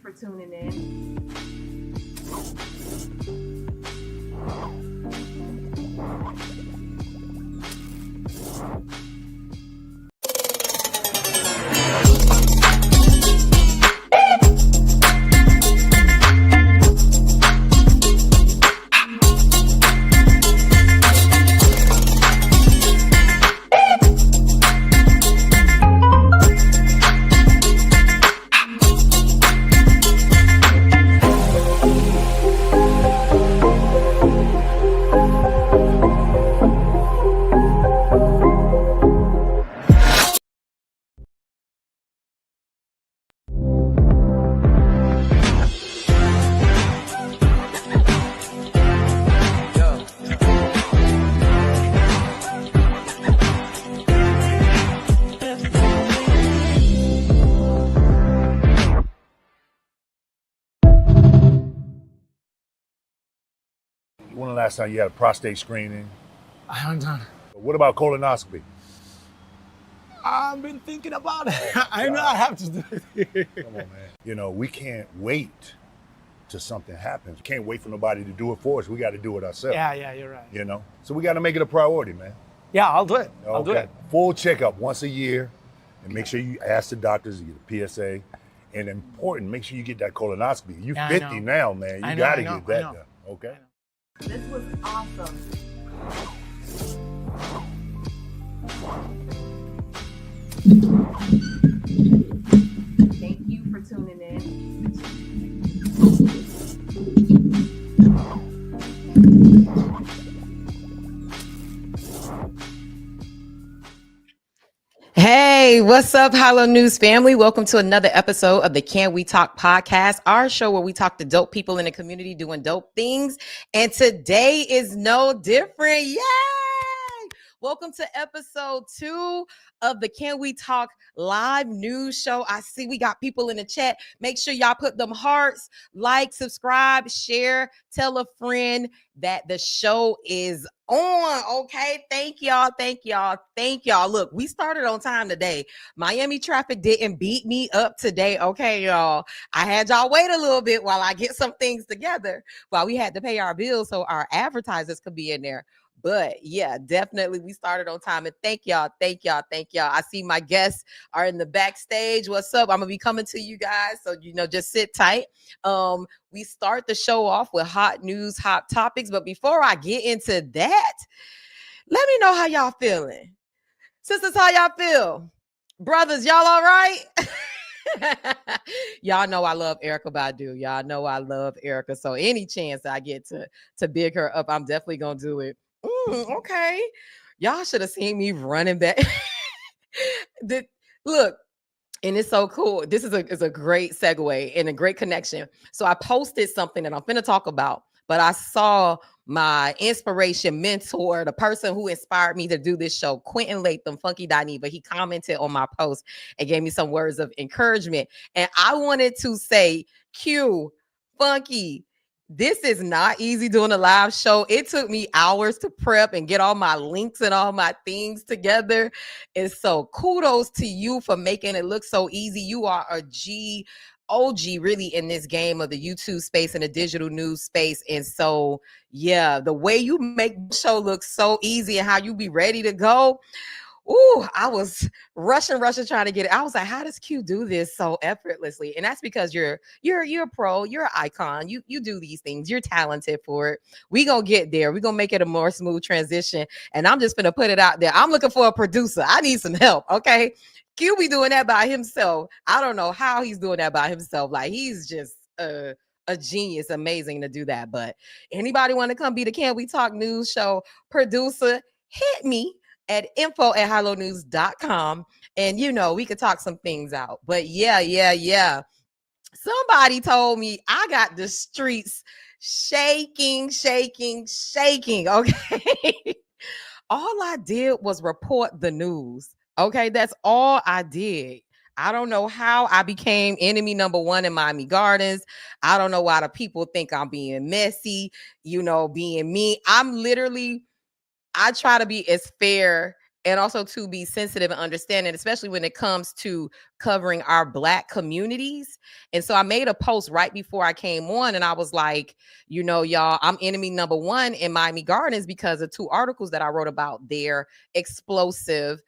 for tuning in. When the last time you had a prostate screening? I haven't done. What about colonoscopy? I've been thinking about it. I know I have to do it. Come on, man. You know, we can't wait till something happens. We can't wait for nobody to do it for us. We got to do it ourselves. Yeah, you're right. You know? So we got to make it a priority, man. Yeah, I'll do it. Okay. I'll do it. Full checkup once a year. And make sure you ask the doctors to get a PSA. And important, make sure you get that colonoscopy. You're 50 now, man. You got to get that done. Okay? This was awesome. Thank you for tuning in. Hey, what's up, Hollow News family? Welcome to another episode of the Can We Talk podcast, our show where we talk to dope people in the community doing dope things. And today is no different. Yay! Welcome to episode 2 of the Can We Talk live news show. I see we got people in the chat. Make sure y'all put them hearts, like, subscribe, share, tell a friend that the show is on. Okay. Thank y'all. Thank y'all. Thank y'all. Look, we started on time today. Miami traffic didn't beat me up today. Okay, y'all. I had y'all wait a little bit while I get some things together while we had to pay our bills so our advertisers could be in there. But yeah, definitely we started on time. And thank y'all. Thank y'all. Thank y'all. I see my guests are in the backstage. What's up? I'm going to be coming to you guys. So, just sit tight. We start the show off with hot news, hot topics. But before I get into that, let me know how y'all feeling. Sisters, how y'all feel? Brothers, y'all all right? Y'all know I love Erykah Badu. Y'all know I love Erykah. So any chance I get to big her up, I'm definitely going to do it. Okay. Y'all should have seen me running back. Look, and it's so cool. This is a great segue and a great connection. So I posted something that I'm finna talk about, but I saw my inspiration mentor, the person who inspired me to do this show, Quentin Latham, Funky Dineva. He commented on my post and gave me some words of encouragement. And I wanted to say, Q, Funky, this is not easy doing a live show. It took me hours to prep and get all my links and all my things together. And so kudos to you for making it look so easy. You are a OG really in this game of the YouTube space and the digital news space. And so, yeah, the way you make the show look so easy and how you be ready to go. Ooh, I was rushing, trying to get it. I was like, how does Q do this so effortlessly? And that's because you're a pro, you're an icon. You do these things. You're talented for it. We gonna get there. We gonna make it a more smooth transition. And I'm just gonna put it out there. I'm looking for a producer. I need some help. Okay. Q be doing that by himself. I don't know how he's doing that by himself. Like he's just a genius, amazing to do that. But anybody want to come be the Can We Talk news show producer, hit me at info@hollownews.com. And we could talk some things out. But yeah. Somebody told me I got the streets shaking. Okay. All I did was report the news. Okay. That's all I did. I don't know how I became enemy number 1 in Miami Gardens. I don't know why the people think I'm being messy, being me. I try to be as fair and also to be sensitive and understanding, especially when it comes to covering our Black communities. And so I made a post right before I came on, and I was like, y'all, I'm enemy number one in Miami Gardens because of 2 articles that I wrote about their explosive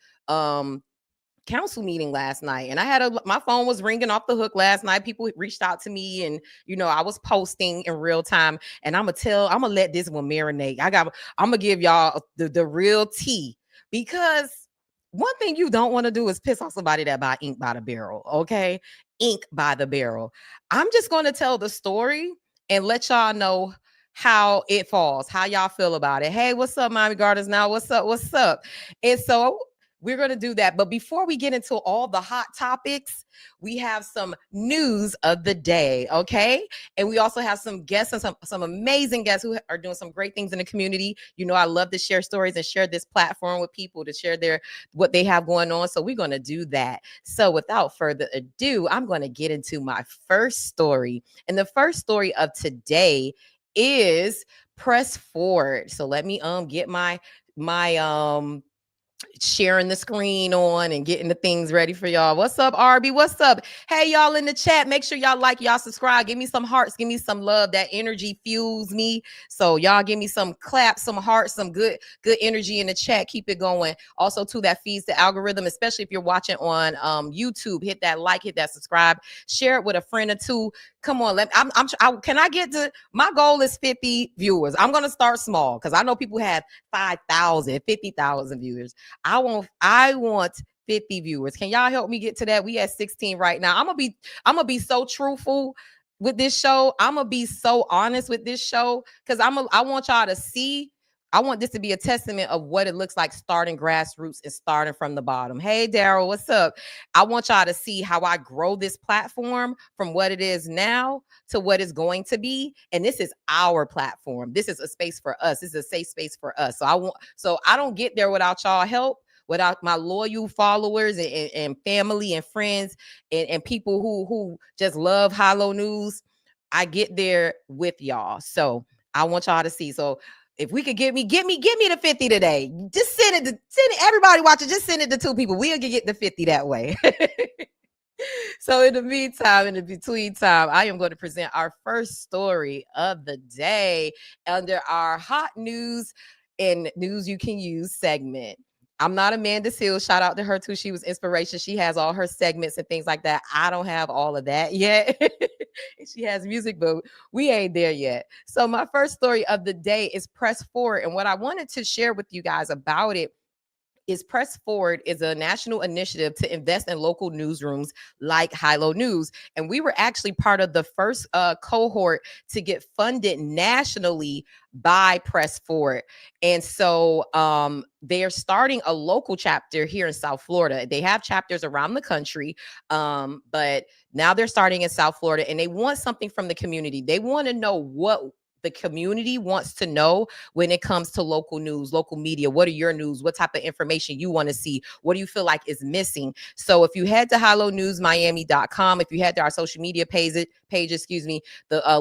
council meeting last night. And I had my phone was ringing off the hook last night. People reached out to me, and I was posting in real time. And I'm gonna let this one marinate. I'm gonna give y'all the real tea, because one thing you don't want to do is piss off somebody that buy ink by the barrel. Okay, ink by the barrel. I'm just gonna tell the story and let y'all know how it falls, how y'all feel about it. Hey, what's up, Miami Gardens? Now, what's up? And so we're going to do that. But before we get into all the hot topics, we have some news of the day, okay? And we also have some guests and some amazing guests who are doing some great things in the community. I love to share stories and share this platform with people to share what they have going on. So we're going to do that. So without further ado, I'm going to get into my first story. And the first story of today is press forward. So let me get my sharing the screen on and getting the things ready for y'all. What's up, Arby? What's up? Hey, y'all in the chat, make sure y'all like, y'all subscribe, give me some hearts, give me some love. That energy fuels me. So y'all give me some claps, some hearts, some good energy in the chat. Keep it going. Also too, that feeds the algorithm, especially if you're watching on YouTube. Hit that like, hit that subscribe, share it with a friend or two. Come on, can I get to, my goal is 50 viewers. I'm going to start small because I know people have 5,000, 50,000 viewers. I want 50 viewers. Can y'all help me get to that? We at 16 right now. I'm gonna be so truthful with this show. I'm gonna be so honest with this show because I want y'all to see. I want this to be a testament of what it looks like starting grassroots and starting from the bottom. Hey, Daryl, what's up? I want y'all to see how I grow this platform from what it is now to what it's going to be. And this is our platform. This is a space for us. This is a safe space for us. So I don't get there without y'all help, without my loyal followers and family and friends and people who just love High-Low News. I get there with y'all. So I want y'all to see. So if we could get me the 50 today, just send it, everybody watching, just send it to 2 people. We'll get the 50 that way. So in the meantime, in the between time, I am going to present our first story of the day under our hot news and news you can use segment. I'm not Amanda Seals. Shout out to her too. She was inspiration. She has all her segments and things like that. I don't have all of that yet. She has music, but we ain't there yet. So my first story of the day is Press Forward. And what I wanted to share with you guys about it is Press Forward is a national initiative to invest in local newsrooms like High-Low News. And we were actually part of the first cohort to get funded nationally by Press Forward. And so they're starting a local chapter here in South Florida. They have chapters around the country, but now they're starting in South Florida, and they want something from the community. They want to know what the community wants to know when it comes to local news, local media. What are your news? What type of information you want to see? What do you feel like is missing? So if you head to highlowNewsMiami.com, if you head to our social media page, the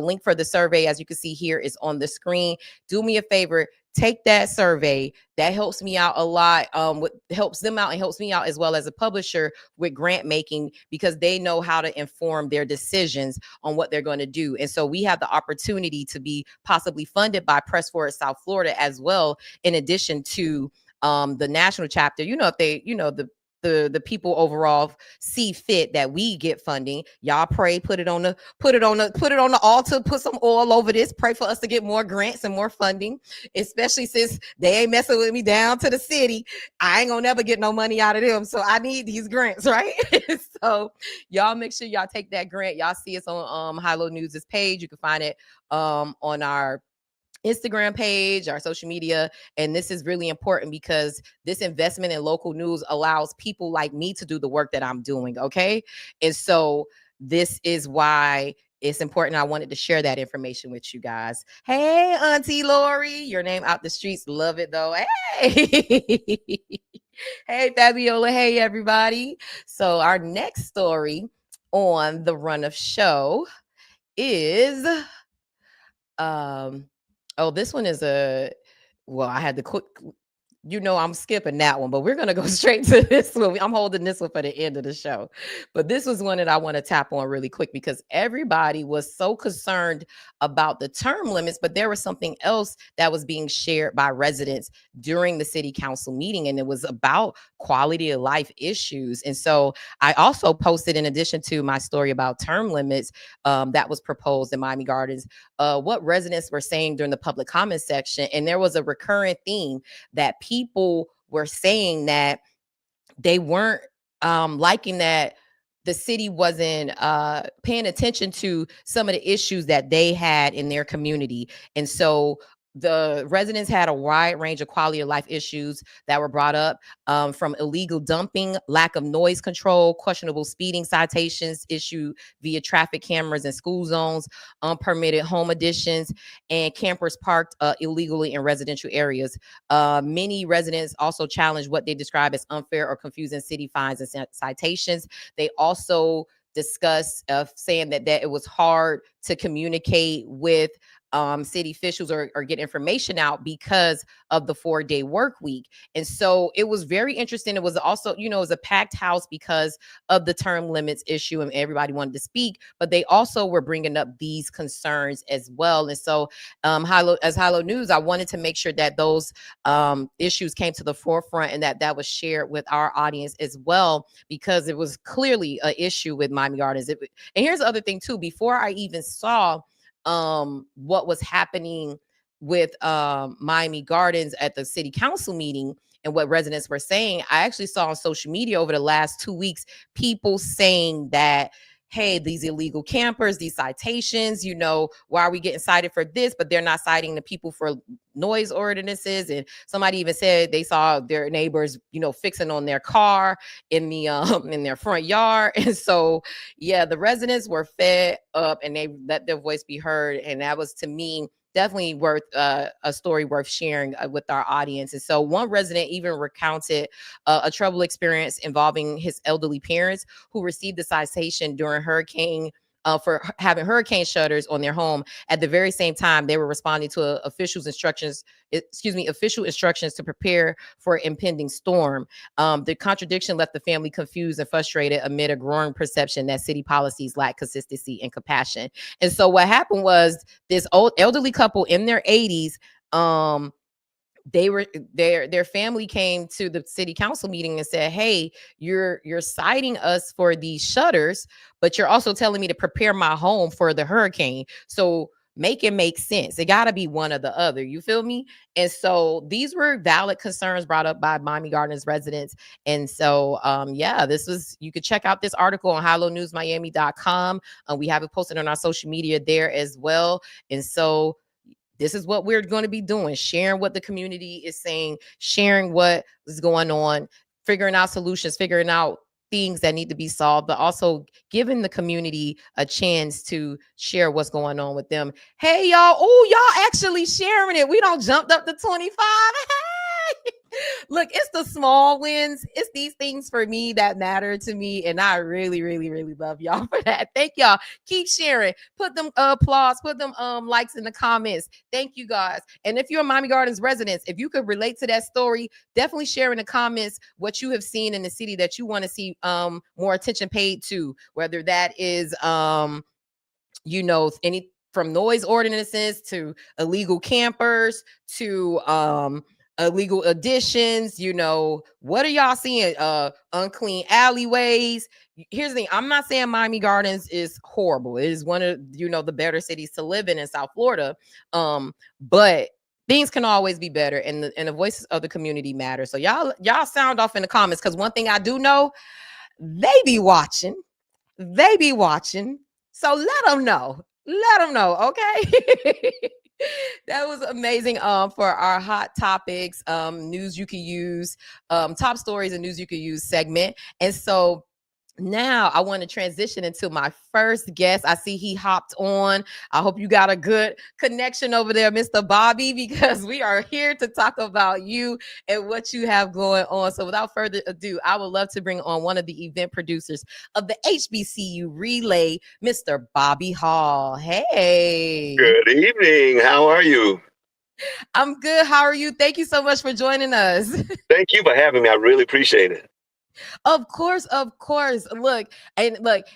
link for the survey, as you can see here, is on the screen. Do me a favor, take that survey. That helps me out a lot. Helps them out and helps me out as well as a publisher with grant making, because they know how to inform their decisions on what they're going to do. And so we have the opportunity to be possibly funded by Press Forward South Florida as well, in addition to the national chapter. If they, the people overall see fit that we get funding, y'all pray, put it on the altar, put some oil over this, pray for us to get more grants and more funding, especially since they ain't messing with me down to the city. I ain't gonna never get no money out of them, so I need these grants, right? So y'all make sure y'all take that grant. Y'all see us on High-Low News' page. You can find it on our Instagram page, our social media. And this is really important because this investment in local news allows people like me to do the work that I'm doing. Okay. And so this is why it's important. I wanted to share that information with you guys. Hey, Auntie Lori, your name out the streets. Love it though. Hey, hey, Fabiola. Hey, everybody. So our next story on the run of show is, this one is I had to I'm skipping that one, but we're going to go straight to this one. I'm holding this one for the end of the show. But this was one that I want to tap on really quick because everybody was so concerned about the term limits, but there was something else that was being shared by residents during the city council meeting, and it was about quality of life issues. And so I also posted, in addition to my story about term limits that was proposed in Miami Gardens, what residents were saying during the public comment section. And there was a recurrent theme that people were saying that they weren't liking that the city wasn't paying attention to some of the issues that they had in their community. And so the residents had a wide range of quality of life issues that were brought up, from illegal dumping, lack of noise control, questionable speeding citations issued via traffic cameras in school zones, unpermitted home additions, and campers parked illegally in residential areas. Many residents also challenged what they describe as unfair or confusing city fines and citations. They also discussed saying that it was hard to communicate with city officials or get information out because of the 4-day work week. And so it was very interesting. It was also, it was a packed house because of the term limits issue and everybody wanted to speak, but they also were bringing up these concerns as well. And so as Hilo News, I wanted to make sure that those issues came to the forefront and that was shared with our audience as well, because it was clearly an issue with Miami Gardens. And here's the other thing too, before I even saw what was happening with Miami Gardens at the city council meeting and what residents were saying, I actually saw on social media over the last 2 weeks, people saying that, hey, these illegal campers, these citations, why are we getting cited for this? But they're not citing the people for noise ordinances. And somebody even said they saw their neighbors, fixing on their car in the in their front yard. And so, yeah, the residents were fed up and they let their voice be heard. And that was, to me, definitely worth a story worth sharing with our audience. And so one resident even recounted a trouble experience involving his elderly parents who received the citation during hurricane for having hurricane shutters on their home. At the very same time, they were responding to official instructions to prepare for an impending storm. The contradiction left the family confused and frustrated amid a growing perception that city policies lack consistency and compassion. And so what happened was this old elderly couple in their 80s, their family came to the city council meeting and said, hey, you're citing us for these shutters, but you're also telling me to prepare my home for the hurricane. So make it make sense. It got to be one or the other. You feel me? And so these were valid concerns brought up by Miami Gardens residents. And so, you could check out this article on HaloNewsMiami.com. We have it posted on our social media there as well. And so this is what we're going to be doing, sharing what the community is saying, sharing what is going on, figuring out solutions, figuring out things that need to be solved, but also giving the community a chance to share what's going on with them. Hey, y'all. Oh, y'all actually sharing it. We don't jumped up to 25. Hey. Look, it's the small wins. It's these things for me that matter to me. And I really, really, really love y'all for that. Thank y'all. Keep sharing. Put them applause, put them likes in the comments. Thank you guys. And if you're a Miami Gardens residents, if you could relate to that story, definitely share in the comments what you have seen in the city that you want to see more attention paid to, whether that is any from noise ordinances to illegal campers to illegal additions. What are y'all seeing? Unclean alleyways. Here's the thing. I'm not saying Miami Gardens is horrible. It is one of, the better cities to live in South Florida. But things can always be better. And the voices of the community matter. So y'all sound off in the comments. Cause one thing I do know, they be watching. So let them know. Okay. That was amazing for our hot topics, news you can use, top stories and news you can use segment. And so now I want to transition into my first guest. I see he hopped on. I hope you got a good connection over there, Mr. Bobby, because we are here to talk about you and what you have going on. So without further ado, I would love to bring on one of the event producers of the HBCU Relay, Mr. Bobby Hall. Hey. Good evening. How are you? I'm good. How are you? Thank you so much for joining us. Thank you for having me. I really appreciate it. Of course, of course. Look,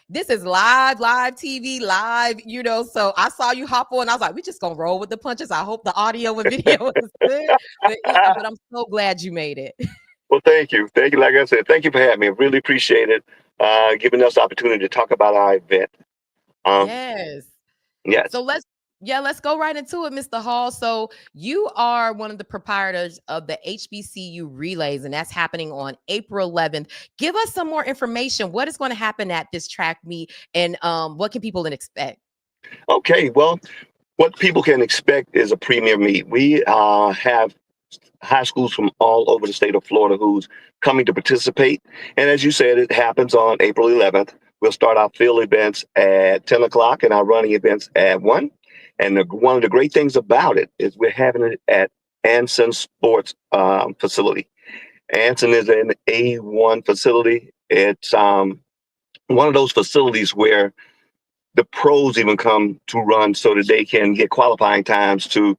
this is live TV, live, so I saw you hop on. I was like, we just gonna roll with the punches. I hope the audio and video is good. But I'm so glad you made it. Well, thank you. Thank you. Like I said, thank you for having me. I really appreciate it. Giving us the opportunity to talk about our event. Yes. Yes. So let's go right into it, Mr. Hall. So you are one of the proprietors of the HBCU Relays, and that's happening on April 11th. Give us some more information. What is going to happen at this track meet, and what can people expect? Okay. Well, what people can expect is a premier meet. We have high schools from all over the state of Florida who's coming to participate. And as you said, it happens on April 11th. We'll start our field events at 10 o'clock and our running events at 1. And one of the great things about it is we're having it at Anson Sports facility. Anson is an A1 facility. It's one of those facilities where the pros even come to run so that they can get qualifying times to,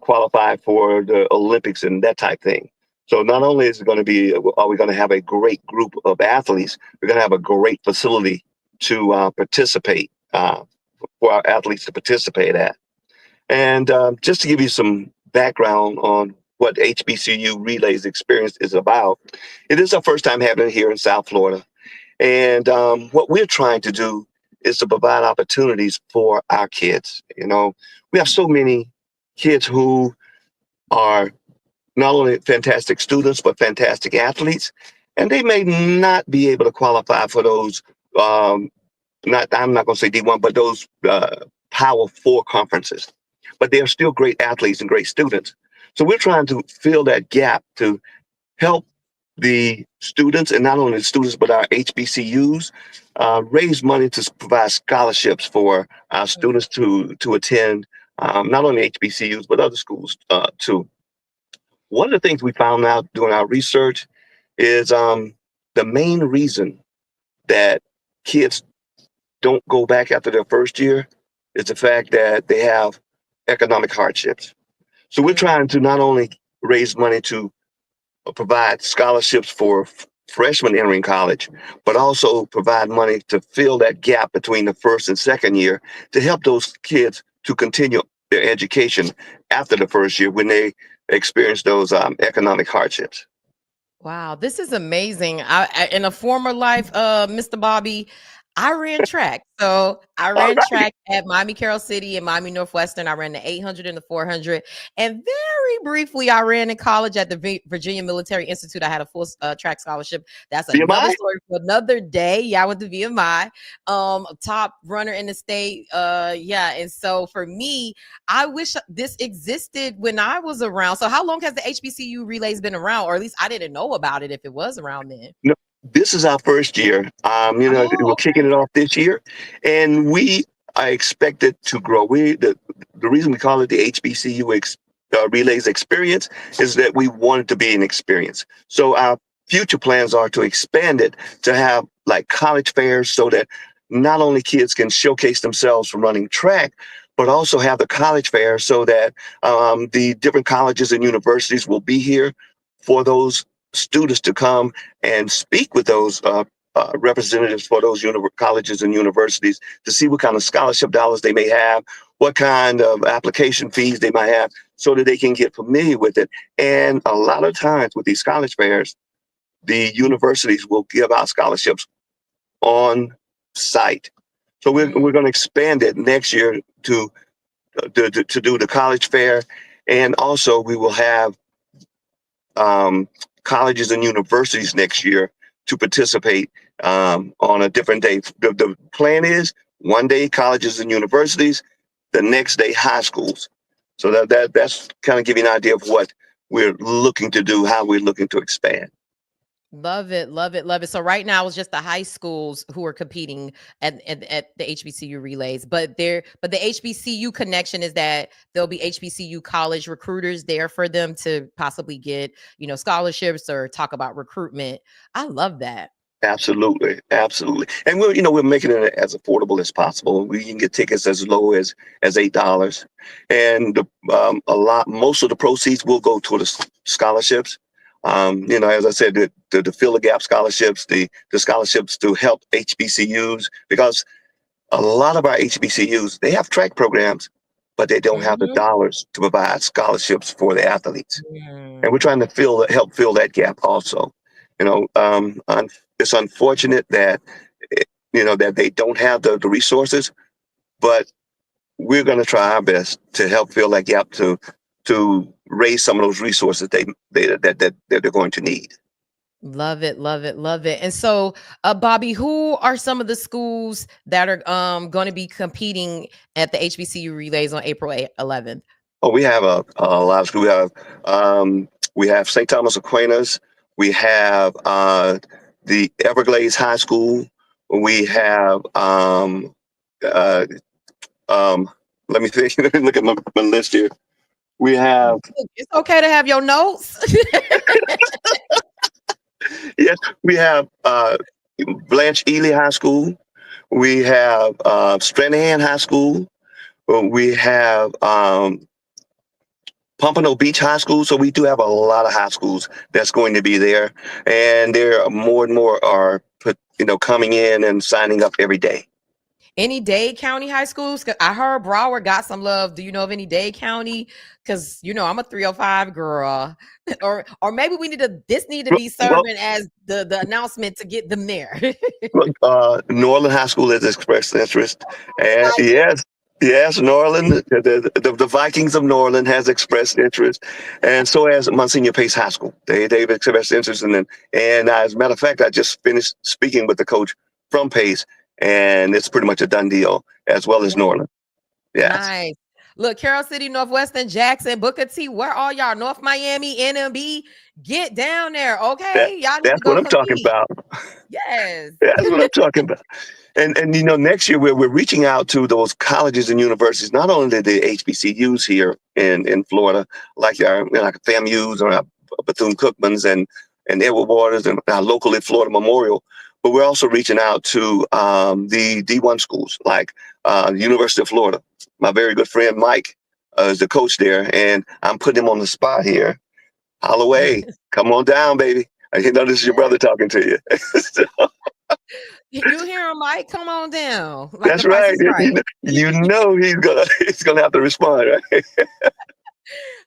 qualify for the Olympics and that type thing. So not only is it going to be, are we going to have a great group of athletes, we're going to have a great facility to participate, for our athletes to participate at. And just to give you some background on what HBCU Relays Experience is about, it is our first time having it here in South Florida. And what we're trying to do is to provide opportunities for our kids. We have so many kids who are not only fantastic students, but fantastic athletes. And they may not be able to qualify for those, I'm not going to say D1, but those Power 4 conferences. But they are still great athletes and great students. So we're trying to fill that gap to help the students, and not only the students, but our HBCUs, raise money to provide scholarships for our students to attend not only HBCUs, but other schools too. One of the things we found out doing our research is the main reason that kids don't go back after their first year is the fact that they have economic hardships. So we're trying to not only raise money to provide scholarships for freshmen entering college, but also provide money to fill that gap between the first and second year to help those kids to continue their education after the first year when they experience those economic hardships. Wow, this is amazing. In a former life, Mr. Bobby, I ran track. So I ran track at Miami Carroll City and Miami Northwestern. I ran the 800 and the 400. And very briefly, I ran in college at the Virginia Military Institute. I had a full track scholarship. That's another story for another day. Yeah, I went to VMI, top runner in the state. And so for me, I wish this existed when I was around. So how long has the HBCU Relays been around? Or at least I didn't know about it if it was around then. No. This is our first year. We're kicking it off this year, and we are expected to grow. The reason we call it the HBCU Relays Experience is that we want it to be an experience. So our future plans are to expand it to have like college fairs so that not only kids can showcase themselves from running track, but also have the college fair so that the different colleges and universities will be here for those students to come and speak with those representatives for those colleges and universities to see what kind of scholarship dollars they may have, what kind of application fees they might have, so that they can get familiar with it. And a lot of times with these college fairs, the universities will give out scholarships on site. So we're going to expand it next year to do the college fair, and also we will have colleges and universities next year to participate on a different day. The plan is one day colleges and universities, the next day high schools. So that's kind of giving you an idea of what we're looking to do, how we're looking to expand. Love it, love it, love it. So right now it's just the high schools who are competing at the HBCU Relays, but the HBCU connection is that there'll be HBCU college recruiters there for them to possibly get, scholarships or talk about recruitment. I love that. Absolutely, absolutely. And we're making it as affordable as possible. We can get tickets as low as $8, and most of the proceeds will go toward the scholarships. As I said, the fill the gap scholarships, the scholarships to help HBCUs, because a lot of our HBCUs, they have track programs, but they don't have the Mhm. dollars to provide scholarships for the athletes. And we're Mm. trying to help fill that gap also. It's unfortunate that that they don't have the resources, but we're going to try our best to help fill that gap to raise some of those resources that they're going to need. Love it, love it, love it. And so, Bobby, who are some of the schools that are going to be competing at the HBCU relays on April 11th? Oh, we have a lot of schools. We have St. Thomas Aquinas. We have the Everglades High School. We have let me think. Let me look at my list here. We have It's okay to have your notes. yes, we have Blanche Ely High School. We have Stranahan High School. We have Pompano Beach High School. So we do have a lot of high schools that's going to be there, and there are more and more are coming in and signing up every day. Any Dade County high schools? 'Cause I heard Broward got some love. Do you know of any Dade County? Because I'm a 305 girl, or maybe this need to be serving as the announcement to get them there. Norland High School has expressed interest, and yes, Norland, the Vikings of Norland has expressed interest, and so has Monsignor Pace High School. They've expressed interest in them, and as a matter of fact, I just finished speaking with the coach from Pace, and it's pretty much a done deal, as well as Norland. Yes. Nice. Look, Carroll City, Northwestern, Jackson, Booker T, where all y'all? North Miami, NMB, get down there, okay? Y'all need that's to go what I'm talking about. Yes. That's what I'm talking about. And next year we're reaching out to those colleges and universities, not only the HBCUs here in Florida, like FAMU's or Bethune-Cookman's and Edward Waters and locally Florida Memorial, but we're also reaching out to the D1 schools like University of Florida. My very good friend Mike is the coach there, and I'm putting him on the spot here. Holloway, come on down, baby. I know this is your brother talking to you. So, You hear him, Mike? Come on down. Like that's right. He's gonna have to respond, right?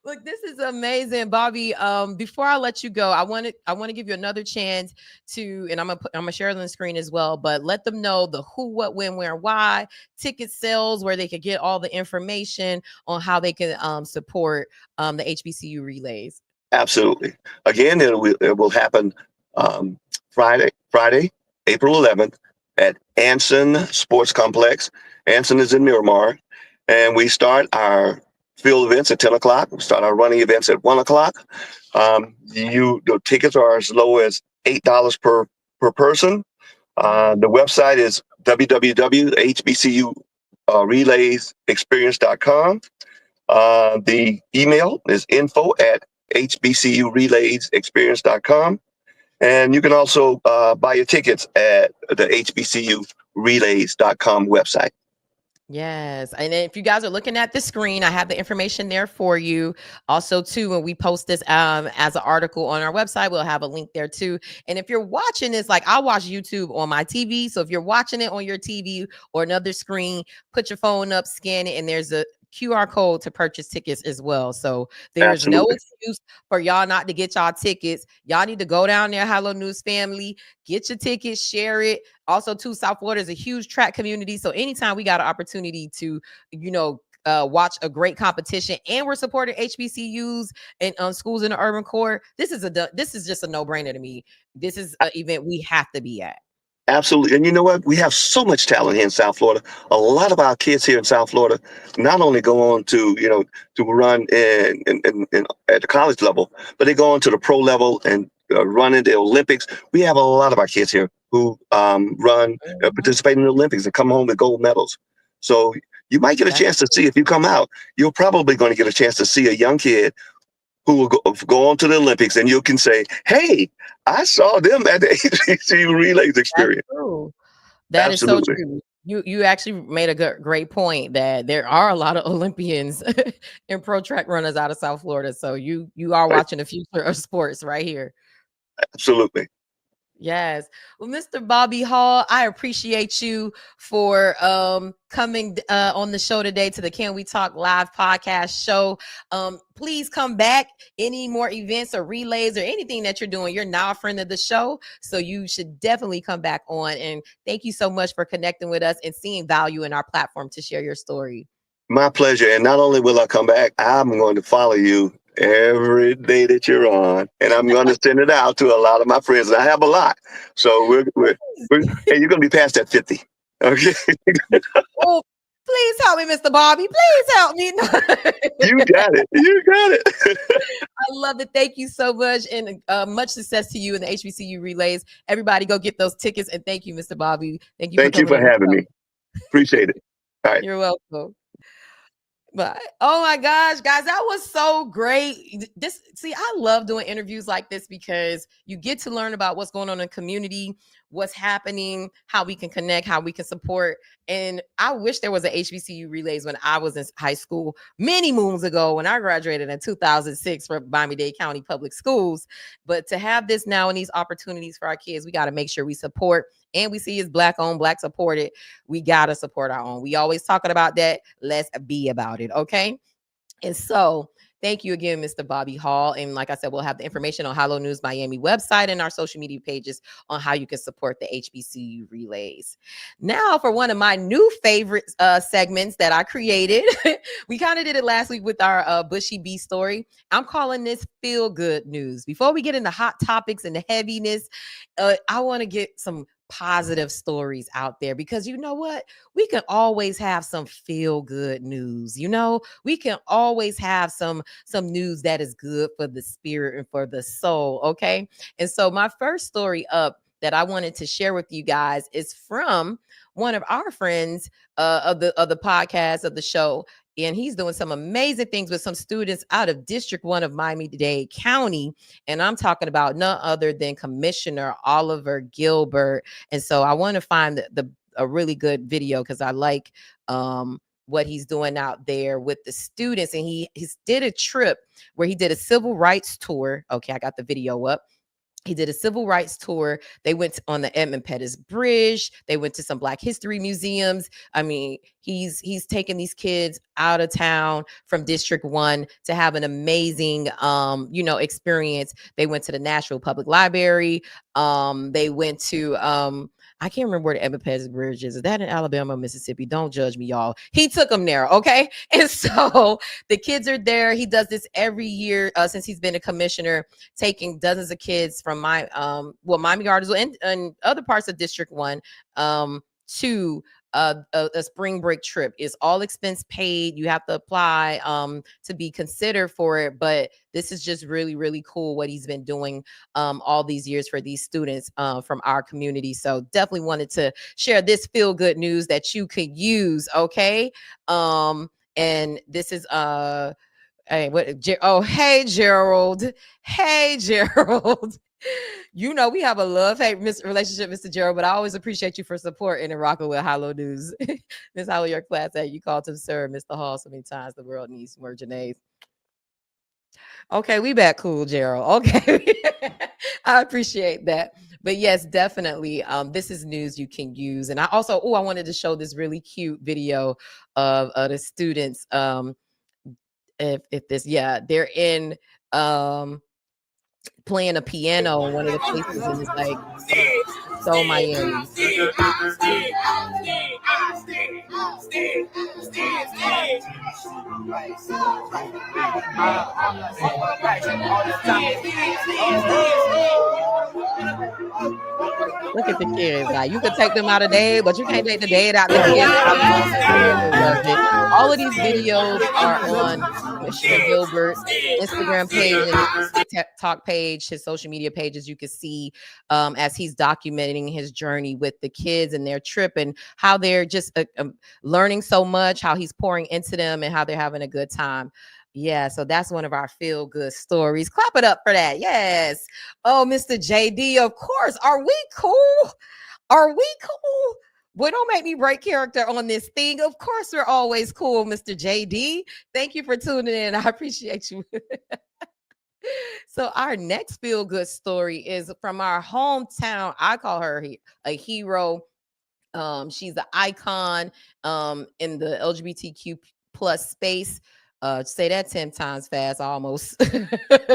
Look, this is amazing, Bobby. Before I let you go, I want to give you another chance to, and I'm gonna share it on the screen as well. But let them know the who, what, when, where, why, ticket sales, where they could get all the information on how they can support the HBCU relays. Absolutely. Again, it will happen Friday, April 11th at Anson Sports Complex. Anson is in Miramar, and we start our field events at 10 o'clock. We start our running events at 1 o'clock. The tickets are as low as $8 per person. The website is www.hbcurelaysexperience.com. The email is info@hbcurelaysexperience.com. And you can also buy your tickets at the hbcurelays.com website. Yes. And if you guys are looking at the screen, I have the information there for you. Also, too, when we post this as an article on our website, we'll have a link there too. And if you're watching this, like I watch YouTube on my TV. So if you're watching it on your TV or another screen, put your phone up, scan it, and there's a QR code to purchase tickets as well. So there's no excuse for y'all not to get y'all tickets. Y'all need to go down there, Hello News family, get your tickets, share it. Also, too, South Florida is a huge track community. So anytime we got an opportunity to, watch a great competition, and we're supporting HBCUs and schools in the urban core, this is just a no-brainer to me. This is an event we have to be at. Absolutely. And you know what? We have so much talent here in South Florida. A lot of our kids here in South Florida not only go on to run at the college level, but they go on to the pro level and run in the Olympics. We have a lot of our kids here who participate in the Olympics and come home with gold medals. So you might get a chance to see, if you come out, you're probably going to get a chance to see a young kid who will go on to the Olympics, and you can say, hey, I saw them at the HBCU relays experience. That's true. That Absolutely. is so true. You actually made a great point that there are a lot of Olympians and pro track runners out of South Florida. So you are watching the future of sports right here. Absolutely. Yes. Well, Mr. Bobby Hall, I appreciate you for coming on the show today to the Can We Talk Live podcast show. Please come back. Any more events or relays or anything that you're doing, you're now a friend of the show. So you should definitely come back on. And thank you so much for connecting with us and seeing value in our platform to share your story. My pleasure. And not only will I come back, I'm going to follow you every day that you're on, and I'm going to send it out to a lot of my friends. And I have a lot, so we're and you're going to be past that 50. Okay. Oh, please help me, Mr. Bobby. Please help me. You got it. You got it. I love it. Thank you so much, and much success to you in the HBCU relays. Everybody, go get those tickets. And thank you, Mr. Bobby. Thank you for having me. Appreciate it. All right. You're welcome. But oh my gosh, guys, that was so great. I love doing interviews like this because you get to learn about what's going on in the community, what's happening, how we can connect, how we can support. And I wish there was an HBCU relays when I was in high school many moons ago when I graduated in 2006 from Miami-Dade County Public Schools. But to have this now and these opportunities for our kids, we got to make sure we support. And we see it's Black owned, Black supported. We got to support our own. We always talking about that. Let's be about it. Okay. And so thank you again, Mr. Bobby Hall. And like I said, we'll have the information on Hello News Miami website and our social media pages on how you can support the HBCU relays. Now for one of my new favorite segments that I created. We kind of did it last week with our Bushy Bee story. I'm calling this Feel Good News. Before we get into hot topics and the heaviness, I want to get some positive stories out there, because you know what? We can always have some feel good news. You know, we can always have some news that is good for the spirit and for the soul. Okay. And so my first story up that I wanted to share with you guys is from one of our friends of the podcast of the show. And he's doing some amazing things with some students out of District 1 of Miami-Dade County. And I'm talking about none other than Commissioner Oliver Gilbert. And so I want to find a really good video because I like what he's doing out there with the students. And he did a trip where he did a civil rights tour. Okay, I got the video up. He did a civil rights tour. They went on the Edmund Pettus Bridge. They went to some Black history museums. I mean, he's taking these kids out of town from District 1 to have an amazing, experience. They went to the Nashville Public Library. They went to, I can't remember where the Edmund Pettus Bridge is. Is that in Alabama or Mississippi? Don't judge me, y'all. He took them there, okay? And so the kids are there. He does this every year since he's been a commissioner, taking dozens of kids from Miami Gardens and other parts of District 1 to a spring break trip. It's all expense paid. You have to apply to be considered for it, but this is just really, really cool what he's been doing all these years for these students from our community. So definitely wanted to share this feel good news that you could use. Okay. And this is hey Gerald. Hey Gerald. You know, we have a love-hate relationship, Mr. Gerald, but I always appreciate you for supporting and rocking with Hello News. Miss Holly, your class that you called to serve Mr. Hall so many times. The world needs more Janaes. Okay, we back cool, Gerald. Okay. I appreciate that. But yes, definitely. This is news you can use. And I wanted to show this really cute video of the students. They're in playing a piano in one of the places, and it's like so Miami. Look at the kids. Like, you could take them out a day, but you can't take the day out the kids. All of these videos are on Commissioner Gilbert's Instagram page and TikTok page, his social media pages. You can see as he's documenting his journey with the kids and their trip and how they're just learning so much, how he's pouring into them and how they're having a good time. Yeah, so that's one of our feel good stories. Clap it up for that. Yes. Oh, Mr. JD, of course. Are we cool? Are we cool? Boy, don't make me break character on this thing. Of course, we're always cool, Mr. JD. Thank you for tuning in. I appreciate you. So our next feel good story is from our hometown. I call her a hero. She's an icon in the LGBTQ plus space. Say that 10 times fast. I almost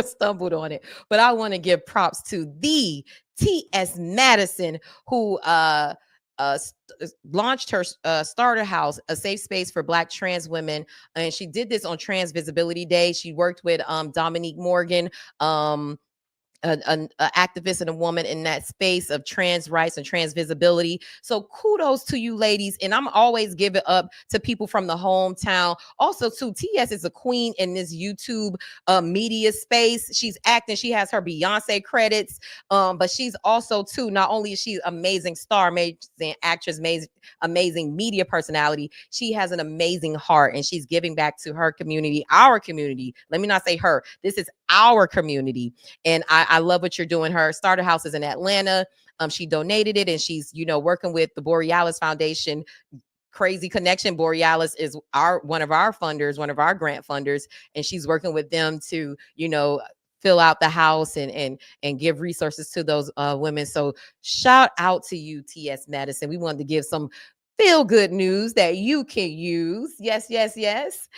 stumbled on it. But I want to give props to the T.S. Madison, who launched her starter house, a safe space for Black trans women. And she did this on Trans Visibility Day. She worked with Dominique Morgan, an activist and a woman in that space of trans rights and trans visibility. So kudos to you ladies. And I'm always giving up to people from the hometown. Also too, TS is a queen in this YouTube media space. She's acting, she has her Beyonce credits, but she's also too, not only is she amazing star, amazing actress, amazing media personality, she has an amazing heart and she's giving back to her community, our community. Let me not say her, this is our community. And I love what you're doing. Her starter house is in Atlanta. She donated it and she's, working with the Borealis Foundation. Crazy connection. Borealis is one of our funders, one of our grant funders, and she's working with them to, fill out the house and give resources to those women. So shout out to you, T.S. Madison. We wanted to give some feel good news that you can use. Yes, yes, yes.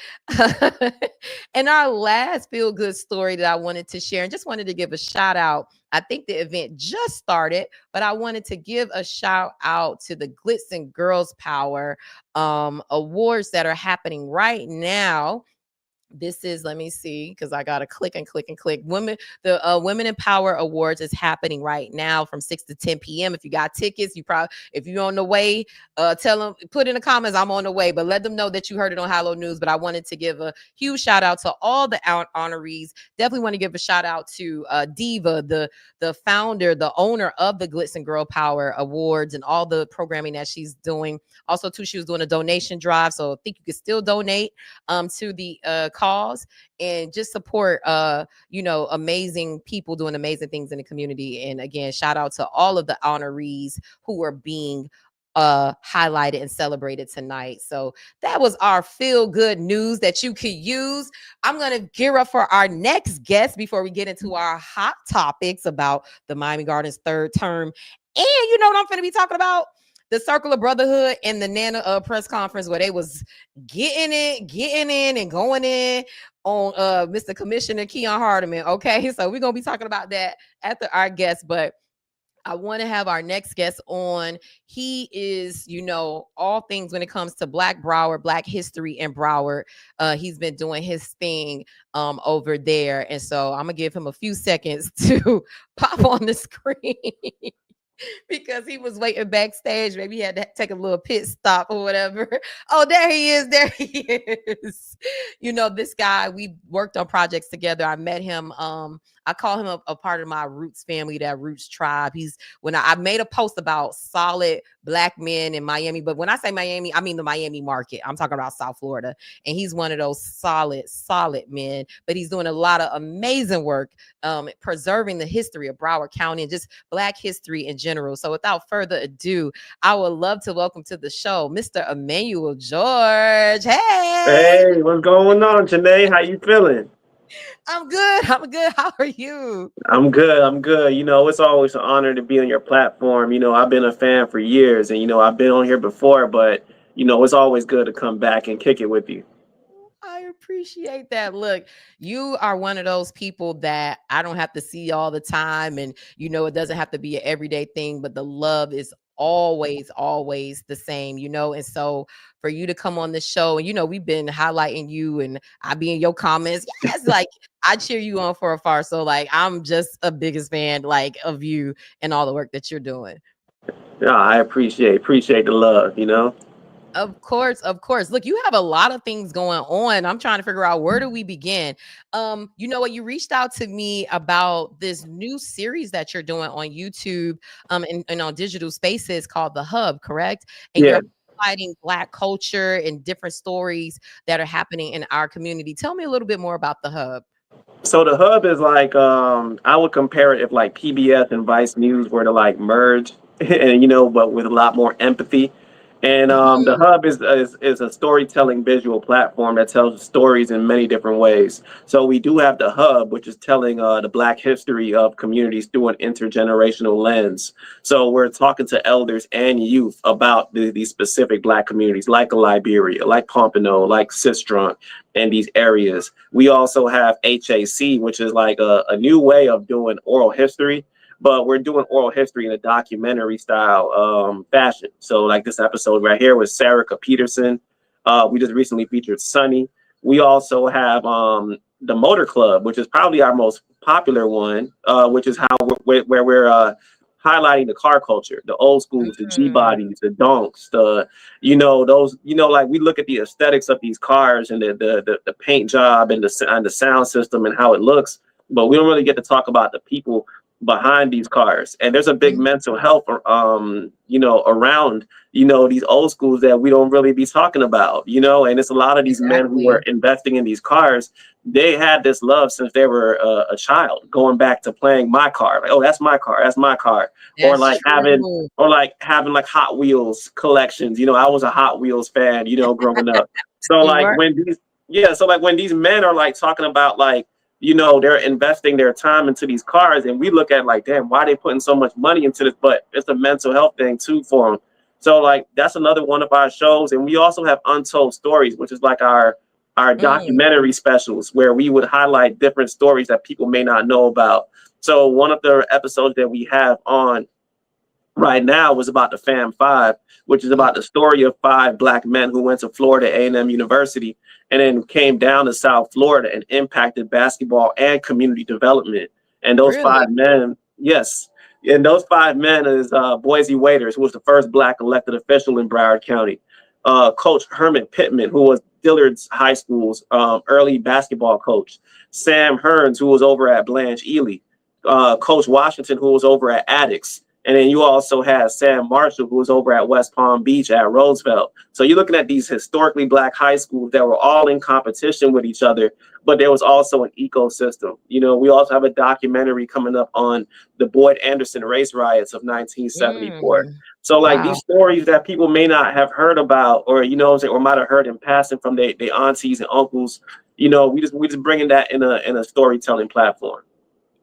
And our last feel good story that I wanted to share, and just wanted to give a shout out. I think the event just started, but I wanted to give a shout out to the Glitz and Girls Power awards that are happening right now. This is, let me see, because I gotta click and click and click. The Women in Power Awards is happening right now from 6 to 10 p.m. If you got tickets, if you're on the way, tell them, put in the comments, I'm on the way, but let them know that you heard it on Hello News. But I wanted to give a huge shout out to all the honorees. Definitely want to give a shout out to Diva, the founder, the owner of the Glitz and Girl Power Awards and all the programming that she's doing. Also, too, she was doing a donation drive, so I think you can still donate to the cause and just support amazing people doing amazing things in the community. And again, shout out to all of the honorees who are being highlighted and celebrated tonight. So that was our feel good news that you could use. I'm gonna gear up for our next guest before we get into our hot topics about the Miami Gardens third term. And you know what I'm gonna be talking about? The Cricle of Brotherhood and the NANA press conference where they was getting in and going in on Mr. Commissioner Hardemon. Okay, so we're gonna be talking about that after our guest, but I want to have our next guest on. He is, all things when it comes to Black Broward, Black history in Broward. He's been doing his thing over there, and so I'm gonna give him a few seconds to pop on the screen. Because he was waiting backstage. Maybe he had to take a little pit stop or whatever. Oh, there he is. There he is. This guy, we worked on projects together. I met him. I call him a part of my Roots family, that Roots tribe. When I made a post about solid Black men in Miami, but when I say Miami, I mean the Miami market. I'm talking about South Florida. And he's one of those solid men, but he's doing a lot of amazing work preserving the history of Broward County and just Black history in general. So without further ado, I would love to welcome to the show, Mr. Emmanuel George. Hey, what's going on, Janae? How you feeling? I'm good. How are you? I'm good. It's always an honor to be on your platform. I've been a fan for years and, I've been on here before, but, it's always good to come back and kick it with you. I appreciate that. Look, you are one of those people that I don't have to see all the time. And, it doesn't have to be an everyday thing, but the love is always the same, and so for you to come on the show and we've been highlighting you and I be in your comments, yes, like I cheer you on for afar. So like I'm just a biggest fan of you and all the work that you're doing. Yeah, I appreciate the love, Of course. Look, you have a lot of things going on. I'm trying to figure out where do we begin. You know what? You reached out to me about this new series that you're doing on YouTube and on digital spaces called The Hub, correct? And yeah. You're highlighting Black culture and different stories that are happening in our community. Tell me a little bit more about the hub. So the hub is like, I would compare it if like PBS and Vice News were to like merge, and but with a lot more empathy. And the Mhm. hub is a storytelling visual platform that tells stories in many different ways. So we do have the hub, which is telling the Black history of communities through an intergenerational lens. So we're talking to elders and youth about these specific Black communities, like Liberia, like Pompano, like Sistrunk, and these areas. We also have HAC, which is like a new way of doing oral history, but we're doing oral history in a documentary style fashion. So like this episode right here with Sarika Peterson. We just recently featured Sunny. We also have the Motor Club, which is probably our most popular one, which is how we're highlighting the car culture, the old schools, the G bodies, the donks, those, like we look at the aesthetics of these cars and the paint job and the sound system and how it looks, but we don't really get to talk about the people behind these cars. And there's a big mental health around these old schools that we don't really be talking about, and it's a lot of these men who were investing in these cars. They had this love since they were a child, going back to playing my car, like, oh, that's my car, that's my car. Or like having like Hot Wheels collections. I was a Hot Wheels fan, growing up. So like when these men are like talking about like, they're investing their time into these cars, and we look at like, damn, why are they putting so much money into this? But it's a mental health thing too for them. So like that's another one of our shows. And we also have Untold Stories, which is like our documentary specials where we would highlight different stories that people may not know about. So one of the episodes that we have on right now was about the Fam Five, which is about the story of 5 Black men who went to Florida A&M University and then came down to South Florida and impacted basketball and community development. And those 5 men, yes. And those 5 men is Boise Waiters, who was the first Black elected official in Broward County. Coach Herman Pittman, who was Dillard's High School's early basketball coach. Sam Hearns, who was over at Blanche Ely. Coach Washington, who was over at Addicts. And then you also had Sam Marshall, who was over at West Palm Beach at Roosevelt. So you're looking at these historically Black high schools that were all in competition with each other, but there was also an ecosystem. We also have a documentary coming up on the Boyd Anderson race riots of 1974. So like these stories that people may not have heard about, or or might have heard in passing from their aunties and uncles, we just bringing that in a storytelling platform.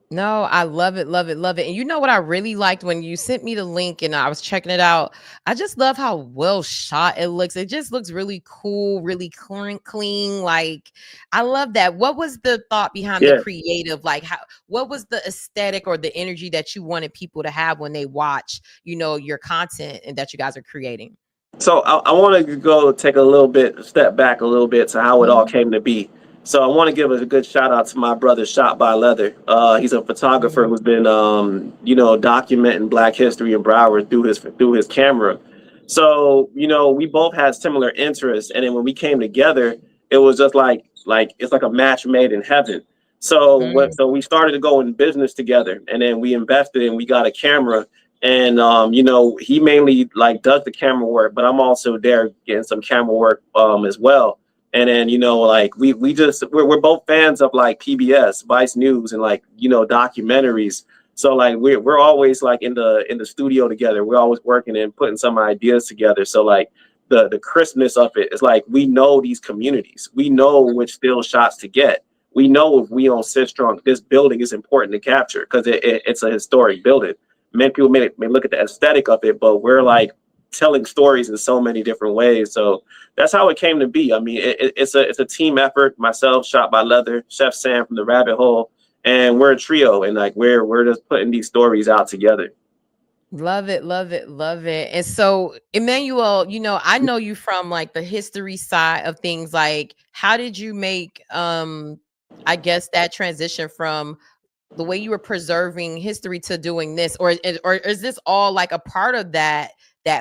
No, I love it, love it, love it. And you know what I really liked when you sent me the link and I was checking it out? I just love how well shot it looks. It just looks really cool, really clean. Like, I love that. What was the thought behind the creative? Like, what was the aesthetic or the energy that you wanted people to have when they watch, your content and that you guys are creating? So I want to take a step back a little bit to how it all came to be. So I want to give a good shout out to my brother Shot by Leather. He's a photographer who's been, documenting Black history in Broward through his camera. So, we both had similar interests. And then when we came together, it was just like it's like a match made in heaven. So so we started to go in business together, and then we invested and we got a camera. And he mainly like does the camera work, but I'm also there getting some camera work as well. And then we're both fans of like PBS, Vice News, and like documentaries. So like we're always like in the studio together. We're always working and putting some ideas together. So like the crispness of it is like we know these communities. We know which still shots to get. We know if we own Sistrunk, this building is important to capture because it's a historic building. Many people may look at the aesthetic of it, but we're like telling stories in so many different ways. So that's how it came to be. I mean, it's a team effort. Myself, Shot by Leather, Chef Sam from the Rabbit Hole, and we're a trio, and like we're just putting these stories out together. Love it, love it, love it. And so, Emmanuel, I know you from like the history side of things. Like, how did you make I guess that transition from the way you were preserving history to doing this, or is this all like a part of that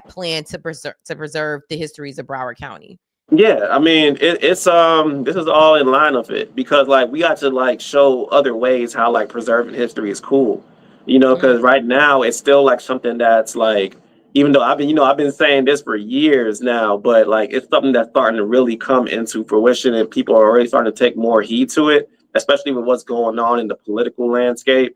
plan to preserve the histories of Broward County? Yeah, I mean, it's this is all in line of it, because like we got to like show other ways how like preserving history is cool, because right now it's still like something that's like even though I've been saying this for years now, but like it's something that's starting to really come into fruition, and people are already starting to take more heed to it, especially with what's going on in the political landscape.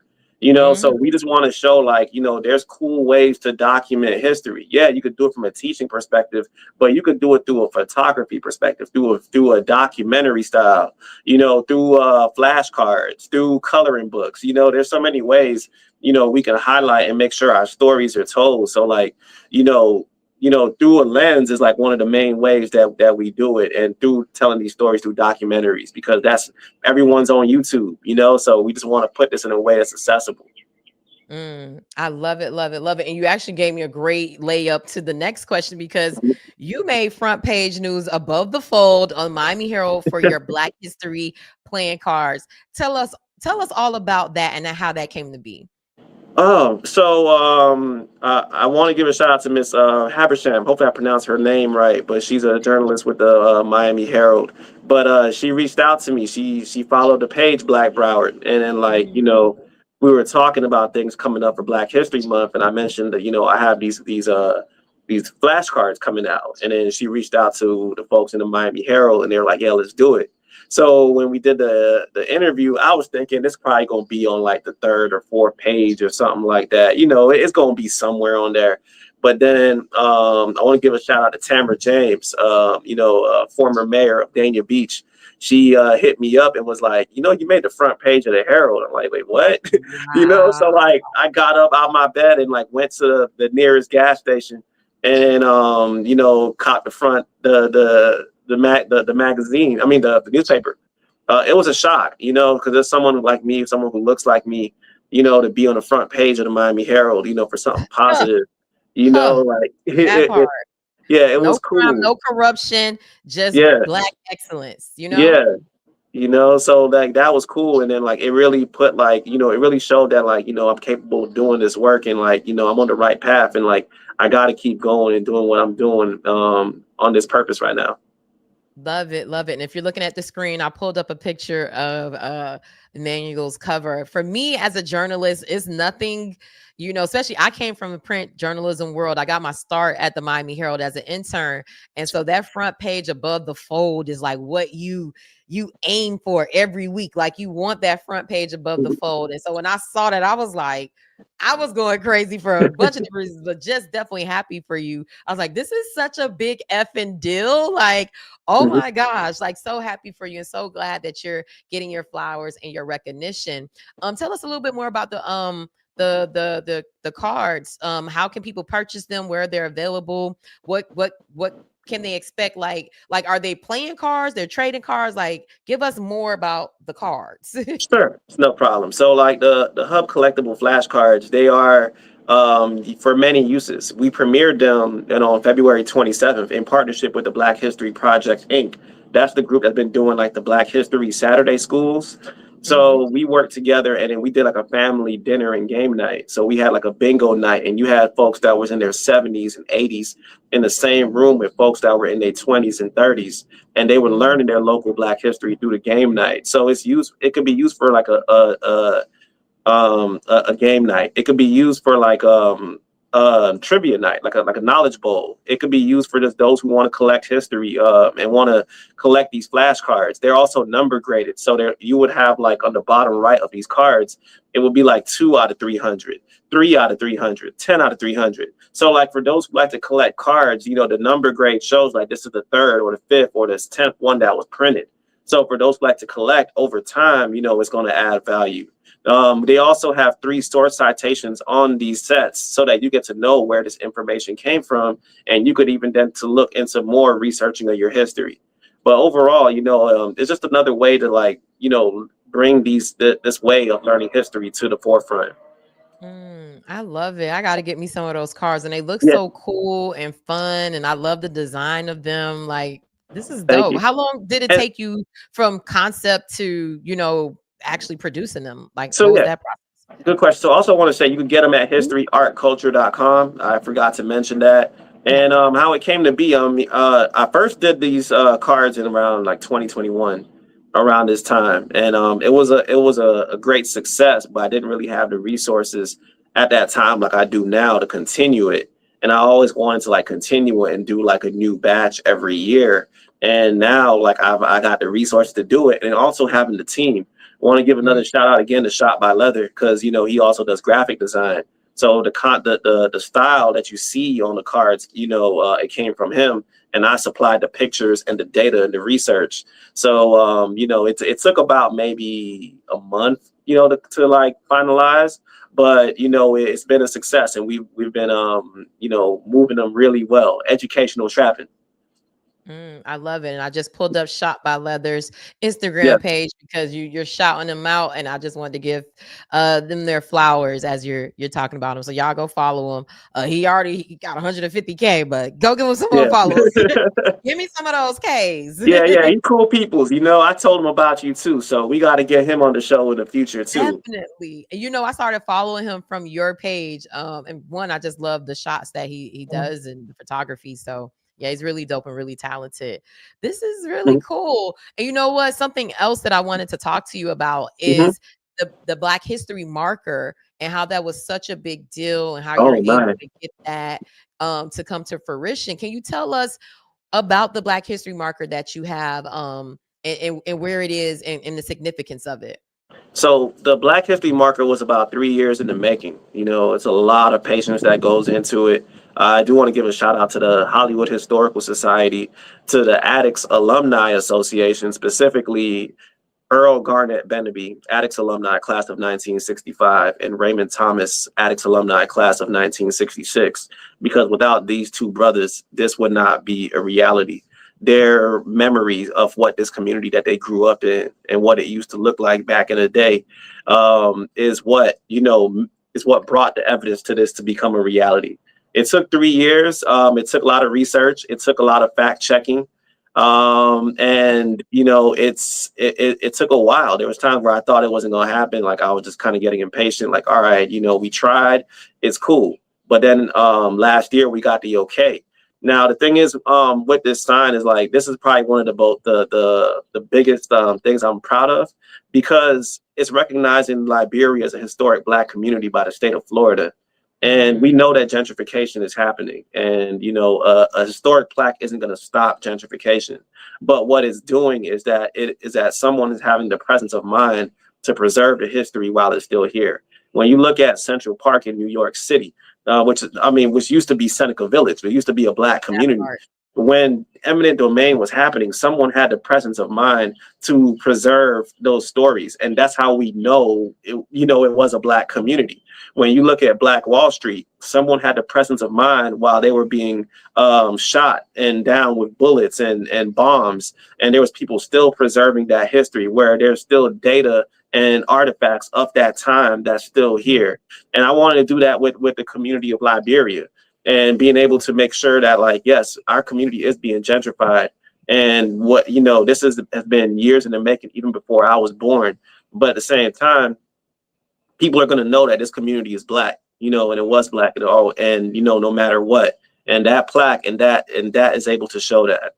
So we just want to show, like, there's cool ways to document history. Yeah, you could do it from a teaching perspective, but you could do it through a photography perspective, through a documentary style, through flashcards, through coloring books. There's so many ways, we can highlight and make sure our stories are told. So like, through a lens is like one of the main ways that we do it, and through telling these stories through documentaries, because that's everyone's on YouTube, so we just want to put this in a way that's accessible. I love it, love it, love it. And you actually gave me a great layup to the next question, because you made front page news above the fold on Miami Herald for your Black History playing cards. Tell us all about that and how that came to be. I want to give a shout out to Miss Habersham. Hopefully I pronounced her name right, but she's a journalist with the Miami Herald. But she reached out to me. She followed the page Black Broward, and then we were talking about things coming up for Black History Month, and I mentioned that I have these flashcards coming out, and then she reached out to the folks in the Miami Herald, and they were like, "Yeah, let's do it." So when we did the interview, I was thinking this probably going to be on like the 3rd or 4th page or something like that. It's going to be somewhere on there. But then I want to give a shout out to Tamara James, former mayor of Dania Beach. She hit me up and was like, you made the front page of the Herald. I'm like, wait, what? Wow. So like I got up out my bed and like went to the nearest gas station and caught the front the magazine. I mean the newspaper. It was a shock, because there's someone like me, someone who looks like me, to be on the front page of the Miami Herald, for something positive. Like that part. It no was crime, cool. no corruption, just Black excellence. Yeah. So like that was cool, and then like it really put like it really showed that like I'm capable of doing this work, and like I'm on the right path, and like I got to keep going and doing what I'm doing on this purpose right now. Love it, love it. And if you're looking at the screen, I pulled up a picture of Emmanuel's cover. For me as a journalist, it's nothing, especially I came from the print journalism world. I got my start at the Miami Herald as an intern. And so that front page above the fold is like what you aim for every week. Like you want that front page above the fold. And so when I saw that, I was like, I was going crazy for a bunch of different reasons, but just definitely happy for you. I was like, this is such a big effing deal. Like, oh my gosh, like so happy for you and so glad that you're getting your flowers and your recognition. Tell us a little bit more about the cards. How can people purchase them? Where they're available? What can they expect? Like are they playing cards? They're trading cards? Like, give us more about the cards. Sure, it's no problem. So like the Hub collectible flashcards, they are for many uses. We premiered them on February 27th in partnership with the Black History Project, Inc. That's the group that's been doing like the Black History Saturday schools. So we worked together, and then we did like a family dinner and game night. So we had like a bingo night, and you had folks that was in their 70s and 80s in the same room with folks that were in their 20s and 30s, and they were learning their local Black history through the game night. So it could be used for like a game night. It could be used for like trivia night, like a knowledge bowl. It could be used for just those who want to collect history and want to collect these flashcards. They're also number graded, so you would have like on the bottom right of these cards, it would be like 2 out of 300, 3 out of 300, 10 out of 300. So like for those who like to collect cards, the number grade shows like this is the 3rd or the 5th or this 10th one that was printed. So for those who like to collect over time, it's going to add value. They also have 3 source citations on these sets so that you get to know where this information came from, and you could even then to look into more researching of your history. But overall, it's just another way to like, bring this way of learning history to the forefront. I love it. I got to get me some of those cards, and they look so cool and fun, and I love the design of them. Like, this is dope. How long did it take you from concept to, actually producing them? Like, what was that process? Good question. So I also want to say you can get them at historyartculture.com. I forgot to mention that. And how it came to be, I first did these cards in around like 2021, around this time, and it was a great success, but I didn't really have the resources at that time like I do now to continue it. And I always wanted to like continue and do like a new batch every year. And now like I got the resources to do it, and also having the team. I want to give another shout out again to Shot by Leather, because you know he also does graphic design. So the style that you see on the cards, you know, it came from him, and I supplied the pictures and the data and the research. So you know, it took about maybe a month, you know, to like finalize, but you know, it's been a success, and we've been you know, moving them really well. Educational trapping. I love it. And I just pulled up Shot by Leather's Yeah. Instagram page because you're shouting them out, and I just wanted to give them their flowers as you're talking about them. So y'all go follow him. He got 150K, but go give him some more Yeah. followers. Give me some of those Ks. Yeah, he's cool peoples. You know, I told him about you too, so we got to get him on the show in the future too. Definitely. And you know, I started following him from your page. And one, I just love the shots that he does and the photography. So yeah, he's really dope and really talented. This is really cool. And you know what? Something else that I wanted to talk to you about is the Black History marker, and how that was such a big deal, and how you're able to get that to come to fruition. Can you tell us about the Black History marker that you have, and where it is, and the significance of it? So the Black History marker was about 3 years in the making. You know, it's a lot of patience that goes into it. I do want to give a shout out to the Hollywood Historical Society, to the Addicts Alumni Association, specifically Earl Garnett Beneby, Addicts Alumni Class of 1965, and Raymond Thomas, Addicts Alumni Class of 1966, because without these two brothers, this would not be a reality. Their memories of what this community that they grew up in and what it used to look like back in the day is what, you know, is what brought the evidence to this to become a reality. It took 3 years. It took a lot of research. It took a lot of fact checking. And you know, it took a while. There was times where I thought it wasn't going to happen. Like I was just kind of getting impatient. Like, all right, you know, we tried, it's cool. But then last year we got the okay. Now the thing is, with this sign is like, this is probably one of the biggest things I'm proud of, because it's recognizing Liberia as a historic Black community by the state of Florida. And we know that gentrification is happening, and you know, a historic plaque isn't going to stop gentrification. But what it's doing is that someone is having the presence of mind to preserve the history while it's still here. When you look at Central Park in New York City, which used to be Seneca Village, it used to be a Black community. When eminent domain was happening, someone had the presence of mind to preserve those stories, and that's how we know it, you know, it was a Black community. When you look at Black Wall Street, someone had the presence of mind while they were being shot and down with bullets and bombs, and there was people still preserving that history, where there's still data and artifacts of that time that's still here. And I wanted to do that with the community of Liberia, and being able to make sure that, like, yes, our community is being gentrified. And what, you know, this has been years in the making, even before I was born. But at the same time, people are going to know that this community is Black, you know, and it was Black at all. And, you know, no matter what, and that plaque and that is able to show that.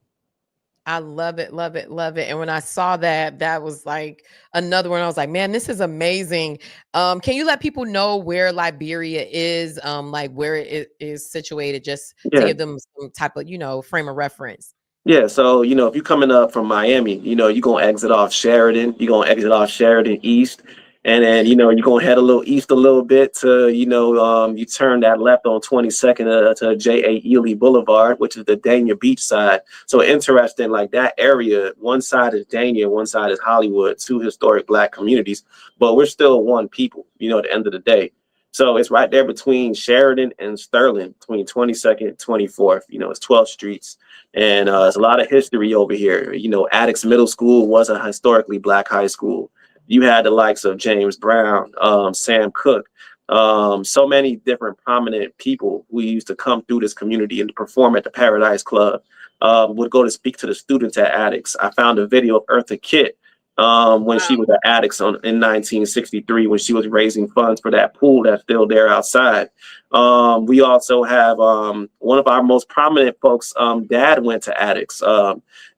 I love it, love it, love it. And when I saw that, that was like another one. I was like, man, this is amazing. Can you let people know where Liberia is, like where it is situated, just to give them some type of, you know, frame of reference? Yeah, so, you know, if you're coming up from Miami, you know, you're going to exit off Sheridan. You're going to exit off Sheridan East. And then, you know, you're going to head a little east a little bit to, you know, you turn that left on 22nd to J.A. Ely Boulevard, which is the Dania Beach side. So interesting, like that area, one side is Dania, one side is Hollywood, two historic Black communities, but we're still one people, you know, at the end of the day. So it's right there between Sheridan and Sterling, between 22nd and 24th. You know, it's 12 streets. And there's a lot of history over here. You know, Addicts Middle School was a historically Black high school. You had the likes of James Brown, Sam Cooke, so many different prominent people who used to come through this community and perform at the Paradise Club, would go to speak to the students at Addicts. I found a video of Eartha Kitt when she was at Addicts in 1963, when she was raising funds for that pool that's still there outside. We also have one of our most prominent folks, dad went to Addicts,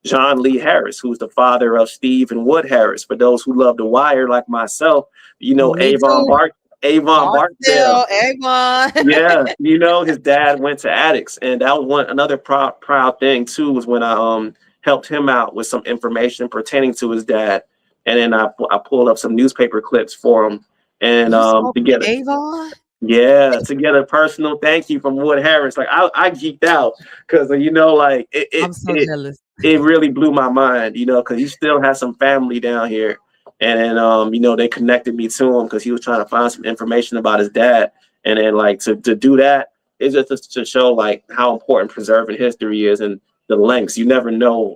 John Lee Harris, who's the father of Steve and Wood Harris. For those who love The Wire, like myself, you know, Avon Barkley. Avon Barksdale. Avon. Yeah, you know, his dad went to addicts, and that was another proud thing too, was when I helped him out with some information pertaining to his dad, and then I pulled up some newspaper clips for him, and You spoke to with get Avon? to get a personal thank you from Wood Harris. Like I geeked out because you know, like I'm so jealous. it really blew my mind, you know, because he still has some family down here. And then, you know, they connected me to him because he was trying to find some information about his dad. And then, like, to do that is just to show, like, how important preserving history is and the lengths. You never know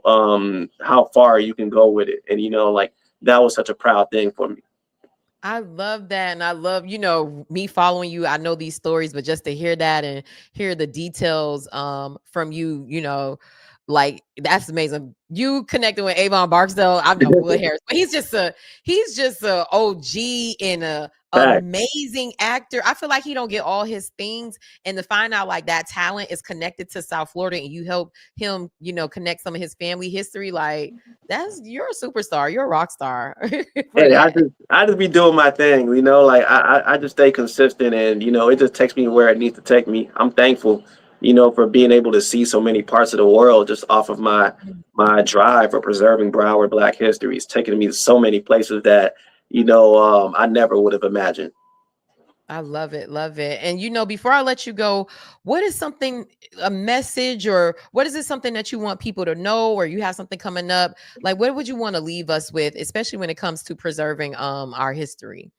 how far you can go with it. And, you know, like, that was such a proud thing for me. I love that. And I love, you know, me following you. I know these stories, but just to hear that and hear the details from you, you know, like that's amazing. You connected with Avon Barksdale. I know Will Harris, but he's just a OG and a amazing actor. I feel like he don't get all his things, and to find out like that talent is connected to South Florida, and you help him, you know, connect some of his family history. Like you're a superstar. You're a rock star. Hey, I just be doing my thing, you know. Like I just stay consistent, and you know, it just takes me where it needs to take me. I'm thankful, you know, for being able to see so many parts of the world just off of my drive for preserving Broward Black history. It's taken me to so many places that, you know, I never would have imagined. I love it. Love it. And, you know, before I let you go, what is a message, or what is it something that you want people to know, or you have something coming up? Like, what would you want to leave us with, especially when it comes to preserving our history?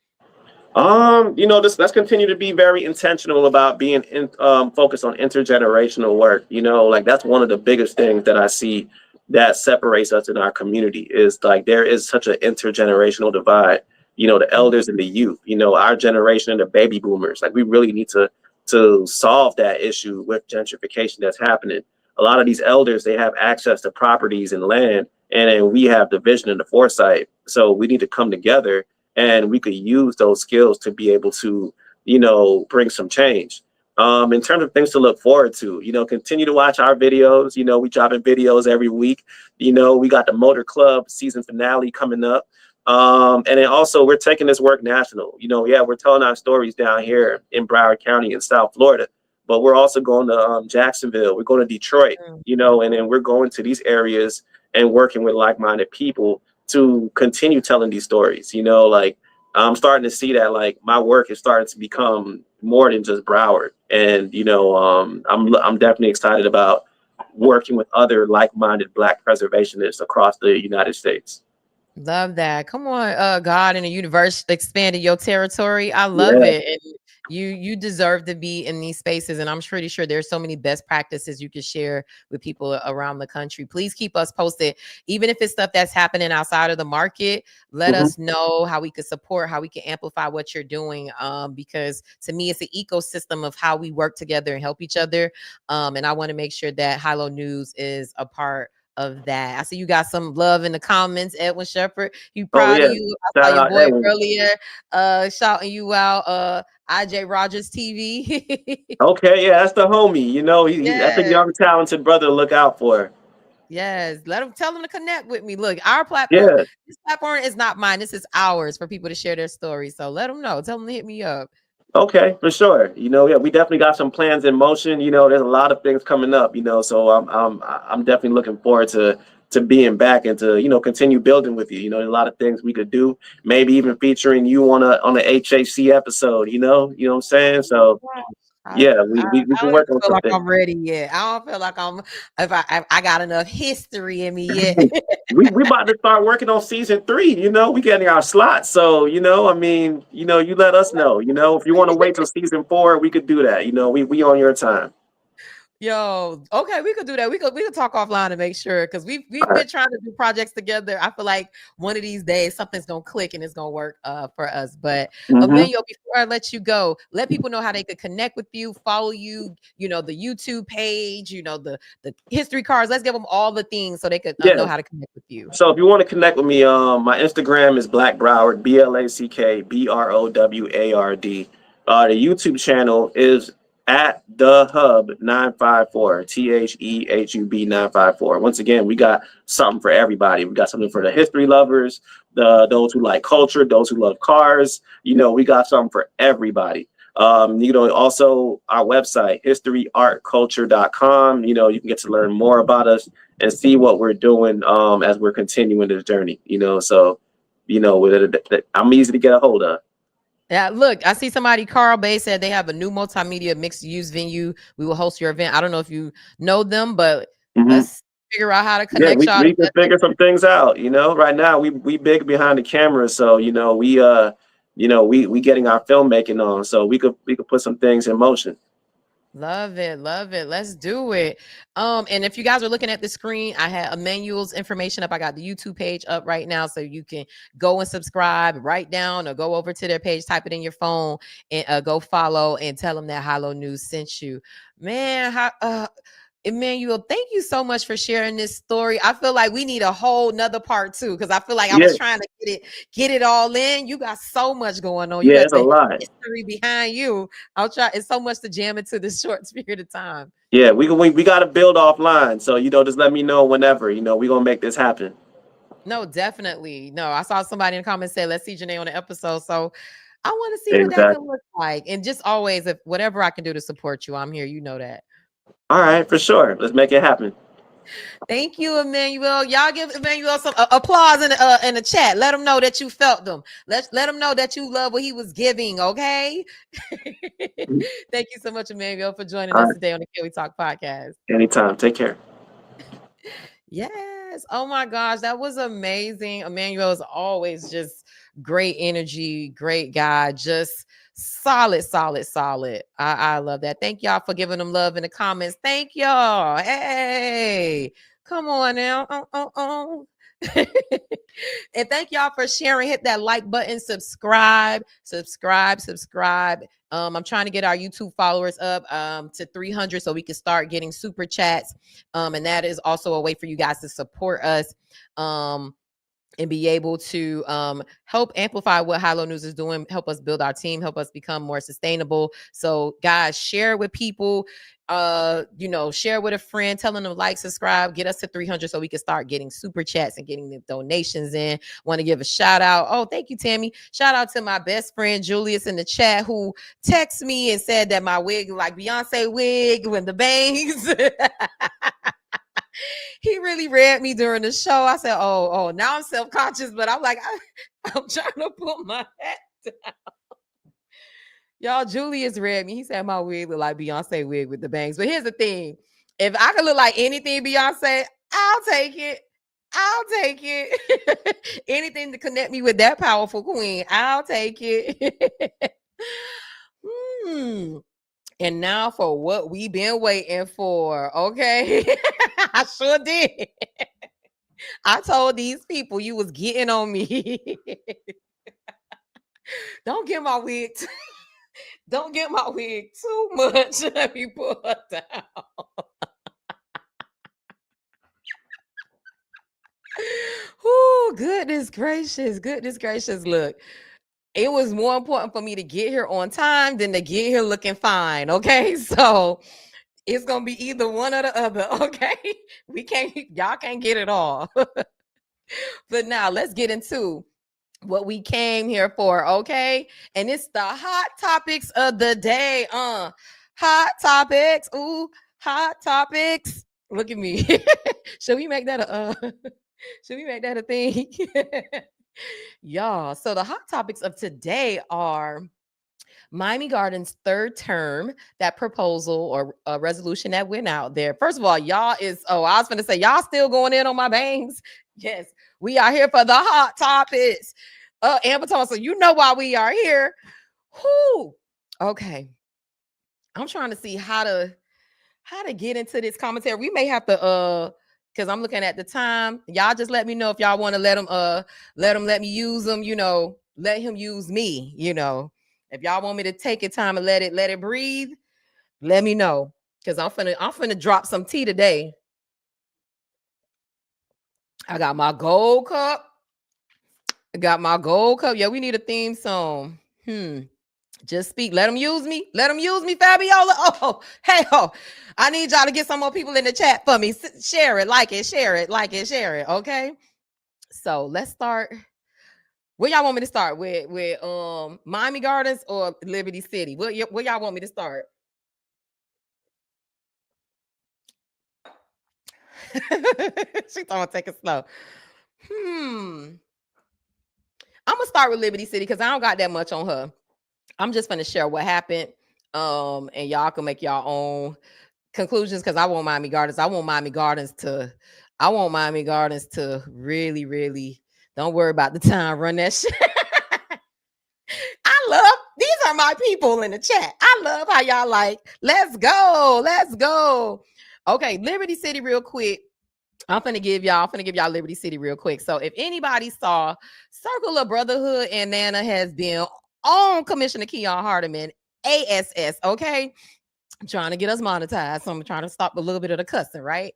You know, let's continue to be very intentional about being focused on intergenerational work. You know, like that's one of the biggest things that I see that separates us in our community is like there is such an intergenerational divide. You know, the elders and the youth, you know, our generation and the baby boomers, like we really need to solve that issue with gentrification that's happening. A lot of these elders, they have access to properties and land, and then we have the vision and the foresight. So we need to come together, and we could use those skills to be able to, you know, bring some change. In terms of things to look forward to, you know, continue to watch our videos. You know, we dropping videos every week. You know, we got the Motor Club season finale coming up. And then also we're taking this work national. You know, yeah, we're telling our stories down here in Broward County in South Florida, but we're also going to Jacksonville. We're going to Detroit, you know, and then we're going to these areas and working with like-minded people to continue telling these stories. You know, like I'm starting to see that like my work is starting to become more than just Broward. And, you know, I'm definitely excited about working with other like-minded Black preservationists across the United States. Love that. Come on, God and the universe expanded your territory. I love it. And you deserve to be in these spaces. And I'm pretty sure there's so many best practices you can share with people around the country. Please keep us posted. Even if it's stuff that's happening outside of the market, let us know how we can support, how we can amplify what you're doing. Because to me, it's an ecosystem of how we work together and help each other. And I want to make sure that Hilo News is a part of that. I see you got some love in the comments, Edwin Shepherd. You proud of you. I saw your boy Edwin earlier shouting you out. IJ Rogers TV. Okay, yeah, that's the homie. You know, that's a young, talented brother to look out for. Yes, tell them to connect with me. Look, our platform, this platform is not mine. This is ours for people to share their stories. So let them know. Tell them to hit me up. Okay, for sure. You know, yeah, we definitely got some plans in motion. You know, there's a lot of things coming up. You know, so I'm definitely looking forward to being back and to, you know, continue building with you. You know, there's a lot of things we could do. Maybe even featuring you on a HHC episode. You know what I'm saying? So. Yeah, we can work on something. I'm ready yet. I don't feel like I got enough history in me yet. we about to start working on season 3. You know, we getting our slots. So, you know, I mean, you know, you let us know. You know, if you want to wait till season 4, we could do that. You know, we on your time. Yo, okay, we could do that. We could talk offline to make sure, because we've been trying to do projects together. I feel like one of these days something's gonna click and it's gonna work for us. But Emmanuel, before I let you go, let people know how they could connect with you, follow you. You know, the YouTube page. You know, the history cards. Let's give them all the things so they could know how to connect with you. So if you want to connect with me, my Instagram is Black Broward, BLACK BROWARD. The YouTube channel is at the Hub 954, THEHUB 954. Once again, we got something for everybody. We got something for the history lovers, those who like culture, those who love cars. We got something for everybody. Also our website, historyartculture.com. You can get to learn more about us and see what we're doing as we're continuing this journey. I'm easy to get a hold of. Yeah, look, I see somebody, Carl Bay, said they have a new multimedia mixed use venue. We will host your event. I don't know if you know them, but let's figure out how to connect y'all. We can figure some things out. Right now we big behind the camera, so we getting our filmmaking on, so we could put some things in motion. Love it. Let's do it. And if you guys are looking at the screen, I have Emmanuel's information up. I got the YouTube page up right now, so you can go and subscribe, write down, or go over to their page, type it in your phone, and go follow and tell them that Hilo News sent you. Man, Emmanuel, thank you so much for sharing this story. I feel like we need a whole nother part too, because I feel like I was trying to get it all in. You got so much going on. You got it's a lot history behind you. I'll try. It's so much to jam into this short period of time. Yeah, we got to build offline. So just let me know whenever. We're gonna make this happen. No, definitely. No, I saw somebody in the comments say, "Let's see Janae on the episode." So I want to see what that can look like. And just always, if whatever I can do to support you, I'm here. You know that. All right, for sure. Let's make it happen. Thank you, Emmanuel. Y'all give Emmanuel some applause in the chat. Let him know that you felt them. Let him know that you love what he was giving. Okay. Thank you so much, Emmanuel, for joining us today on the Can We Talk podcast. Anytime. Take care. Yes. Oh my gosh, that was amazing. Emmanuel is always just great energy, great guy, just solid. I love that. Thank y'all for giving them love in the comments. Thank y'all. Hey, come on now. And thank y'all for sharing. Hit that like button, subscribe. I'm trying to get our YouTube followers up to 300 so we can start getting super chats. And that is also a way for you guys to support us. And be able to help amplify what Hilo News is doing, help us build our team, help us become more sustainable. So guys, share with people, share with a friend, telling them like, subscribe, get us to 300 so we can start getting super chats and getting the donations in. Want to give a shout out. Oh, thank you, Tammy. Shout out to my best friend, Julius, in the chat, who texted me and said that my wig like Beyonce wig with the bangs. He really read me during the show. I said, oh, now I'm self-conscious, but I'm like, I'm trying to put my hat down. Y'all, Julius read me. He said my wig look like Beyonce wig with the bangs. But here's the thing. If I could look like anything Beyonce, I'll take it. Anything to connect me with that powerful queen, I'll take it. And now for what we've been waiting for, okay? I sure did. I told these people you was getting on me. Don't get my wig too much. Let me pull her down. Oh, goodness gracious. Look. It was more important for me to get here on time than to get here looking fine. Okay. So it's going to be either one or the other. Okay. Y'all can't get it all. But now let's get into what we came here for. Okay. And it's the hot topics of the day. Hot topics. Ooh, hot topics. Look at me. Should we make that a thing? Y'all, so the hot topics of today are Miami Gardens' third term, that proposal or resolution that went out there. First of all, I was going to say, y'all still going in on my bangs? Yes, we are here for the hot topics. Amber Thomas, so you know why we are here. Whew. Okay. I'm trying to see how to get into this commentary. We may have to because I'm looking at the time. Y'all just let me know if y'all want to let me use them, let him use me, If y'all want me to take your time and let it breathe, let me know. Because I'm finna drop some tea today. I got my gold cup. Yeah, we need a theme song. Just speak. Let them use me. Let them use me, Fabiola. Oh, hey, oh. I need y'all to get some more people in the chat for me. Share it, like it, share it, like it, share it. Okay. So let's start. Where y'all want me to start? With Miami Gardens or Liberty City? Where y'all want me to start? She thought take it slow. I'm gonna start with Liberty City because I don't got that much on her. I'm just gonna share what happened. And y'all can make your own conclusions because I want Miami Gardens. I want Miami Gardens to really, really don't worry about the time. Run that shit. These are my people in the chat. I love how y'all like, let's go. Okay, Liberty City real quick. I'm gonna give y'all Liberty City real quick. So if anybody saw Circle of Brotherhood and Nana has been on Commissioner Hardemon, ASS, okay? I'm trying to get us monetized. So I'm trying to stop a little bit of the cussing, right?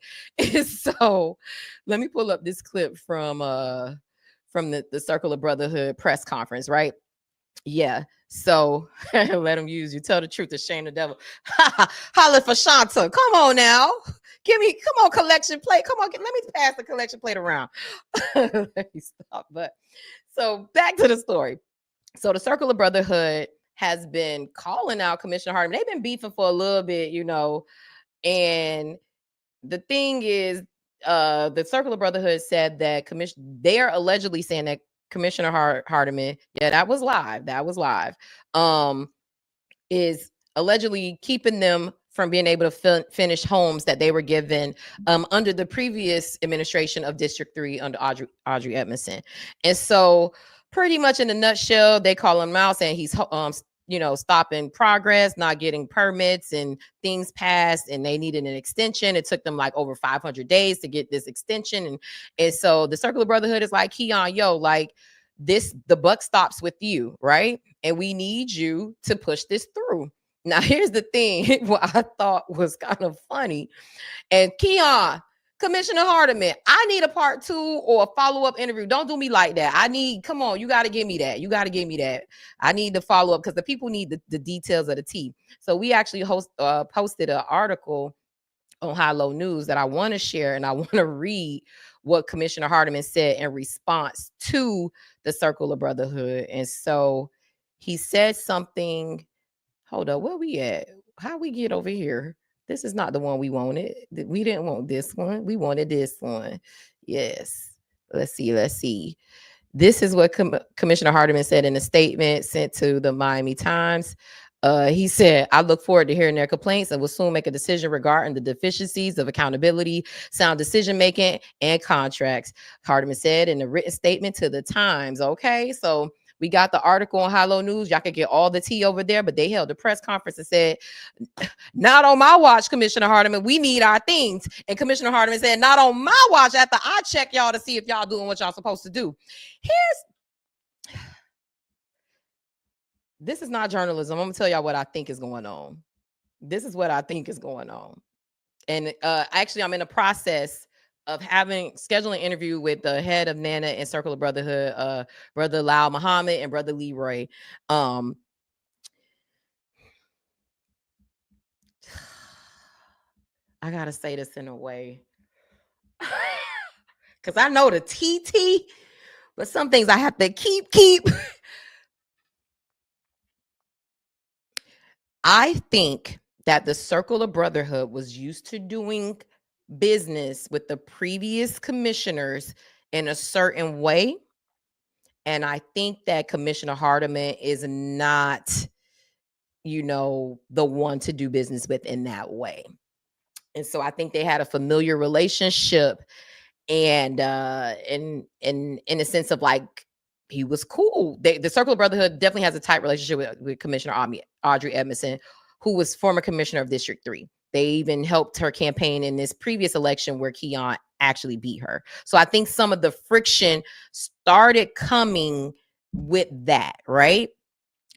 So let me pull up this clip from the Circle of Brotherhood press conference, right? Yeah. So let them use you. Tell the truth to shame the devil. Holla for Shanta. Come on now. Come on, collection plate. Come on, let me pass the collection plate around. Let me stop. But so back to the story. So the Circle of Brotherhood has been calling out Commissioner Hardemon. They've been beefing for a little bit, you know. And the thing is, the Circle of Brotherhood said that they are allegedly saying that Commissioner Hardemon, yeah, that was live, is allegedly keeping them from being able to finish homes that they were given under the previous administration of District 3 under Audrey Edmondson. And so pretty much in a nutshell, they call him out saying he's stopping progress, not getting permits and things passed, and they needed an extension. It took them like over 500 days to get this extension. And so the Circle of Brotherhood is like, Keon, like the buck stops with you, right? And we need you to push this through. Now, here's the thing, what I thought was kind of funny. And Keon, Commissioner Hardemon, I need a part 2 or a follow-up interview. Don't do me like that. Come on, you got to give me that. I need the follow-up because the people need the details of the tea. So we actually posted an article on High Low News that I want to share, and I want to read what Commissioner Hardemon said in response to the Circle of Brotherhood. And so he said something. Hold up, where we at? How we get over here? This is not the one we wanted. We didn't want this one. We wanted this one. Yes. Let's see. This is what Commissioner Hardemon said in a statement sent to the Miami Times. He said, I look forward to hearing their complaints and will soon make a decision regarding the deficiencies of accountability, sound decision-making, and contracts. Hardemon said in a written statement to the Times. Okay, so we got the article on High Low News. Y'all could get all the tea over there, but they held a press conference and said, not on my watch, Commissioner Hardemon, we need our things. And Commissioner Hardemon said, not on my watch after I check y'all to see if y'all doing what y'all supposed to do. This is not journalism. I'm gonna tell y'all what I think is going on. This is what I think is going on. And actually, I'm in a process of scheduling an interview with the head of NANA and Circle of Brotherhood, Brother Lal Muhammad and Brother Leroy. I gotta say this in a way, because I know the TT, but some things I have to keep. I think that the Circle of Brotherhood was used to doing business with the previous commissioners in a certain way. And I think that Commissioner Hardemon is not, the one to do business with in that way. And so I think they had a familiar relationship, and in a sense of like, he was cool. The Circle of Brotherhood definitely has a tight relationship with Commissioner Audrey Edmondson, who was former commissioner of District 3. They even helped her campaign in this previous election where Keon actually beat her. So I think some of the friction started coming with that, right?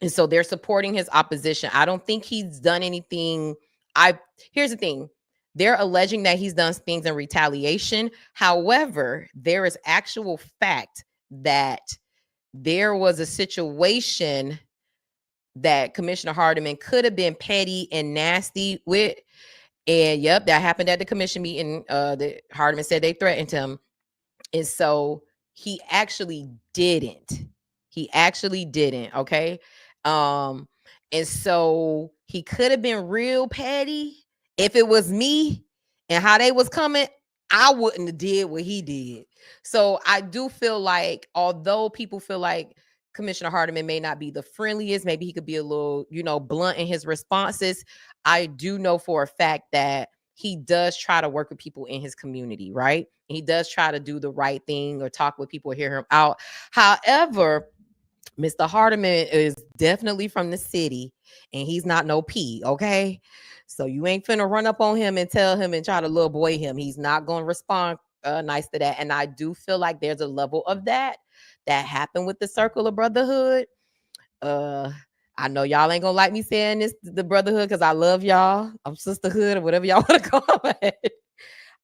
And so they're supporting his opposition. I don't think he's done anything. Here's the thing. They're alleging that he's done things in retaliation. However, there is actual fact that there was a situation that Commissioner Hardemon could have been petty and nasty with. And yep, that happened at the commission meeting. The Hardemon said they threatened him. And so he actually didn't. He actually didn't. Okay. And so he could have been real petty. If it was me and how they was coming, I wouldn't have did what he did. So I do feel like, although people feel like Commissioner Hardemon may not be the friendliest, maybe he could be a little, blunt in his responses, I do know for a fact that he does try to work with people in his community, right? He does try to do the right thing or talk with people or hear him out. However, Mr. Hardemon is definitely from the city and he's not no P, okay? So you ain't finna run up on him and tell him and try to little boy him. He's not going to respond nice to that. And I do feel like there's a level of that happened with the Circle of Brotherhood. I know y'all ain't gonna like me saying this, the brotherhood, because I love y'all. I'm sisterhood or whatever y'all want to call it.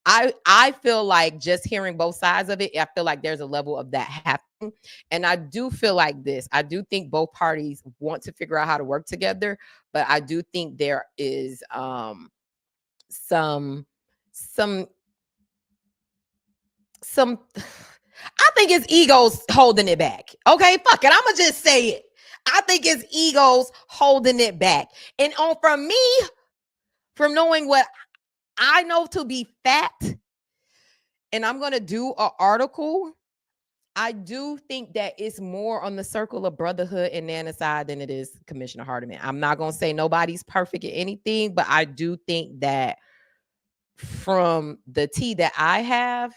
I feel like just hearing both sides of it, I feel like there's a level of that happening. And I do feel like this. I do think both parties want to figure out how to work together, but I do think there is some I think it's egos holding it back. Okay, fuck it. I'ma just say it. I think it's egos holding it back. And from me, from knowing what I know to be fact, and I'm going to do an article, I do think that it's more on the Circle of Brotherhood and NANA side than it is Commissioner Hardemon. I'm not going to say nobody's perfect at anything, but I do think that from the tea that I have,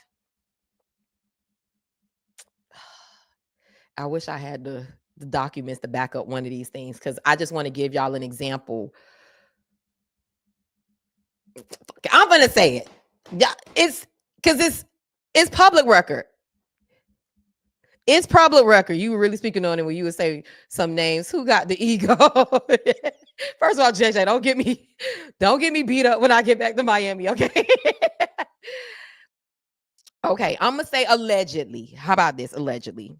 I wish I had the documents to back up one of these things, because I just want to give y'all an example. I'm gonna say it. Yeah, it's because it's public record. It's public record. You were really speaking on it when you would say some names. Who got the ego? First of all, JJ, don't get me beat up when I get back to Miami, okay? Okay, I'm gonna say allegedly. How about this? Allegedly.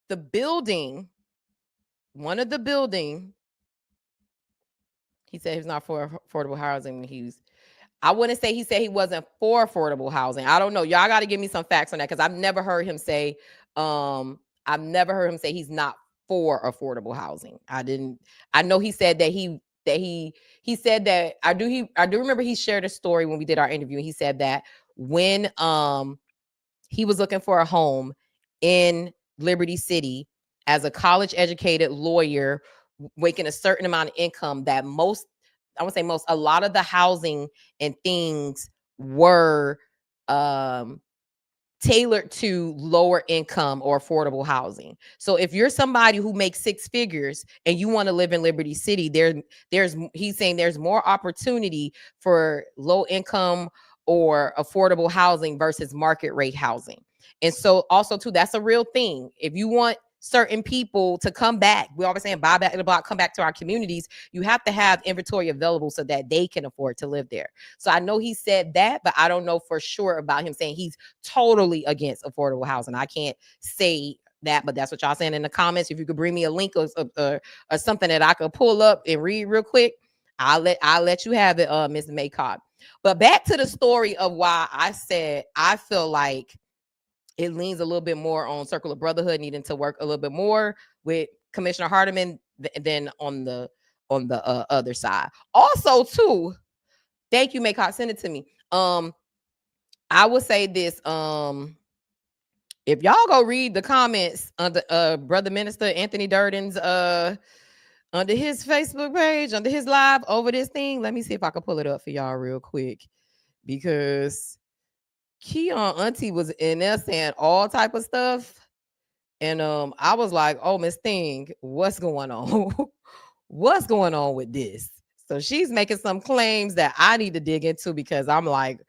The building, one of the building, he said he's not for affordable housing. I wouldn't say he said he wasn't for affordable housing. I don't know. Y'all got to give me some facts on that, because I've never heard him say, he's not for affordable housing. I know he said that he said that I do remember he shared a story when we did our interview. He said that when he was looking for a home in Liberty City as a college educated lawyer making a certain amount of income, that a lot of the housing and things were tailored to lower income or affordable housing. So if you're somebody who makes six figures and you want to live in Liberty City, he's saying there's more opportunity for low income or affordable housing versus market rate housing. And so also too, that's a real thing. If you want certain people to come back, we always saying buy back the block, come back to our communities, you have to have inventory available so that they can afford to live there. So I know he said that, but I don't know for sure about him saying he's totally against affordable housing. I can't say that, but that's what y'all saying in the comments. If you could bring me a link or something that I could pull up and read real quick, I'll let you have it, Ms. Maycock. But back to the story of why I said I feel like it leans a little bit more on Circle of Brotherhood needing to work a little bit more with Commissioner Hardemon than on the other side. Also, too, thank you, Maycock, send it to me. I would say this. If y'all go read the comments under Brother Minister Anthony Durden's under his Facebook page, under his live over this thing, let me see if I can pull it up for y'all real quick, because Keon Auntie was in there saying all type of stuff. And I was like, oh, Miss Thing, what's going on? What's going on with this? So she's making some claims that I need to dig into, because I'm like,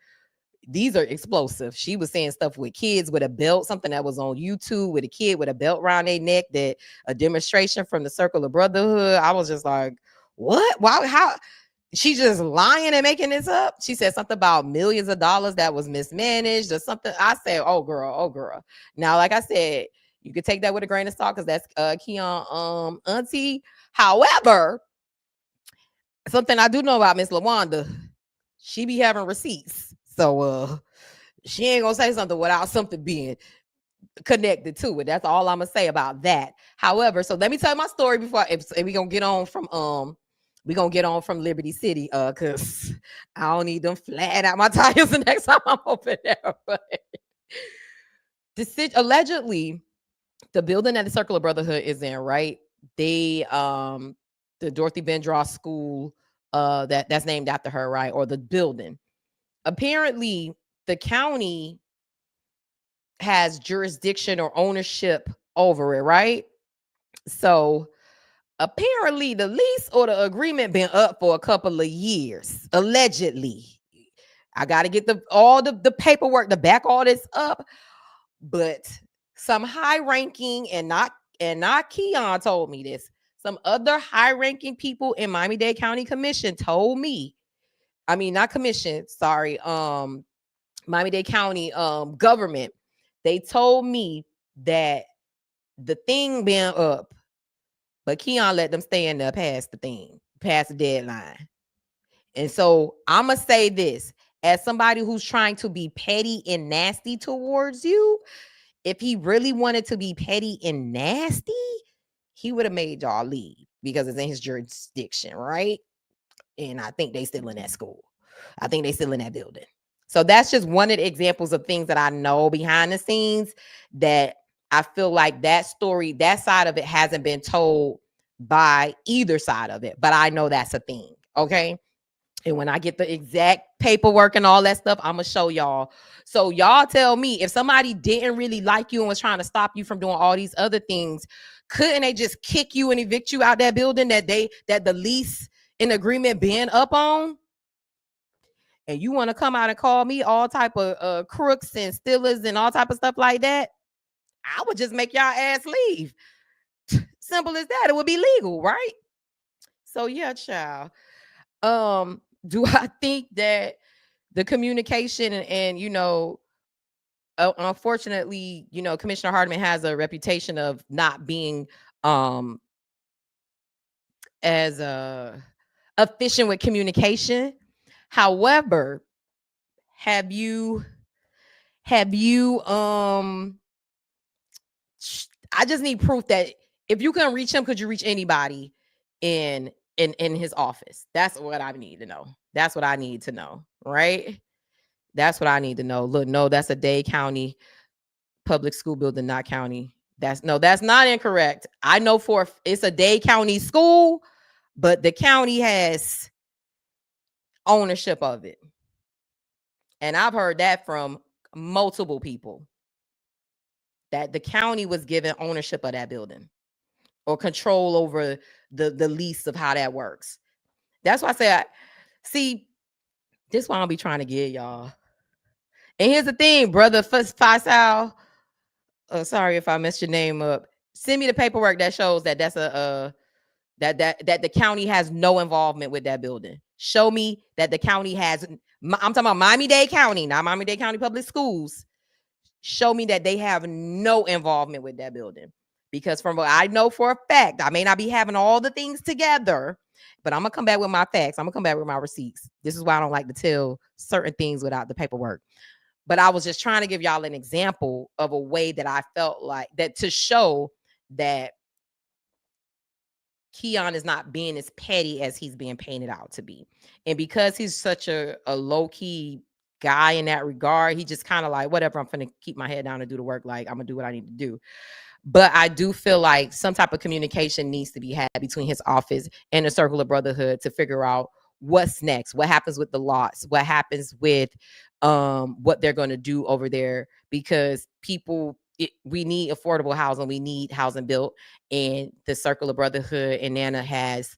these are explosive. She was saying stuff with kids with a belt, something that was on YouTube with a kid with a belt around their neck, that a demonstration from the Circle of Brotherhood. I was just like, what? Why? How? She's just lying and making this up. She said something about millions of dollars that was mismanaged or something. I said, oh girl. Now, like I said, You could take that with a grain of salt because that's Keon auntie. However, something I do know about Miss LaWanda, she be having receipts. So she ain't gonna say something without something being connected to it. That's all I'm gonna say about that. However, so let me tell you my story before if we gonna get on from Liberty City, cause I don't need them flat out my tires the next time I'm over there. But allegedly, the building that the Circle of Brotherhood is in, right? They the Dorothy Bendross School, that's named after her, right? Or the building. Apparently, the county has jurisdiction or ownership over it, right? So apparently the lease or the agreement been up for a couple of years, allegedly. I got to get all the paperwork to back all this up, but some high-ranking and not Keon told me this. Some other high-ranking people in Miami-Dade County Commission told me, I mean, not commission, sorry, Miami-Dade County government. They told me that the thing been up, but Keon let them stay in there past the deadline. And so I'm going to say this, as somebody who's trying to be petty and nasty towards you, if he really wanted to be petty and nasty, he would have made y'all leave because it's in his jurisdiction, right? And I think they still in that school. I think they still in that building. So that's just one of the examples of things that I know behind the scenes that I feel like that story, that side of it hasn't been told by either side of it, but I know that's a thing, okay? And when I get the exact paperwork and all that stuff, I'm going to show y'all. So y'all tell me, if somebody didn't really like you and was trying to stop you from doing all these other things, couldn't they just kick you and evict you out that building that the lease and agreement been up on? And you want to come out and call me all type of crooks and stealers and all type of stuff like that? I would just make y'all ass leave. Simple as that. It would be legal, right? So yeah, child. Do I think that the communication and you know, unfortunately, you know, Commissioner Hardemon has a reputation of not being as efficient with communication. However, have you I just need proof that if you can reach him, could you reach anybody in his office? That's what I need to know. That's what I need to know, right? That's what I need to know. Look, no, that's a Dade County public school building, not county. That's not incorrect. I know it's a Dade County school, but the county has ownership of it. And I've heard that from multiple people, that the county was given ownership of that building or control over the lease of how that works. That's why I say, see, this is why I'll be trying to get y'all. And here's the thing, brother Faisal. Sorry if I messed your name up. Send me the paperwork that shows that that's that the county has no involvement with that building. Show me that the county has. I'm talking about Miami-Dade County, not Miami-Dade County Public Schools. Show me that they have no involvement with that building. Because from what I know for a fact, I may not be having all the things together, but I'm going to come back with my facts. I'm going to come back with my receipts. This is why I don't like to tell certain things without the paperwork. But I was just trying to give y'all an example of a way that I felt like that to show that Keon is not being as petty as he's being painted out to be. And because he's such a low-key guy in that regard, he just kind of like, whatever, I'm going to keep my head down and do the work. Like, I'm going to do what I need to do. But I do feel like some type of communication needs to be had between his office and the Circle of Brotherhood to figure out what's next, what happens with the lots, what happens with what they're going to do over there, because we need affordable housing. We need housing built. And the Circle of Brotherhood and NANA has,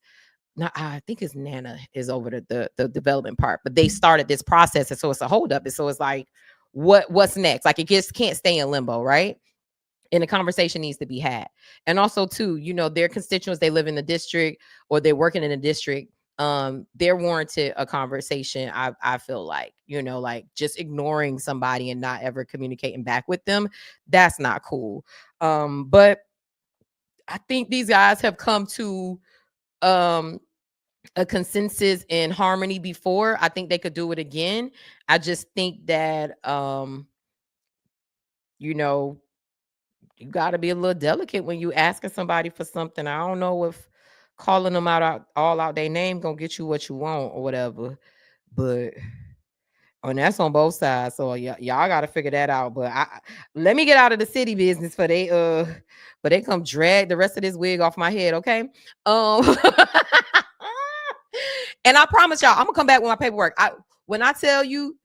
I think it's NANA is over the development part, but they started this process. And so it's a holdup. And so it's like, what's next? Like, it just can't stay in limbo, right? And the conversation needs to be had. And also too, you know, their constituents, they live in the district or they're working in the district. they're warranted a conversation. I feel like, like just ignoring somebody and not ever communicating back with them, that's not cool. But I think these guys have come to a consensus and harmony before. I think they could do it again. I just think that you got to be a little delicate when you asking somebody for something. I don't know if calling them out their name gonna get you what you want or whatever, but that's on both sides. So y'all got to figure that out. But let me get out of the city business for they come drag the rest of this wig off my head, okay? And I promise y'all, I'm gonna come back with my paperwork. When I tell you,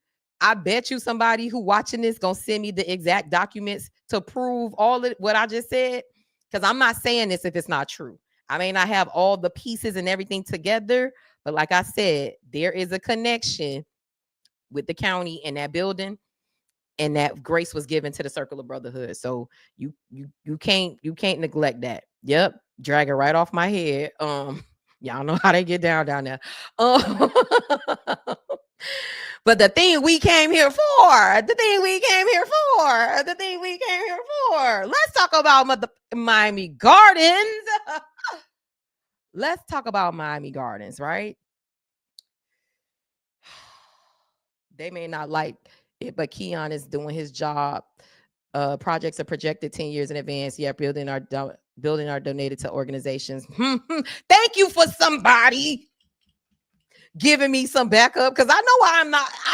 I bet you somebody who watching this gonna send me the exact documents to prove all of what I just said. Because I'm not saying this if it's not true. I may not have all the pieces and everything together, but like I said, there is a connection with the county and that building, and that grace was given to the Circle of Brotherhood. So you can't neglect that. Yep, drag it right off my head. Y'all know how they get down there. But the thing we came here for, let's talk about Miami Gardens. Let's talk about Miami Gardens, right? They may not like it, but Keon is doing his job. Projects are projected 10 years in advance. Yeah, building are donated to organizations. Thank you for somebody giving me some backup, because I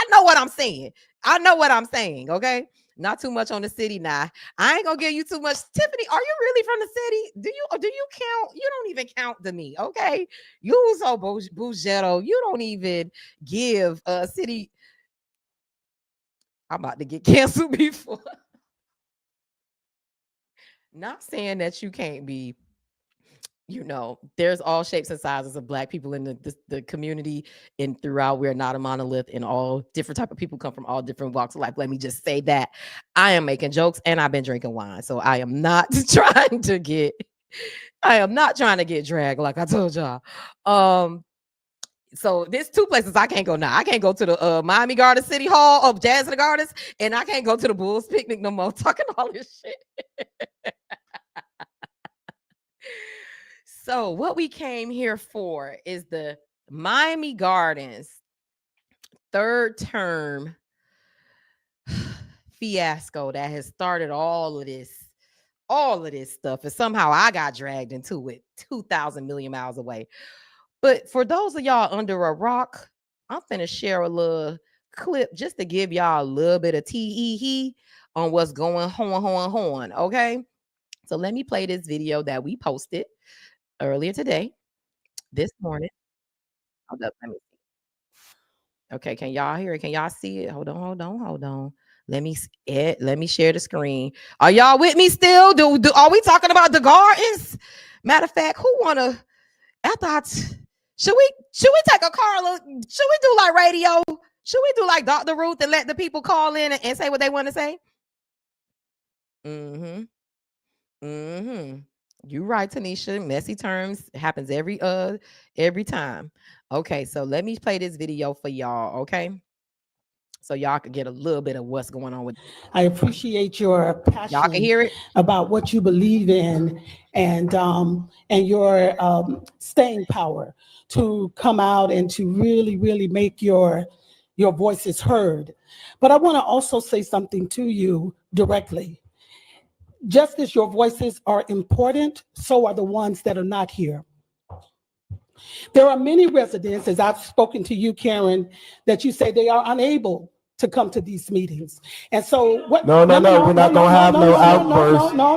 know what I'm saying. Okay. Not too much on the city now. I ain't gonna give you too much. Tiffany, are you really from the city? Do you count? You don't even count to me. Okay. You so bugetto. You don't even give a city. I'm about to get canceled before. Not saying that you can't be, there's all shapes and sizes of Black people in the community and throughout. We're not a monolith, and all different type of people come from all different walks of life. Let me just say that. I am making jokes and I've been drinking wine. So I am not trying to get dragged like I told y'all. So there's two places I can't go now. I can't go to the Miami Gardens City Hall of Jazz in the Gardens, and I can't go to the Bulls Picnic no more talking all this shit. So what we came here for is the Miami Gardens third term fiasco that has started all of this stuff. And somehow I got dragged into it 2,000 million miles away. But for those of y'all under a rock, I'm finna share a little clip just to give y'all a little bit of tee on what's going on. Okay. So let me play this video that we posted earlier today, this morning. Hold up, let me see. Okay, can y'all hear it? Can y'all see it? Hold on. Let me share the screen. Are y'all with me still? Are we talking about the gardens? Matter of fact, who wanna? Should we take a Carla? Should we do like radio? Should we do like Dr. Ruth and let the people call in and say what they want to say? You're right, Tanisha. Messy terms happens every time. Okay, so let me play this video for y'all, okay? So y'all can get a little bit of what's going on with it. I appreciate your passion. Y'all can hear it about what you believe in, and your staying power to come out and to really make your voices heard. But I want to also say something to you directly. Just as your voices are important, so are the ones that are not here. There are many residents, as I've spoken to you, Karen, that you say they are unable to come to these meetings. And so what? No, we're not gonna have no outbursts. No.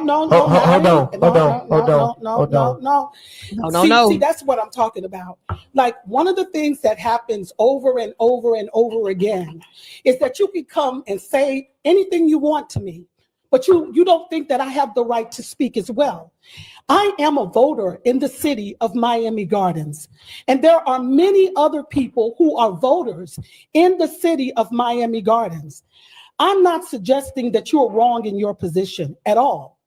See, that's what I'm talking about. Like, one of the things that happens over and over again is that you can come and say anything you want to me, but you don't think that I have the right to speak as well. I am a voter in the city of Miami Gardens, and there are many other people who are voters in the city of Miami Gardens. I'm not suggesting that you're wrong in your position at all.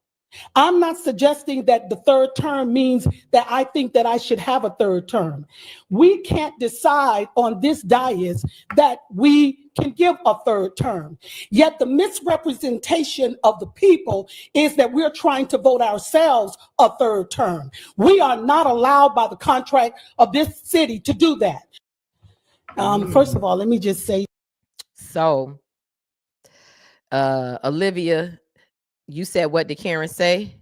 I'm not suggesting that the third term means that I think that I should have a third term. We can't decide on this dais that we can give a third term. Yet the misrepresentation of the people is that we're trying to vote ourselves a third term. We are not allowed by the contract of this city to do that. First of all, let me just say. So, Olivia, you said, what did Karen say?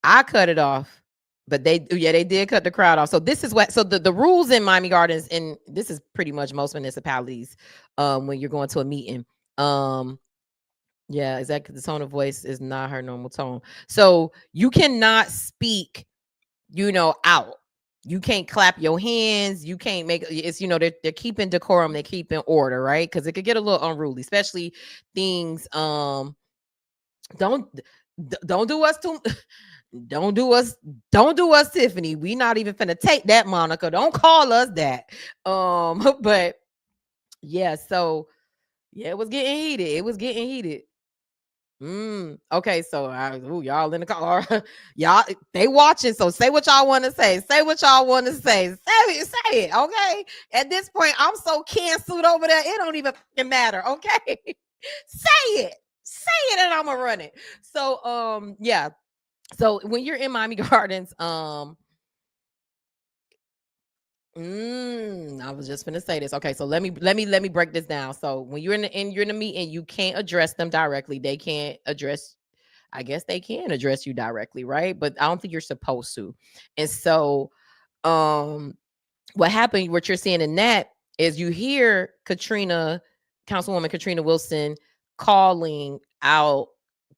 I cut it off, but they did cut the crowd off. So this is what, so the rules in Miami Gardens, and this is pretty much most municipalities, when you're going to a meeting, yeah, exactly. The tone of voice is not her normal tone. So you cannot speak, out. You can't clap your hands. You can't make it's, they're keeping decorum. They're keeping order, right? Because it could get a little unruly, especially things, don't do us too. Don't do us, Tiffany. We not even finna take that moniker. Don't call us that. But yeah, so yeah, it was getting heated. Okay, so y'all in the car. Y'all, they watching, so say what y'all want to say. Say it, okay? At this point, I'm so canceled over there, it don't even matter, okay? Say it, and I'm gonna run it. So, yeah. So when you're in Miami Gardens, I was just gonna say this. Okay, so let me break this down. So when you're in the meeting, you can't address them directly. They can't address. I guess they can address you directly, right? But I don't think you're supposed to. And so, what happened? What you're seeing in that is you hear Councilwoman Katrina Wilson calling out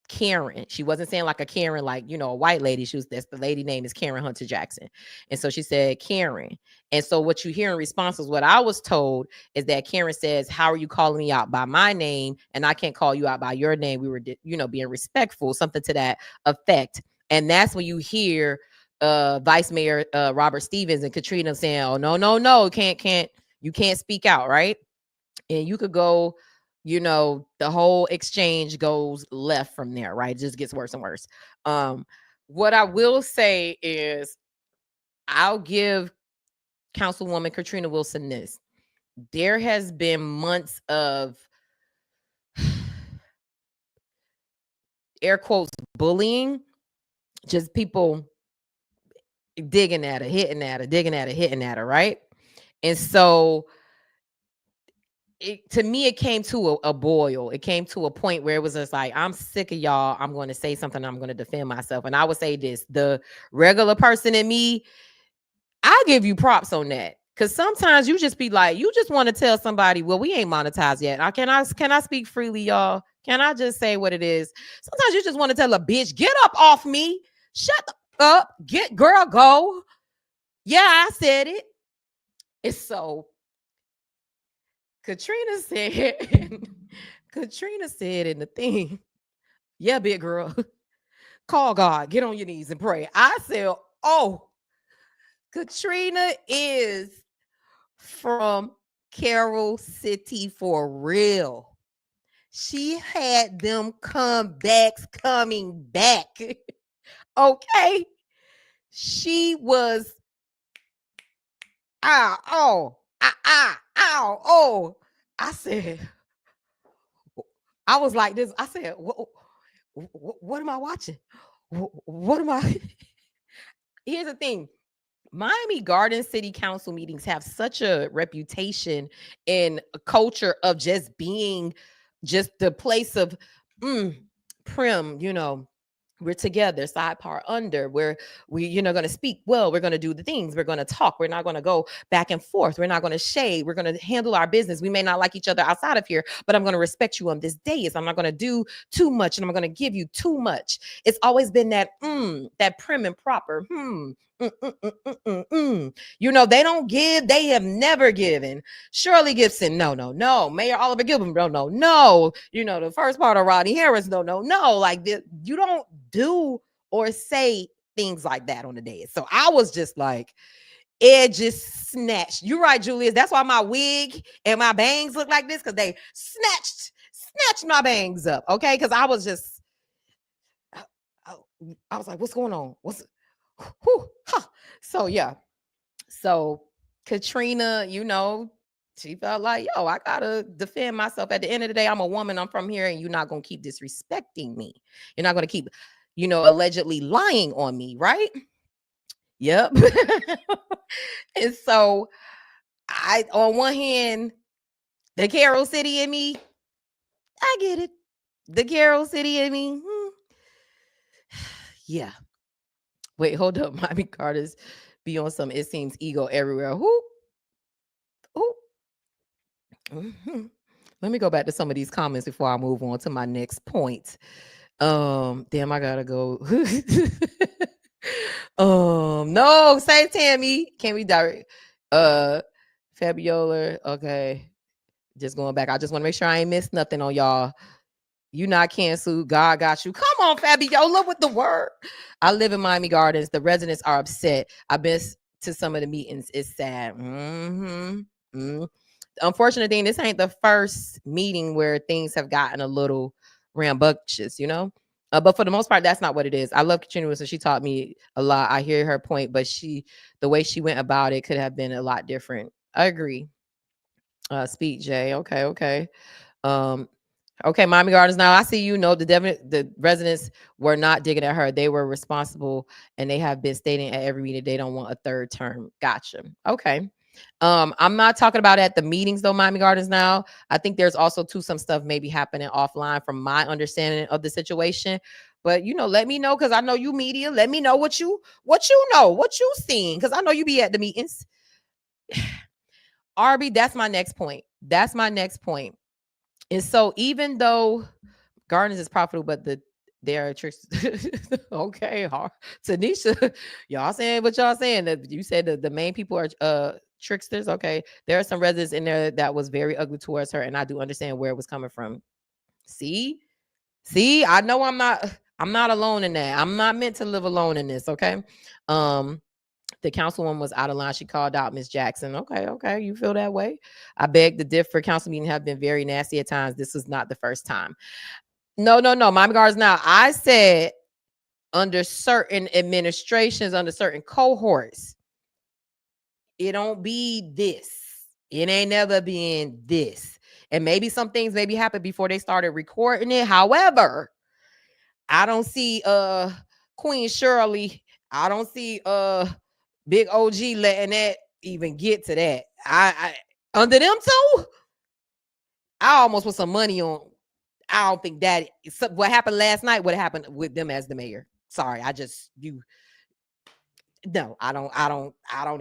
Karen. She wasn't saying like a Karen, like, a white lady. The lady name is Karen Hunter Jackson. And so she said Karen. And so what you hear in response is what I was told is that Karen says, how are you calling me out by my name? And I can't call you out by your name. We were, being respectful, something to that effect. And that's when you hear Vice Mayor Robert Stevens and Katrina saying, oh, no, you can't speak out, right? And you could go, the whole exchange goes left from there, right? It just gets worse and worse. What I will say is I'll give Councilwoman Katrina Wilson this. There has been months of air quotes bullying, just people digging at her, hitting at her, right? And so to me, it came to a boil. It came to a point where it was just like, I'm sick of y'all. I'm going to say something. I'm going to defend myself. And I would say this, the regular person in me, I give you props on that. Because sometimes you just be like, you just want to tell somebody, well, we ain't monetized yet. Can I speak freely, y'all? Can I just say what it is? Sometimes you just want to tell a bitch, get up off me. Shut up. Girl, go. Yeah, I said it. It's so... Katrina said in the thing, yeah, big girl, call God, get on your knees and pray. I said, oh, Katrina is from Carroll City for real. She had them comebacks coming back. Okay. She was, I said, I was like this. I said, what am I watching? What am I? Here's the thing. Miami Garden City Council meetings have such a reputation in a culture of just being just the place of prim, we're together, side par under, where we, going to speak well, we're going to do the things, we're going to talk, we're not going to go back and forth, we're not going to shade, we're going to handle our business. We may not like each other outside of here, but I'm going to respect you on this dais. I'm not going to do too much, and I'm going to give you too much. It's always been that that prim and proper. They don't give, they have never given. Shirley Gibson, no. Mayor Oliver Gilbert, no. The first part of Rodney Harris, no. Like this, you don't do or say things like that on the dais. So I was just like, it just snatched. You're right, Julius. That's why my wig and my bangs look like this, because they snatched my bangs up. Okay, because I was just, I was like, what's going on? Whew, huh. So yeah. So Katrina, she felt like, yo, I gotta defend myself. At the end of the day, I'm a woman, I'm from here, and you're not gonna keep disrespecting me. You're not gonna keep, allegedly lying on me, right? Yep. And so on one hand, the Carol City in me, I get it. The Carol City in me, yeah. Wait, hold up. Miami Carter's be on some, it seems ego everywhere. Who? Mm-hmm. Let me go back to some of these comments before I move on to my next point. Damn, I gotta go. No, say Tammy. Can we direct? Fabiola. Okay. Just going back. I just want to make sure I ain't missed nothing on y'all. You not canceled. God got you. Come on, Fabiola, with the word. I live in Miami Gardens. The residents are upset. I've been to some of the meetings. It's sad. Unfortunate thing, this ain't the first meeting where things have gotten a little rambunctious, but for the most part, that's not what it is. I love Katrina, so she taught me a lot. I hear her point, but the way she went about it could have been a lot different. I agree. Speak Jay. Okay. Okay, Miami Gardens. Now I see, the residents were not digging at her. They were responsible, and they have been stating at every meeting they don't want a third term. Gotcha. Okay. I'm not talking about at the meetings though, Miami Gardens. Now I think there's also some stuff maybe happening offline from my understanding of the situation. But let me know, because I know you media. Let me know what you know, what you seen, because I know you be at the meetings. Arby, that's my next point. And so even though Gardens is profitable, but there are tricks. Okay, Tanisha, y'all saying what y'all saying. That you said the main people are tricksters. Okay, there are some residents in there that was very ugly towards her, and I do understand where it was coming from. See, I know I'm not alone in that. I'm not meant to live alone in this. Okay. The councilwoman was out of line. She called out Miss Jackson. Okay, you feel that way? I beg to differ. Council meetings have been very nasty at times. This is not the first time. No. Miami Gardens. Now, I said under certain administrations, under certain cohorts, it don't be this. It ain't never been this. And maybe some things maybe happened before they started recording it. However, I don't see Queen Shirley. I don't see Big OG letting that even get to that. I under them two, I almost put some money on. I don't think that what happened last night would have happened with them as the mayor. Sorry, I don't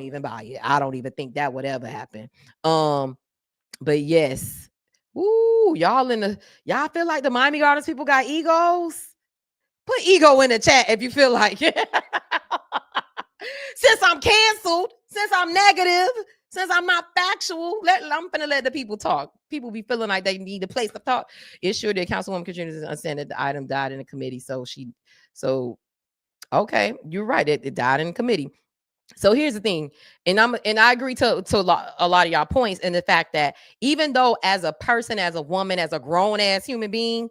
even buy it. I don't even think that would ever happen. But yes. Ooh, y'all feel like the Miami Gardens people got egos? Put ego in the chat if you feel like it. Since I'm canceled, since I'm negative, since I'm not factual, I'm gonna let the people talk. People be feeling like they need a place to talk. It's sure that Councilwoman Katrina doesn't understand that the item died in the committee. So okay, you're right. It died in committee. So here's the thing, and I agree to a lot of y'all points, and the fact that even though as a person, as a woman, as a grown ass human being,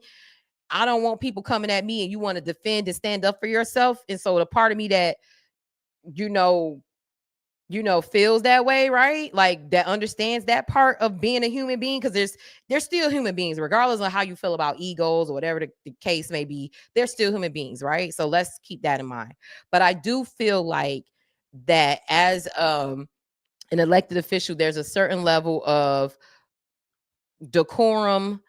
I don't want people coming at me and you want to defend and stand up for yourself. And so the part of me that feels that way, right? Like that understands that part of being a human being, because there's still human beings, regardless of how you feel about egos or whatever the case may be. They're still human beings, right? So let's keep that in mind. But I do feel like that as an elected official, there's a certain level of decorum.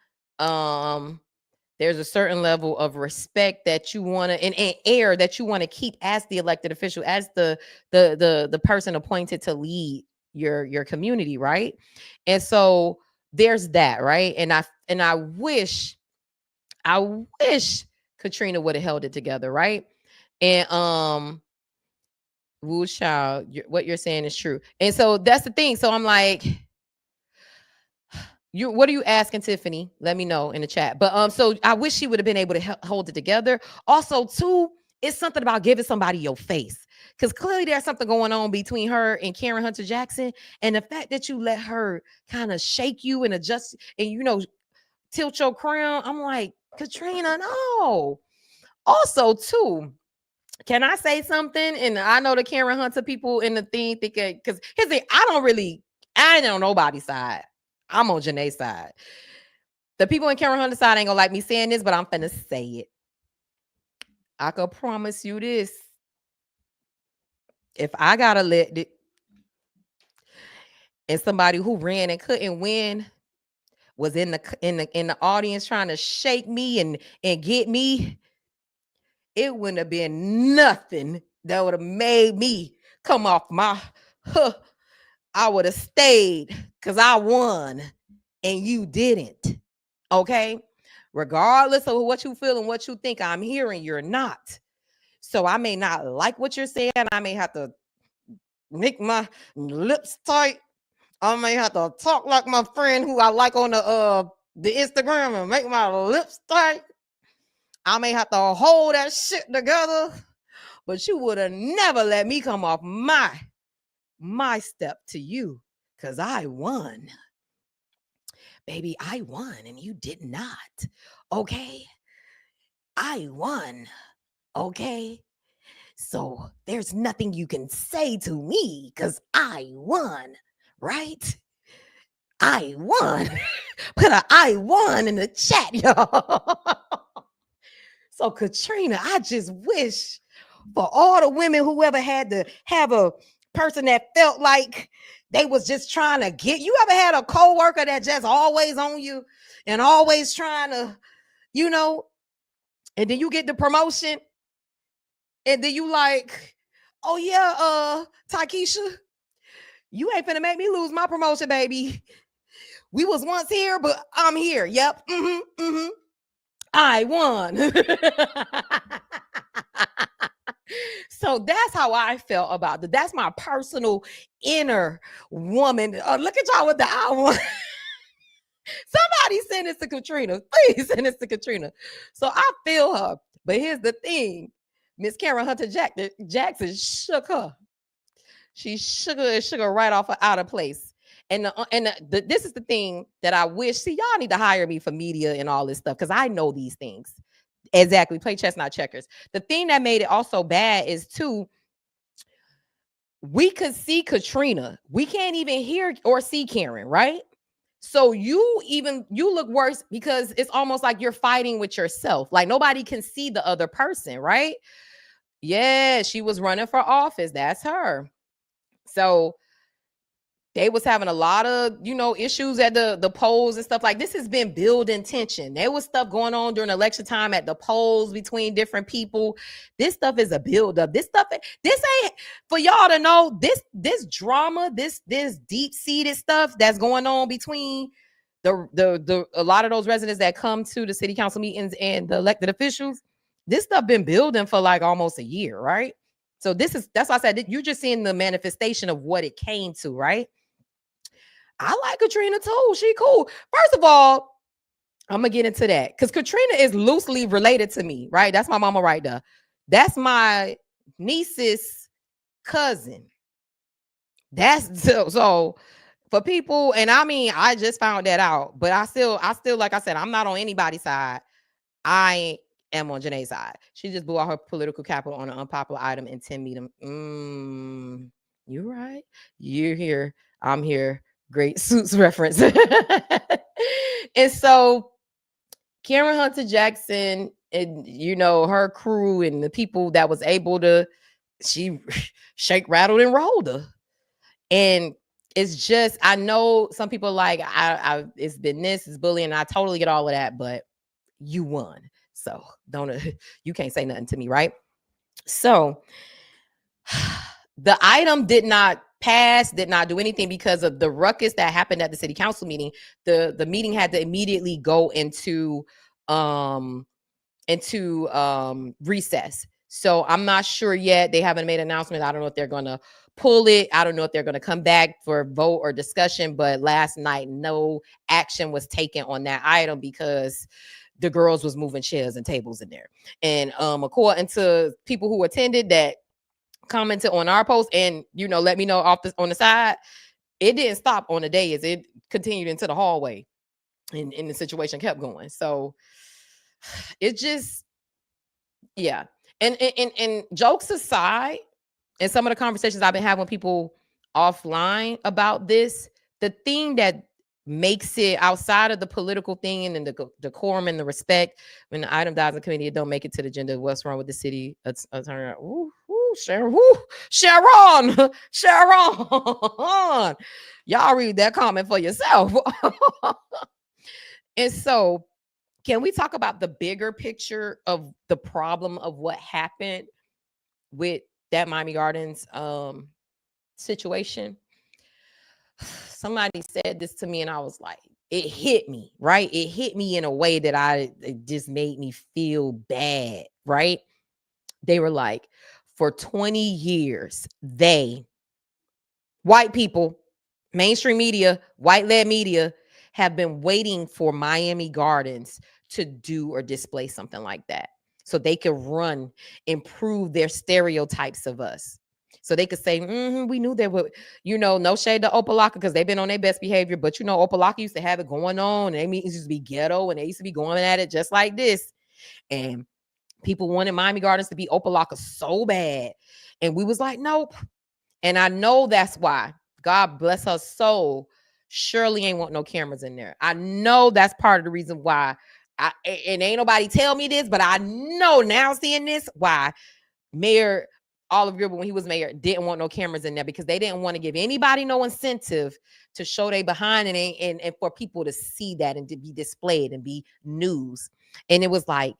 There's a certain level of respect that you want to, and air that you want to keep as the elected official, as the person appointed to lead your community, right? And so there's that, right? And I wish Katrina would have held it together, right? And Woo Child, what you're saying is true. And so that's the thing. So I'm like, what are you asking, Tiffany? Let me know in the chat. But so I wish she would have been able to hold it together. Also, too, it's something about giving somebody your face, because clearly there's something going on between her and Karen Hunter Jackson, and the fact that you let her kind of shake you and adjust and tilt your crown. I'm like, Katrina, no. Also, too, Can I say something? And I know the Karen Hunter people in the thing thinking, because here's the I ain't on nobody's side. I'm on Janae's side. The people in Karen Hunter's side ain't gonna like me saying this, but I'm finna say it. I can promise you this. If I got elected and somebody who ran and couldn't win was in the audience trying to shake me and get me, it wouldn't have been nothing that would have made me come off my I would have stayed because I won and you didn't. Okay. Regardless of what you feel and what you think, I'm hearing you're not. So I may not like what you're saying. I may have to make my lips tight. I may have to talk like my friend who I like on the Instagram and make my lips tight. I may have to hold that shit together, but you would have never let me come off my step to you because I won. Baby, I won and you did not. Okay? I won. Okay? So there's nothing you can say to me because I won, right? I won. Put a I won in the chat, y'all. So Katrina, I just wish for all the women who ever had to have a person that felt like they was just trying to get you. Ever had a coworker that just always on you and always trying to, and then you get the promotion and then you like, oh yeah, Takesha, you ain't finna make me lose my promotion, baby. We was once here, but I'm here. Yep. I won. So that's how I felt about it. That's my personal inner woman. Look at y'all with the I won. Somebody send this to Katrina. Please send this to Katrina. So I feel her. But here's the thing. Miss Karen Hunter Jackson shook her. She shook her right off out of place. And this is the thing that I wish. See, y'all need to hire me for media and all this stuff because I know these things. Exactly. Play chess, not checkers. The thing that made it also bad is too, we could see Katrina. We can't even hear or see Karen, right? So you look worse because it's almost like you're fighting with yourself. Like nobody can see the other person, right? Yeah, she was running for office. That's her. So they was having a lot of, issues at the polls and stuff. Like this has been building tension. There was stuff going on during election time at the polls between different people. This stuff is a buildup. This ain't for y'all to know. This drama, this deep-seated stuff that's going on between the a lot of those residents that come to the city council meetings and the elected officials. This stuff been building for like almost a year, right? So that's why I said you're just seeing the manifestation of what it came to, right? I like Katrina too. She cool. First of all, I'm gonna get into that because Katrina is loosely related to me, right? That's my mama right there. That's my niece's cousin. That's so for people, and I mean, I just found that out, but I still, like I said, I'm not on anybody's side. I am on Janae's side. She just blew out her political capital on an unpopular item and 10 meet them. You're right. You're here. I'm here. Great Suits reference. And so Karen Hunter Jackson and her crew and the people that was able to, she shake, rattled, and rolled her. And it's just, I know some people like it's been this, it's bullying, and I totally get all of that, but you won. So you can't say nothing to me, right? So the item did not pass, did not do anything because of the ruckus that happened at the city council meeting. The meeting had to immediately go into recess. So I'm not sure yet. They haven't made an announcement. I don't know if they're going to pull it. I don't know if they're going to come back for a vote or discussion. But last night, no action was taken on that item because the girls was moving chairs and tables in there. And according to people who attended that commented on our post and, let me know on the side, it didn't stop on the days. It continued into the hallway and the situation kept going. So it just, yeah. And jokes aside, and some of the conversations I've been having with people offline about this, the thing that makes it outside of the political thing and the decorum and the respect, when the item dies in committee, it don't make it to the agenda. What's wrong with the city attorney? Ooh, Sharon, Sharon, Sharon. Y'all read that comment for yourself. And so, can we talk about the bigger picture of the problem of what happened with that Miami Gardens situation? Somebody said this to me and I was like, it hit me, right? It hit me in a way that it just made me feel bad, right? They were like, for 20 years, white people, mainstream media, white-led media, have been waiting for Miami Gardens to do or display something like that, so they could improve their stereotypes of us. So they could say, we knew there were, no shade to Opalaka because they've been on their best behavior, but Opalaka used to have it going on, and they meetings used to be ghetto, and they used to be going at it just like this. And people wanted Miami Gardens to be Opalaka so bad. And we was like, nope. And I know that's why, God bless her soul, Shirley ain't want no cameras in there. I know that's part of the reason why. And ain't nobody tell me this, but I know now seeing this, why Mayor Olive Gilbert, when he was mayor, didn't want no cameras in there, because they didn't want to give anybody no incentive to show they behind and for people to see that and to be displayed and be news. And it was like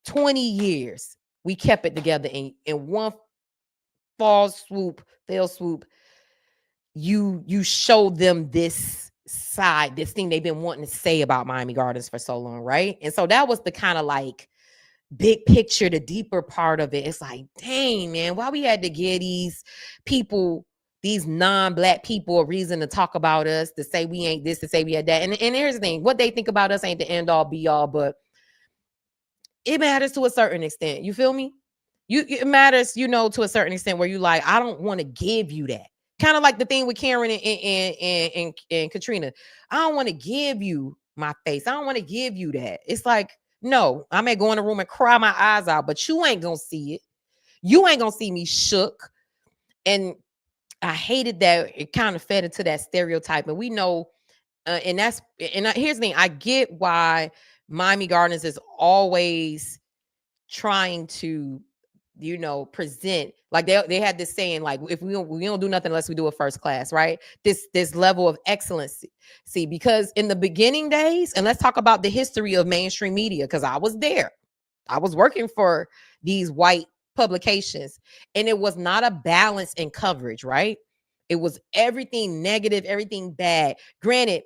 20 years we kept it together in one fell swoop, you show them this side, this thing they've been wanting to say about Miami Gardens for so long, right? And so that was the kind of like big picture, the deeper part of it. It's like, dang, man, why we had to give these people, these non-Black people, a reason to talk about us, to say we ain't this, to say we had that. And here's the thing, what they think about us ain't the end all be all, but it matters to a certain extent. You feel me? It matters, to a certain extent, where you like, I don't want to give you that. Kind of like the thing with Karen and Katrina. I don't want to give you my face. I don't want to give you that. It's like, no, I may go in the room and cry my eyes out, but you ain't gonna see it. You ain't gonna see me shook. And I hated that it kind of fed into that stereotype. And we know, here's the thing, I get why Miami Gardens is always trying to, present, like they had this saying, like, if we don't do nothing unless we do it first class, right? This level of excellence. See, because in the beginning days, and let's talk about the history of mainstream media, because I was there. I was working for these white publications, and it was not a balance in coverage, right? It was everything negative, everything bad. Granted,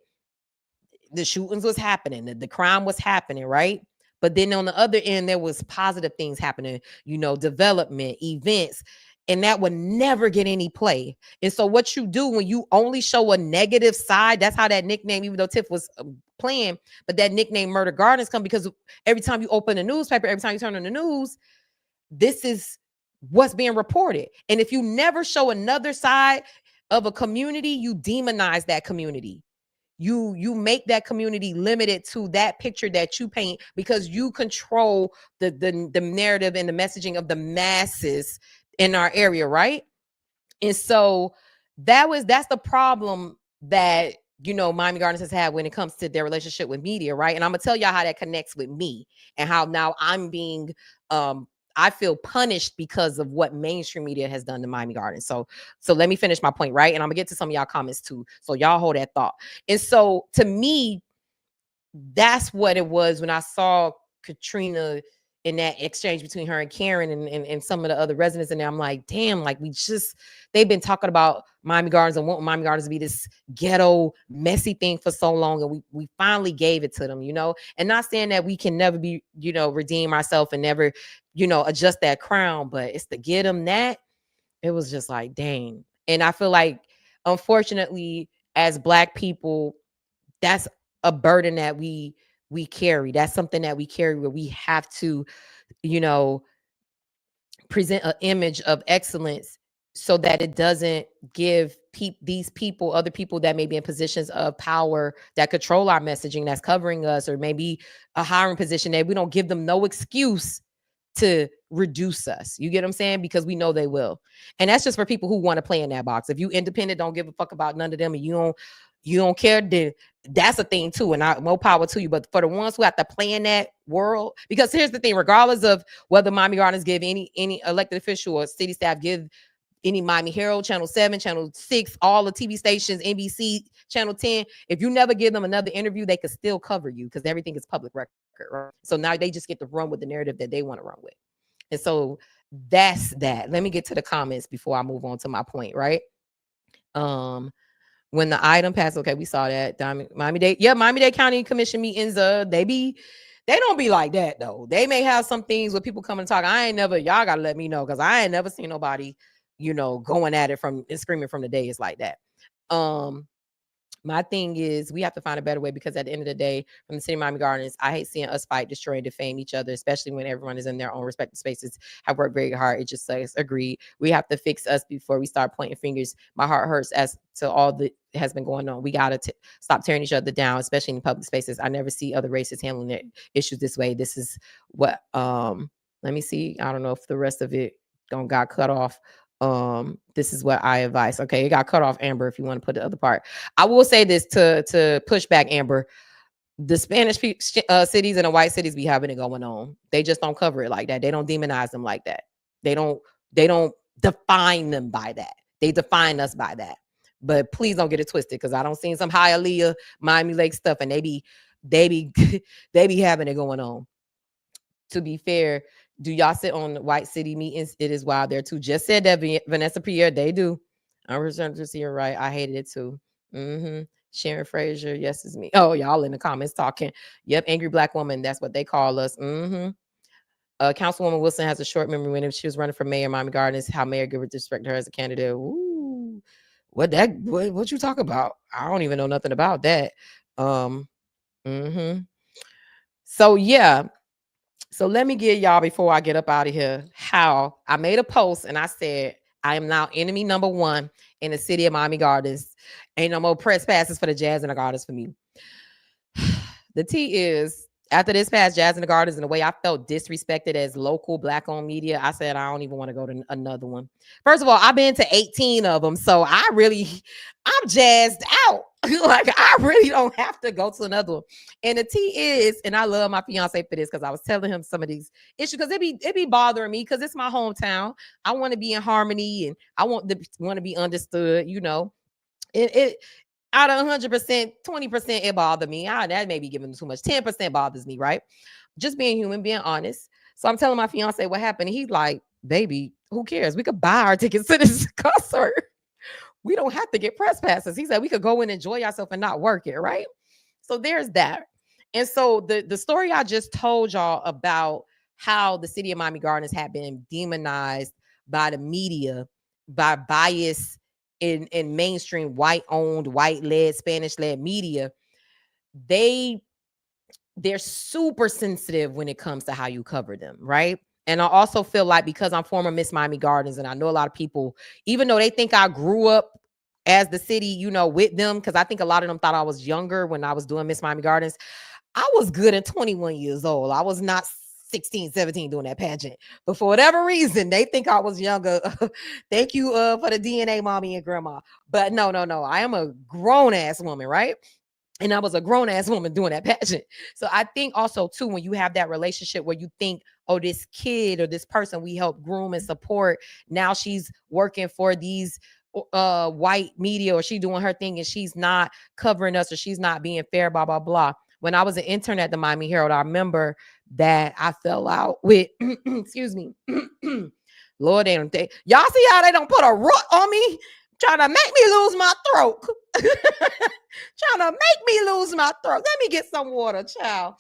the shootings was happening, the crime was happening, right? But then on the other end, there was positive things happening, development, events, and that would never get any play. And so what you do when you only show a negative side, that's how that nickname, even though Tiff was playing, but that nickname Murder Gardens come because every time you open a newspaper, every time you turn on the news, this is what's being reported. And if you never show another side of a community, you demonize that community. You make that community limited to that picture that you paint, because you control the narrative and the messaging of the masses in our area, right? And so that's the problem that Miami Gardens has had when it comes to their relationship with media, right? And I'm gonna tell y'all how that connects with me and how now I'm being I feel punished because of what mainstream media has done to Miami Gardens. So let me finish my point, right? And I'm gonna get to some of y'all comments too. So y'all hold that thought. And so to me, that's what it was when I saw Katrina in that exchange between her and Karen and some of the other residents in there. I'm like, damn, like they've been talking about Miami Gardens and wanting Miami Gardens to be this ghetto, messy thing for so long. And we finally gave it to them, and not saying that we can never be, redeem ourselves and never, adjust that crown, but it's to get them that. It was just like, dang. And I feel like, unfortunately, as Black people, that's a burden that we carry. That's something that we carry, where we have to, present an image of excellence so that it doesn't give these people, other people that may be in positions of power that control our messaging, that's covering us, or maybe a hiring position, that we don't give them no excuse to reduce us. You get what I'm saying? Because we know they will. And that's just for people who want to play in that box. If you independent, don't give a fuck about none of them, and you don't care, then that's a thing too. And more power to you. But for the ones who have to play in that world, because here's the thing, regardless of whether Miami Gardens give any elected official or city staff give any Miami Herald, Channel 7, Channel 6, all the TV stations, NBC, Channel 10, if you never give them another interview, they could still cover you because everything is public record, right? So now they just get to run with the narrative that they want to run with. And so that's that. Let me get to the comments before I move on to my point, right? When the item passed, okay, we saw that. Miami-Dade County Commission meetings, they don't be like that though. They may have some things where people come and talk. Y'all gotta let me know, because I ain't never seen nobody, going at it and screaming from the dais like that. My thing is, we have to find a better way, because at the end of the day, from the city of Miami Gardens, I hate seeing us fight, destroy, and defame each other, especially when everyone is in their own respective spaces. Have worked very hard. It just says, agreed. We have to fix us before we start pointing fingers. My heart hurts as to all that has been going on. We got to stop tearing each other down, especially in public spaces. I never see other races handling their issues this way. This is what, let me see. I don't know if the rest of it got cut off. This is what I advise. Okay, it got cut off, Amber, if you want to put the other part. I will say this to push back, Amber. The Spanish cities and the white cities be having it going on. They just don't cover it like that. They don't demonize them like that. They don't define them by that. They define us by that. But please don't get it twisted, because I don't see some Hialeah, Miami Lake stuff, and they be having it going on. To be fair, do y'all sit on white city meetings? It is wild there too. Just said that, Vanessa Pierre, they do. I'm returning to see her right. I hated it too. Sharon Frazier, yes, it's me. Oh, y'all in the comments talking. Yep, angry black woman. That's what they call us. Councilwoman Wilson has a short memory when she was running for mayor, Miami Gardens, how Mayor Gilbert disrespected her as a candidate. Ooh, what you talk about? I don't even know nothing about that. So yeah. So let me get y'all, before I get up out of here, how I made a post and I said, I am now enemy number one in the city of Miami Gardens. Ain't no more press passes for the Jazz in the Gardens for me. The tea is, after this past Jazz in the Gardens and the way I felt disrespected as local black-owned media, I said, I don't even want to go to another one. First of all, I've been to 18 of them, so I'm jazzed out. Like, I really don't have to go to another one. And the tea is, and I love my fiance for this, because I was telling him some of these issues, because it be bothering me, because it's my hometown. I want to be in harmony, and I want to be understood. It out of 100%, 20% it bothered me. That may be giving too much. 10% bothers me, right? Just being human, being honest. So I'm telling my fiance what happened. And he's like, baby, who cares? We could buy our tickets to this concert. We don't have to get press passes. He said we could go and enjoy ourselves and not work it, right? So there's that. And so the story I just told y'all about how the city of Miami Gardens had been demonized by the media, by bias in mainstream white-owned, white-led, Spanish-led media, they're super sensitive when it comes to how you cover them, right? And I also feel like, because I'm former Miss Miami Gardens, and I know a lot of people, even though they think I grew up as the city, with them, because I think a lot of them thought I was younger when I was doing Miss Miami Gardens. I was good at 21 years old. I was not 16, 17 doing that pageant. But for whatever reason, they think I was younger. Thank you for the DNA, mommy and grandma. But no. I am a grown-ass woman, right? And I was a grown-ass woman doing that pageant. So I think also, too, when you have that relationship where you think, oh, this kid or this person we help groom and support, now she's working for these white media, or she doing her thing and she's not covering us, or she's not being fair, blah, blah, blah. When I was an intern at the Miami Herald, I remember that I fell out with, excuse me, Lord, y'all see how they don't put a root on me? Trying to make me lose my throat. Trying to make me lose my throat. Let me get some water, child.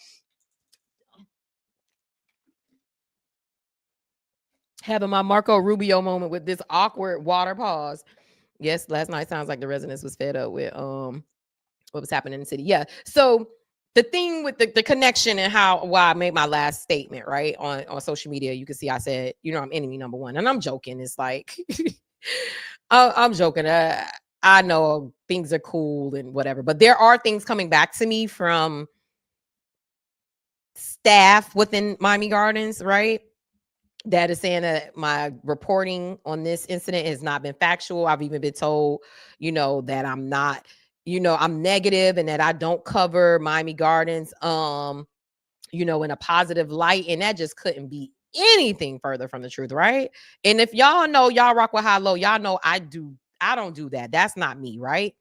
Having my Marco Rubio moment with this awkward water pause. Yes, last night sounds like the residents was fed up with what was happening in the city. Yeah. So the thing with the connection and why I made my last statement, right, on social media, you can see I said, I'm enemy number one. And I'm joking. It's like, I'm joking. I know things are cool and whatever, but there are things coming back to me from staff within Miami Gardens, right? that is saying that my reporting on this incident has not been factual. I've even been told, that I'm not, I'm negative and that I don't cover Miami Gardens, in a positive light. And that just couldn't be anything further from the truth, right? And if y'all know, y'all rock with High Low, y'all know I don't do that. That's not me, right?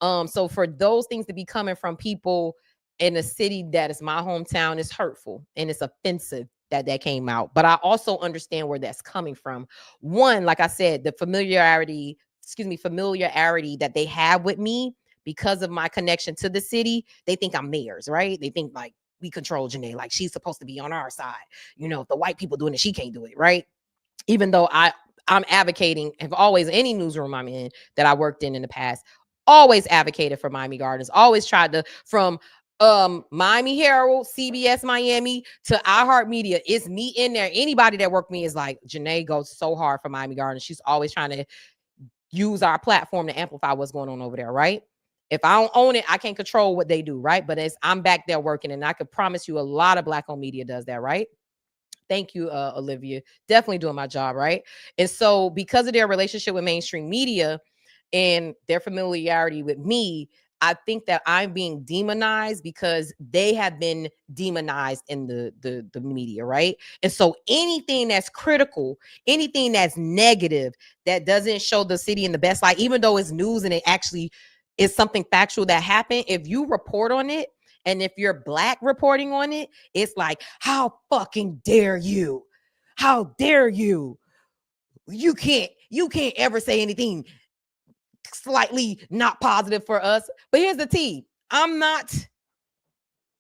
So for those things to be coming from people in a city that is my hometown is hurtful and it's offensive that came out. But I also understand where that's coming from. One, like I said, the familiarity that they have with me because of my connection to the city. They think I'm theirs, right? They think like we control Janae, like she's supposed to be on our side. If the white people doing it, she can't do it, right? Even though I'm advocating, have always, any newsroom I'm in that I worked in the past, always advocated for Miami Gardens, always tried to, from Miami Herald, CBS Miami to iHeartMedia, it's me in there. Anybody that worked me is like, Janae goes so hard for Miami Gardens. She's always trying to use our platform to amplify what's going on over there, right? If I don't own it, I can't control what they do, right? But I'm back there working, and I could promise you a lot of Black-owned media does that, right? Thank you, Olivia. Definitely doing my job, right? And so because of their relationship with mainstream media and their familiarity with me, I think that I'm being demonized because they have been demonized in the media, right? And so anything that's critical, anything that's negative, that doesn't show the city in the best light, even though it's news and it actually is something factual that happened, if you report on it, and if you're Black reporting on it, it's like, how fucking dare you? How dare you? You can't ever say anything slightly not positive for us. But here's the tea. Let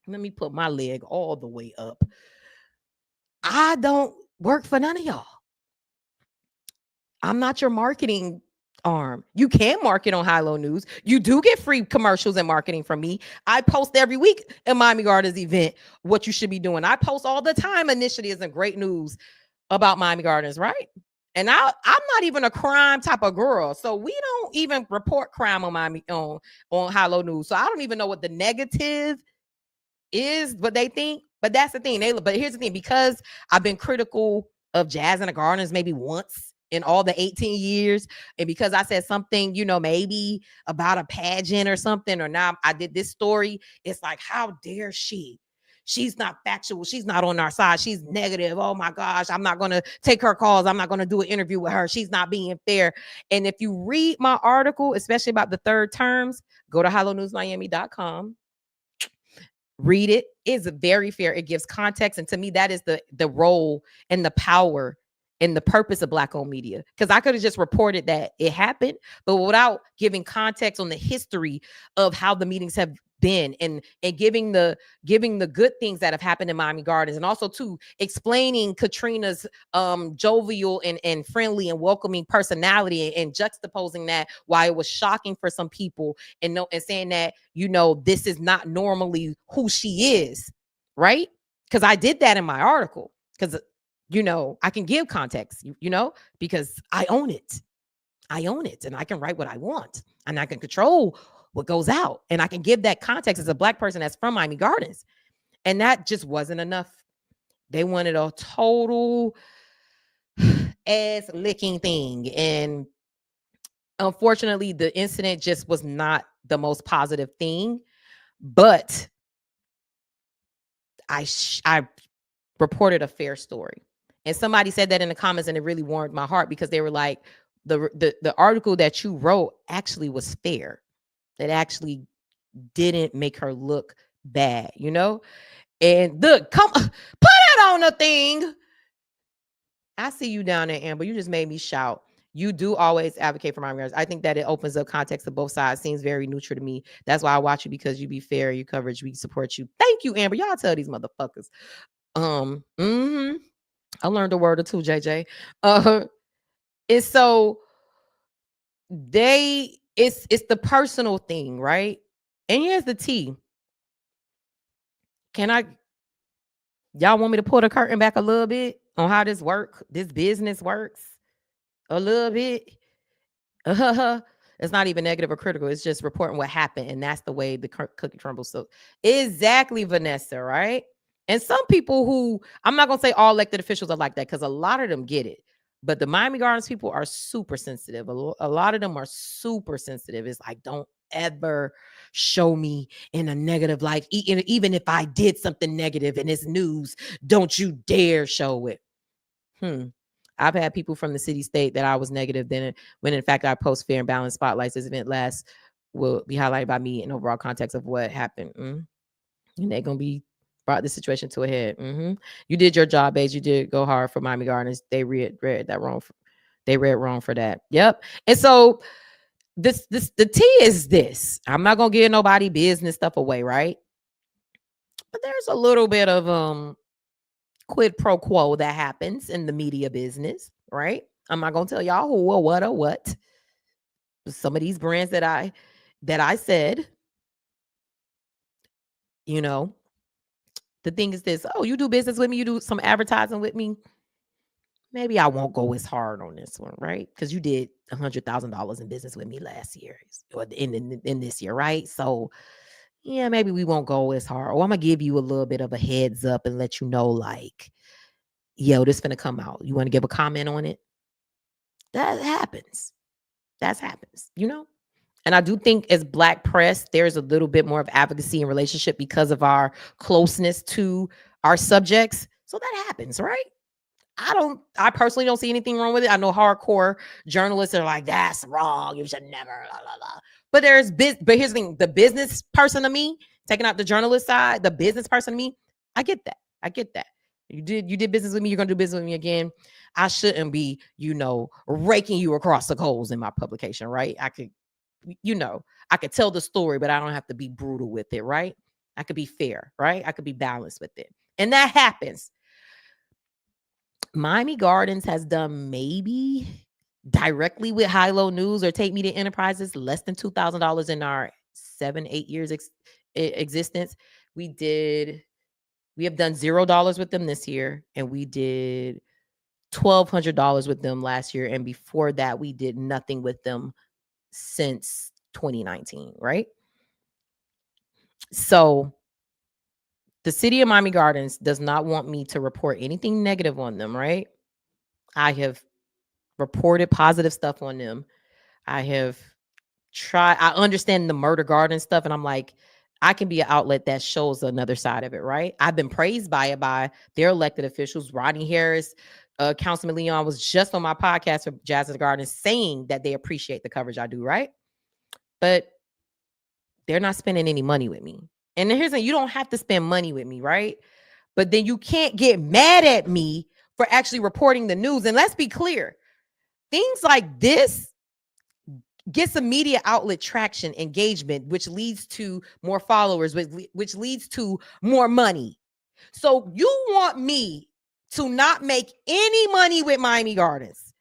me put my leg all the way up. I don't work for none of y'all. I'm not your marketing arm. You can market on High Low News. You do get free commercials and marketing from me. I post every week at Miami Gardens event what you should be doing. I post all the time initiatives and great news about Miami Gardens, right? And I'm not even a crime type of girl, so we don't even report crime on Miami on High Low News. So I don't even know what the negative is, what they think. But that's the thing. But here's the thing: because I've been critical of Jazz in the Gardens maybe once in all the 18 years, and because I said something, maybe about a pageant or something, or now I did this story, it's like, how dare she? She's not factual. She's not on our side. She's negative. Oh my gosh, I'm not going to take her calls. I'm not going to do an interview with her. She's not being fair. And if you read my article, especially about the third terms, go to HighLowNewsMiami.com. Read it. It's very fair. It gives context. And to me, that is the role and the power and the purpose of Black-owned media. Because I could have just reported that it happened, but without giving context on the history of how the meetings have been, and giving the good things that have happened in Miami Gardens, and also too explaining Katrina's jovial and friendly and welcoming personality, and juxtaposing that why it was shocking for some people, and saying that this is not normally who she is, right? Because I did that in my article, because I can give context, because I own it, and I can write what I want, and I can control what goes out, and I can give that context as a Black person that's from Miami Gardens. And that just wasn't enough. They wanted a total ass licking thing. And unfortunately, the incident just was not the most positive thing. But I reported a fair story. And somebody said that in the comments, and it really warmed my heart, because they were like, the article that you wrote actually was fair. It actually didn't make her look bad, And look, put it on the thing. I see you down there, Amber. You just made me shout. You do always advocate for Miami Gardens. I think that it opens up context to both sides. Seems very neutral to me. That's why I watch you, because you be fair. Your coverage, we support you. Thank you, Amber. Y'all tell these motherfuckers. I learned a word or two, JJ. And so it's the personal thing, right? And here's the tea. Y'all want me to pull the curtain back a little bit on how this business works? A little bit. It's not even negative or critical. It's just reporting what happened. And that's the way the cookie crumbles. So exactly, Vanessa, right? And some people who, I'm not going to say all elected officials are like that because a lot of them get it. But the Miami Gardens people are super sensitive. A lot of them are super sensitive. It's like, don't ever show me in a negative light. Even if I did something negative and it's news, don't you dare show it. I've had people from the city state that I was negative then when in fact I post fair and balanced spotlights. This event will be highlighted by me in overall context of what happened. And they're going to be brought the situation to a head. You did your job, babes. You did go hard for Miami Gardens. They read that wrong. They read wrong for that. Yep. And so the T is this. I'm not going to give nobody business stuff away, right? But there's a little bit of quid pro quo that happens in the media business, right? I'm not gonna tell y'all who or what or what. Some of these brands that I said, you know, the thing is this: oh, you do business with me, you do some advertising with me. Maybe I won't go as hard on this one, right? Because you did $100,000 in business with me last year or in this year, right? So yeah, maybe we won't go as hard. Or I'm gonna give you a little bit of a heads up and let you know, like, yo, this finna come out. You want to give a comment on it? That happens. That happens, you know? And I do think as Black press, there's a little bit more of advocacy and relationship because of our closeness to our subjects. So that happens, right? I personally don't see anything wrong with it. I know hardcore journalists are like, that's wrong. You should never, blah, blah, blah. But here's the thing, the business person of me, taking out the journalist side, the business person of me, I get that. You did business with me, you're gonna do business with me again. I shouldn't be, raking you across the coals in my publication, right? I could tell the story, but I don't have to be brutal with it, right? I could be fair, right? I could be balanced with it. And that happens. Miami Gardens has done maybe directly with High Low News or Take Media Enterprises less than $2,000 in our 7-8 years existence. We have done $0 with them this year, and we did $1,200 with them last year, and before that we did nothing with them since 2019, right? So the city of Miami Gardens does not want me to report anything negative on them, right? I have reported positive stuff on them. I understand the murder garden stuff, and I'm like, I can be an outlet that shows another side of it, right? I've been praised by their elected officials. Rodney Harris, Councilman Leon was just on my podcast for Jazz at the Garden saying that they appreciate the coverage I do, right? But they're not spending any money with me. And here's the thing, you don't have to spend money with me, right? But then you can't get mad at me for actually reporting the news. And let's be clear, things like this get some media outlet traction, engagement, which leads to more followers, which leads to more money. So you want me to not make any money with Miami Gardens.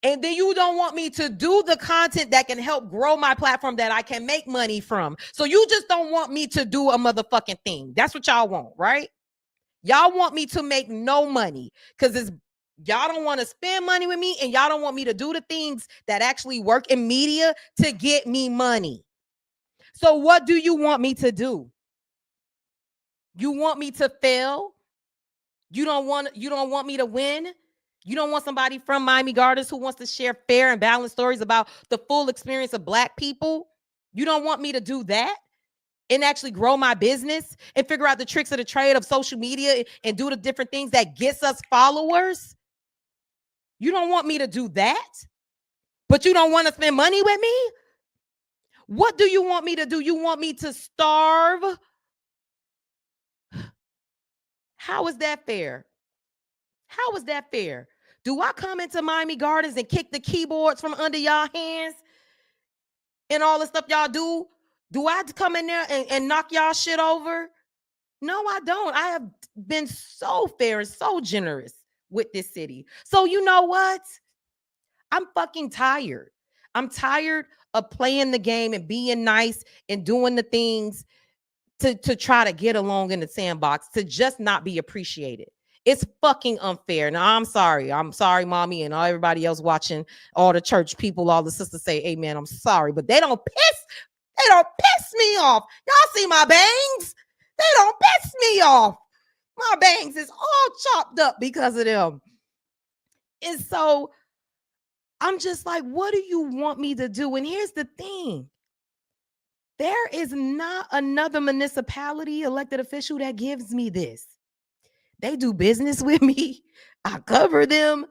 And then you don't want me to do the content that can help grow my platform that I can make money from. So you just don't want me to do a motherfucking thing. That's what y'all want, right? Y'all want me to make no money because y'all don't want to spend money with me, and y'all don't want me to do the things that actually work in media to get me money. So what do you want me to do? You want me to fail? You don't want me to win? You don't want somebody from Miami Gardens who wants to share fair and balanced stories about the full experience of Black people? You don't want me to do that and actually grow my business and figure out the tricks of the trade of social media and do the different things that gets us followers? You don't want me to do that, but you don't want to spend money with me? What do you want me to do? You want me to starve? How is that fair? How is that fair? Do I come into Miami Gardens and kick the keyboards from under y'all hands and all the stuff y'all do? Do I come in there and knock y'all shit over? No, I don't. I have been so fair and so generous with this city. So you know what? I'm fucking tired. I'm tired of playing the game and being nice and doing the things to try to get along in the sandbox, to just not be appreciated. It's fucking unfair. Now, I'm sorry. I'm sorry, mommy, and all everybody else watching, all the church people, all the sisters say amen. I'm sorry, but they don't piss me off. Y'all see my bangs? They don't piss me off. My bangs is all chopped up because of them. And so I'm just like, what do you want me to do? And here's the thing. There is not another municipality elected official that gives me this. They do business with me. I cover them.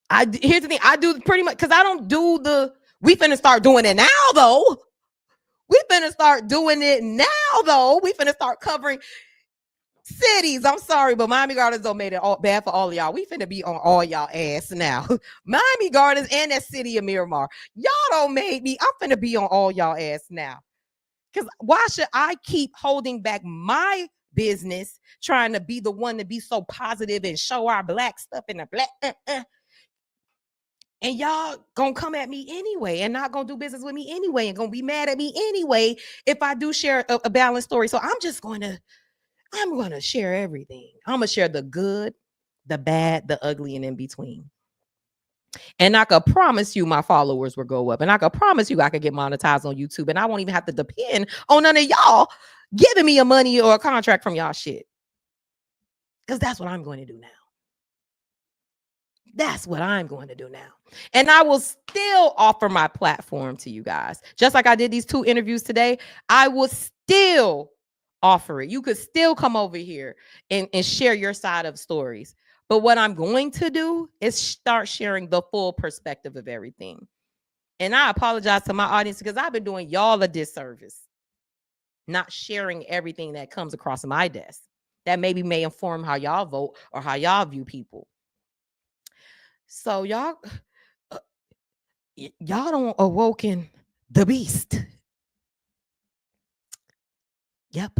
Here's the thing. I do pretty much, because I don't do we finna start doing it now, though. We finna start doing it now, though. We finna start covering cities. I'm sorry, but Miami Gardens don't make it all bad for all of y'all. We finna be on all y'all ass now. Miami Gardens and that city of Miramar. Y'all don't make me. I'm finna be on all y'all ass now. Because why should I keep holding back my business, trying to be the one to be so positive and show our black stuff in the black, and y'all gonna come at me anyway and not gonna do business with me anyway and gonna be mad at me anyway if I do share a balanced story. So I'm gonna share everything. I'm gonna share the good, the bad, the ugly, and in between. And I could promise you my followers will go up. And I could promise you I could get monetized on YouTube. And I won't even have to depend on none of y'all giving me a money or a contract from y'all shit. Because that's what I'm going to do now. That's what I'm going to do now. And I will still offer my platform to you guys. Just like I did these 2 interviews today, I will still offer it. You could still come over here and share your side of stories. But what I'm going to do is start sharing the full perspective of everything. And I apologize to my audience because I've been doing y'all a disservice, not sharing everything that comes across my desk that maybe may inform how y'all vote or how y'all view people. So y'all don't awoken the beast. Yep.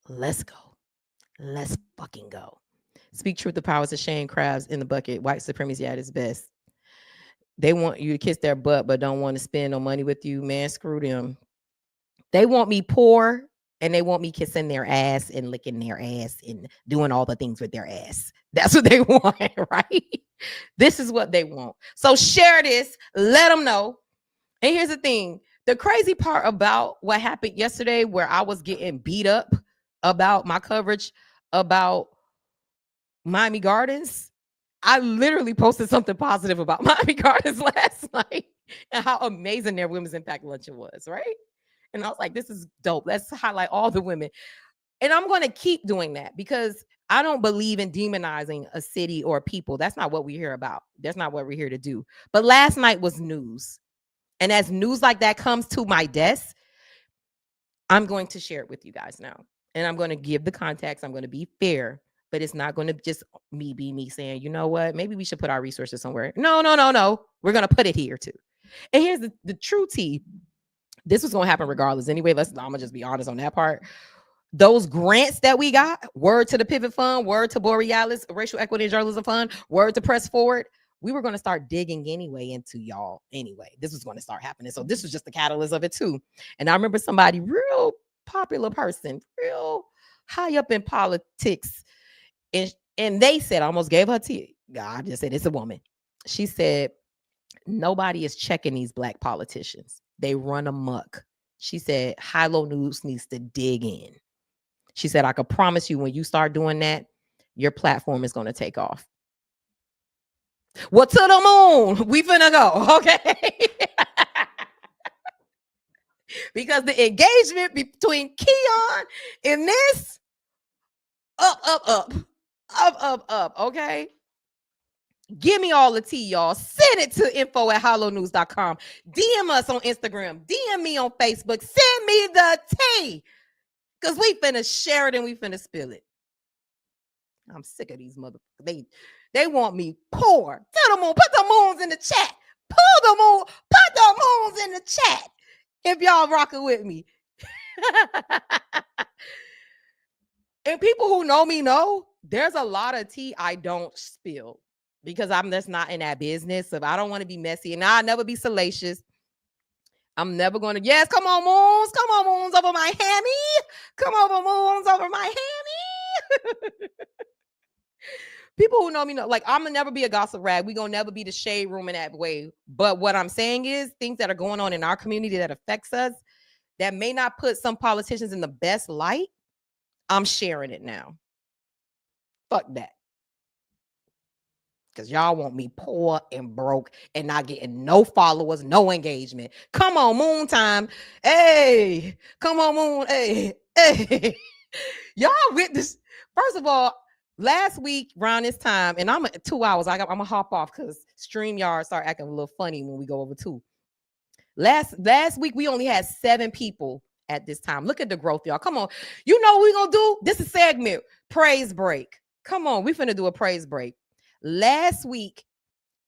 Let's go. Let's fucking go. Speak truth, the powers of shame, crabs in the bucket. White supremacy at its best. They want you to kiss their butt, but don't want to spend no money with you. Man, screw them. They want me poor, and they want me kissing their ass and licking their ass and doing all the things with their ass. That's what they want, right? This is what they want. So share this. Let them know. And here's the thing. The crazy part about what happened yesterday, where I was getting beat up about my coverage about Miami Gardens, I literally posted something positive about Miami Gardens last night and how amazing their Women's Impact Luncheon was, right? And I was like, this is dope. Let's highlight all the women. And I'm going to keep doing that because I don't believe in demonizing a city or people. That's not what we're here about. That's not what we're here to do. But last night was news. And as news like that comes to my desk, I'm going to share it with you guys now. And I'm going to give the context. I'm going to be fair, but it's not going to just be me saying, you know what, maybe we should put our resources somewhere. No. We're going to put it here too. And here's the true tea. This was going to happen regardless anyway. I'm going to just be honest on that part. Those grants that we got, word to the Pivot Fund, word to Borealis, Racial Equity and Journalism Fund, word to Press Forward. We were going to start digging anyway into y'all anyway. This was going to start happening. So this was just the catalyst of it too. And I remember somebody, real popular person, real high up in politics. And they said, I almost gave her tea. God just said, it's a woman. She said, nobody is checking these Black politicians. They run amok. She said, High-Low News needs to dig in. She said, I could promise you when you start doing that, your platform is going to take off. Well, to the moon, we finna go, okay? Because the engagement between Keon and this, up, okay? Give me all the tea, y'all. Send it to info@hollownews.com. DM us on Instagram. DM me on Facebook. Send me the tea. Because we finna share it and we finna spill it. I'm sick of these motherfuckers. They want me poor. Tell the moon, put the moons in the chat. Pull the moon, put the moons in the chat. If y'all rocking with me. And people who know me know there's a lot of tea I don't spill because I'm just not in that business. If I don't want to be messy and I'll never be salacious. I'm never going to, yes, come on, moons over my hammy. Come over, moons over my hammy. People who know me know, like, I'm going to never be a gossip rag. We're going to never be the shade room in that way. But what I'm saying is things that are going on in our community that affects us, that may not put some politicians in the best light, I'm sharing it now. Fuck that. Because y'all want me poor and broke and not getting no followers, no engagement. Come on, Moon time. Hey, come on, Moon. Hey, hey. Y'all witness. First of all, last week around this time, and I'm at 2 hours. I'm gonna hop off because StreamYard start acting a little funny when we go over 2. Last week we only had 7 people at this time. Look at the growth, y'all. Come on. You know what we gonna do? This is segment praise break. Come on, we finna do a praise break. Last week,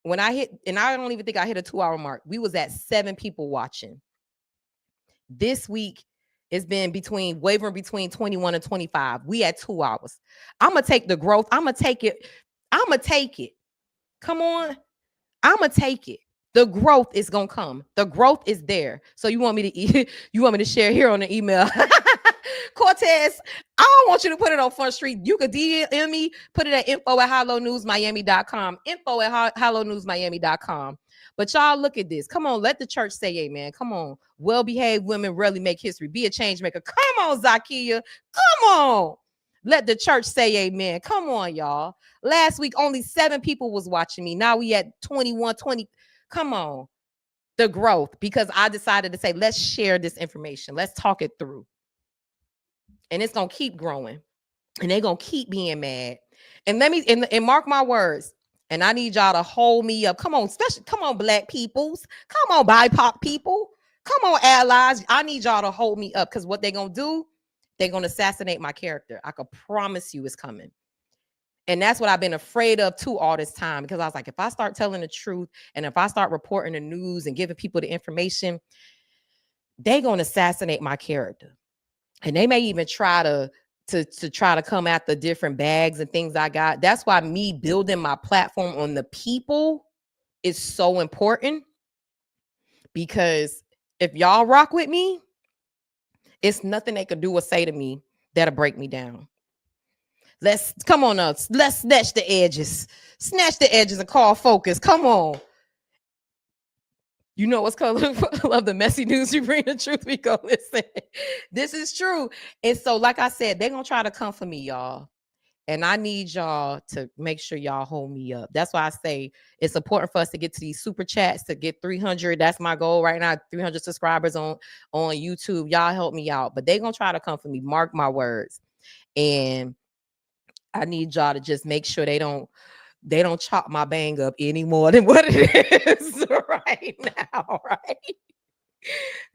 when I hit, and I don't even think I hit a 2-hour mark, we was at 7 people watching. This week, it's been wavering between 21 and 25. We at 2 hours. I'm gonna take the growth. I'm gonna take it. Come on. I'm gonna take it. The growth is gonna come. The growth is there. So you want me to share here on the email? Cortez, I don't want you to put it on Front Street. You could DM me, put it at info@hallonewsmiami.com. info@hallonewsmiami.com. But y'all look at this. Come on, let the church say amen. Come on. Well-behaved women rarely make history. Be a change maker. Come on, Zakia. Come on. Let the church say amen. Come on, y'all. Last week, only 7 people was watching me. Now we at 21, 20. Come on. The growth, because I decided to say, let's share this information. Let's talk it through. And it's going to keep growing. And they're going to keep being mad. And let me, and mark my words. And I need y'all to hold me up. Come on, come on, Black peoples. Come on, BIPOC people. Come on, allies. I need y'all to hold me up, because what they're going to do, they're going to assassinate my character. I can promise you it's coming. And that's what I've been afraid of too all this time, because I was like, if I start telling the truth and if I start reporting the news and giving people the information, they're going to assassinate my character. And they may even try to come after different bags and things I got. That's why me building my platform on the people is so important, because if y'all rock with me, it's nothing they could do or say to me that'll break me down. Let's come on up. Let's snatch the edges and call focus. Come on. You know what's called love the messy news. You bring the truth. We go listen. This is true. And so, like I said, they're going to try to come for me, y'all. And I need y'all to make sure y'all hold me up. That's why I say it's important for us to get to these super chats, to get 300. That's my goal right now. 300 subscribers on YouTube. Y'all help me out. But they're going to try to come for me. Mark my words. And I need y'all to just make sure they don't chop my bang up any more than what it is right now, right?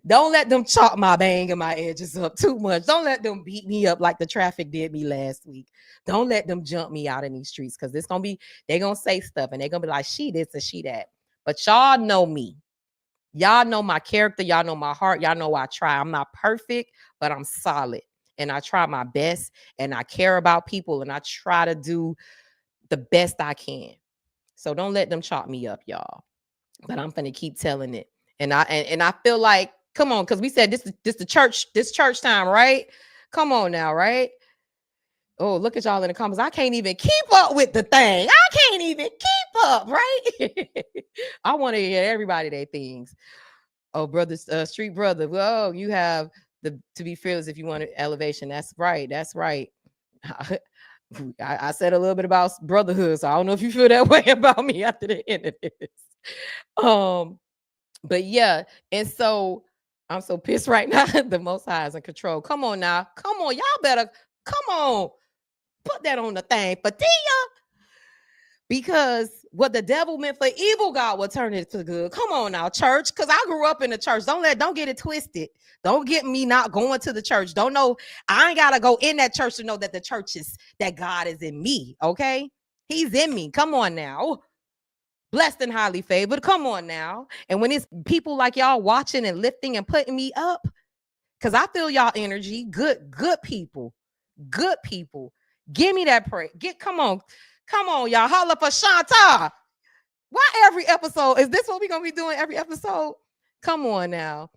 Don't let them chop my bang and my edges up too much. Don't let them beat me up like the traffic did me last week. Don't let them jump me out in these streets, because they're going to say stuff and they're going to be like, she this and she that. But y'all know me. Y'all know my character. Y'all know my heart. Y'all know I try. I'm not perfect, but I'm solid. And I try my best, and I care about people, and I try to do the best I can. So don't let them chop me up, y'all. But I'm gonna keep telling it. And I feel like, come on, because we said this church time, right? Come on now, right? Oh, look at y'all in the comments. I can't even keep up with the thing. I can't even keep up, right? I want to hear everybody their things. Oh, brother, street brother. Well, you have to be fearless if you want elevation. That's right. That's right. I said a little bit about brotherhood, so I don't know if you feel that way about me after the end of this. But yeah, and so I'm so pissed right now. The Most High is in control. Come on now. Come on. Y'all better come on. Put that on the thing for Tia. Because what the devil meant for evil, God will turn it to good. Come on now, church. Because I grew up in the church. Don't get it twisted. Don't get me not going to the church. Don't know. I ain't gotta go in that church to know that the church is, that God is in me. Okay. He's in me. Come on now. Blessed and highly favored. Come on now. And when it's people like y'all watching and lifting and putting me up, because I feel y'all energy. Good people. Good people. Give me that prayer. Come on, y'all. Holla for Shanta. Why every episode? Is this what we're gonna be doing every episode? Come on now.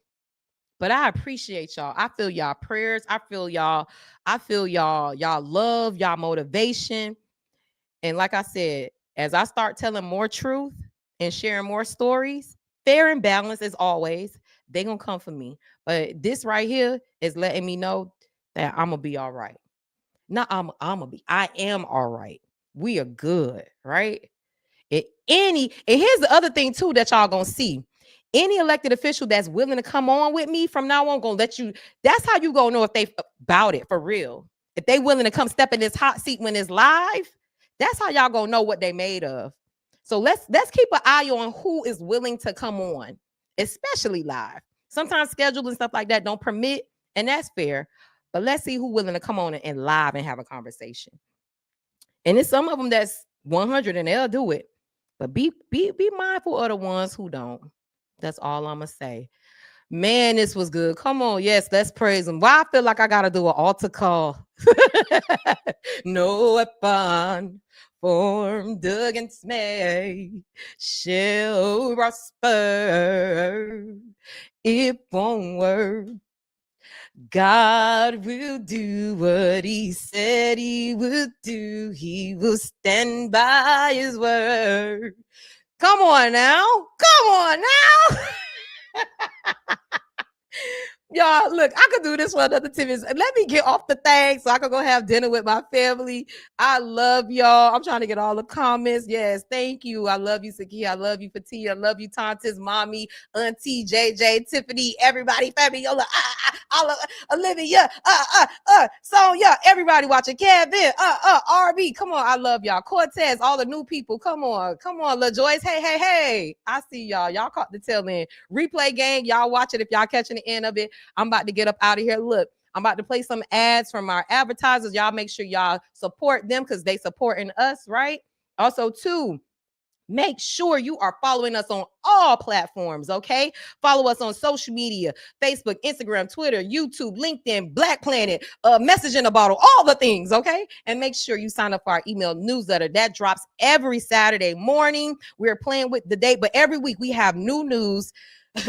But I appreciate y'all. I feel y'all prayers. I feel y'all love, y'all motivation. And like I said, as I start telling more truth and sharing more stories, fair and balanced as always, they're gonna come for me. But this right here is letting me know that I'm gonna be all right. Not I am all right. We are good, right? And here's the other thing too that y'all gonna see. Any elected official that's willing to come on with me from now on gonna let you. That's how you gonna know if they about it for real. If they willing to come step in this hot seat when it's live, that's how y'all gonna know what they made of. So let's keep an eye on who is willing to come on, especially live. Sometimes schedule and stuff like that don't permit, and that's fair. But let's see who's willing to come on and live and have a conversation. And it's some of them that's 100 and they'll do it. But be mindful of the ones who don't. That's all I'm gonna say. Man, this was good. Come on, yes, let's praise him. Why I feel like I gotta do an altar call. No weapon formed against me shall prosper. It won't work. God will do what he said he would do. He will stand by his word. Come on now. Come on now. Y'all, look, I could do this for another 10 minutes. Let me get off the thing so I can go have dinner with my family. I love y'all. I'm trying to get all the comments. Yes, thank you. I love you, Saki. I love you, Fatia. I love you, Tantis, Mommy, Auntie, JJ, Tiffany, everybody, family, Yola, Olivia, Sonia, everybody watching, Kevin, RB. Come on, I love y'all. Cortez, all the new people. Come on, LaJoyce. Hey. I see y'all. Y'all caught the tail end. Replay gang, y'all watch it if y'all catching the end of it. I'm about to get up out of here. Look, I'm about to play some ads from our advertisers. Y'all make sure y'all support them because they supporting us, right? Also, too, make sure you are following us on all platforms, okay? Follow us on social media, Facebook, Instagram, Twitter, YouTube, LinkedIn, Black Planet, Message in a Bottle, all the things, okay? And make sure you sign up for our email newsletter. That drops every Saturday morning. We're playing with the date, but every week we have new news,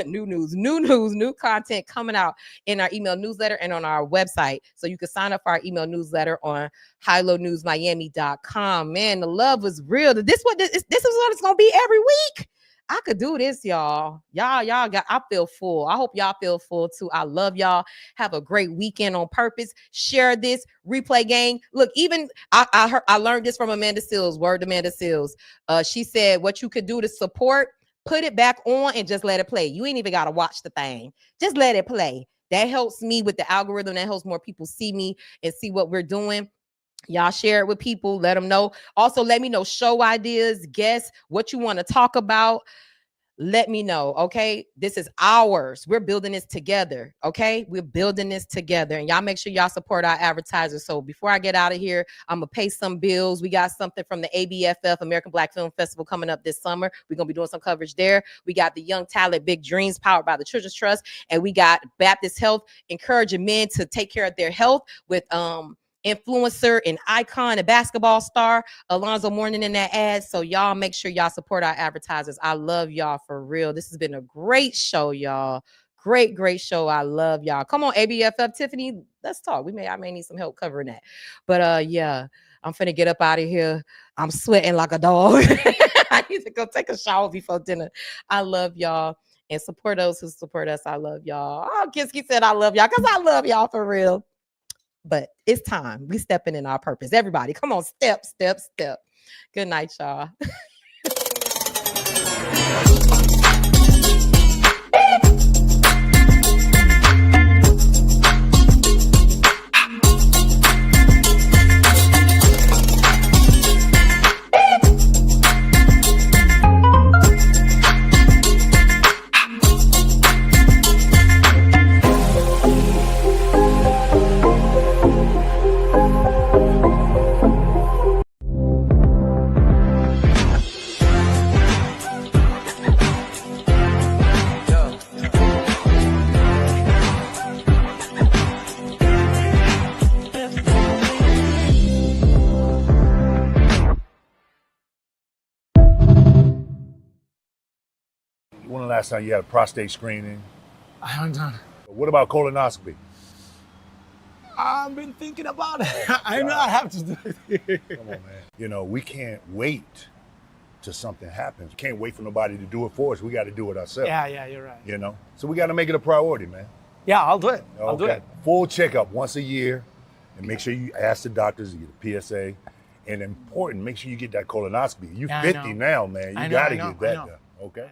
new content coming out in our email newsletter and on our website. So you can sign up for our email newsletter on highlowNewsMiami.com. Man, the love was real. This is what it's gonna be every week. I could do this, y'all. I feel full. I hope y'all feel full too. I love y'all. Have a great weekend on purpose. Share this replay gang. Look, even I learned this from Amanda Seals. Word to Amanda Seals. She said what you could do to support. Put it back on and just let it play. You ain't even got to watch the thing. Just let it play. That helps me with the algorithm. That helps more people see me and see what we're doing. Y'all share it with people. Let them know. Also, let me know show ideas, guests, what you want to talk about. Let me know, okay? This is ours. We're building this together, okay? We're building this together. And y'all make sure y'all support our advertisers. So before I get out of here, I'm going to pay some bills. We got something from the ABFF, American Black Film Festival, coming up this summer. We're going to be doing some coverage there. We got the Young Talent Big Dreams powered by the Children's Trust. And we got Baptist Health encouraging men to take care of their health with influencer and icon and basketball star Alonzo Mourning in that ad. So y'all make sure y'all support our advertisers. I love y'all for real. This has been a great show, y'all. Great show. I love y'all. Come on, ABFF Tiffany, let's talk. I may need some help covering that. But yeah, I'm finna get up out of here. I'm sweating like a dog. I need to go take a shower before dinner. I love y'all and support those who support us. I love y'all. Oh, Kiski said I love y'all because I love y'all for real. But it's time. We stepping in our purpose. Everybody, come on, step. Good night, y'all. When the last time you had a prostate screening? I haven't done. What about colonoscopy? I've been thinking about it. I know I have to do it. Come on, man. You know, we can't wait till something happens. We can't wait for nobody to do it for us. We got to do it ourselves. Yeah, you're right. You know? So we got to make it a priority, man. Yeah, I'll do it. Okay. I'll do it. Full checkup once a year. and make sure you ask the doctors to get a PSA. And important, make sure you get that colonoscopy. You're 50 now, man. You got to get that done. Okay.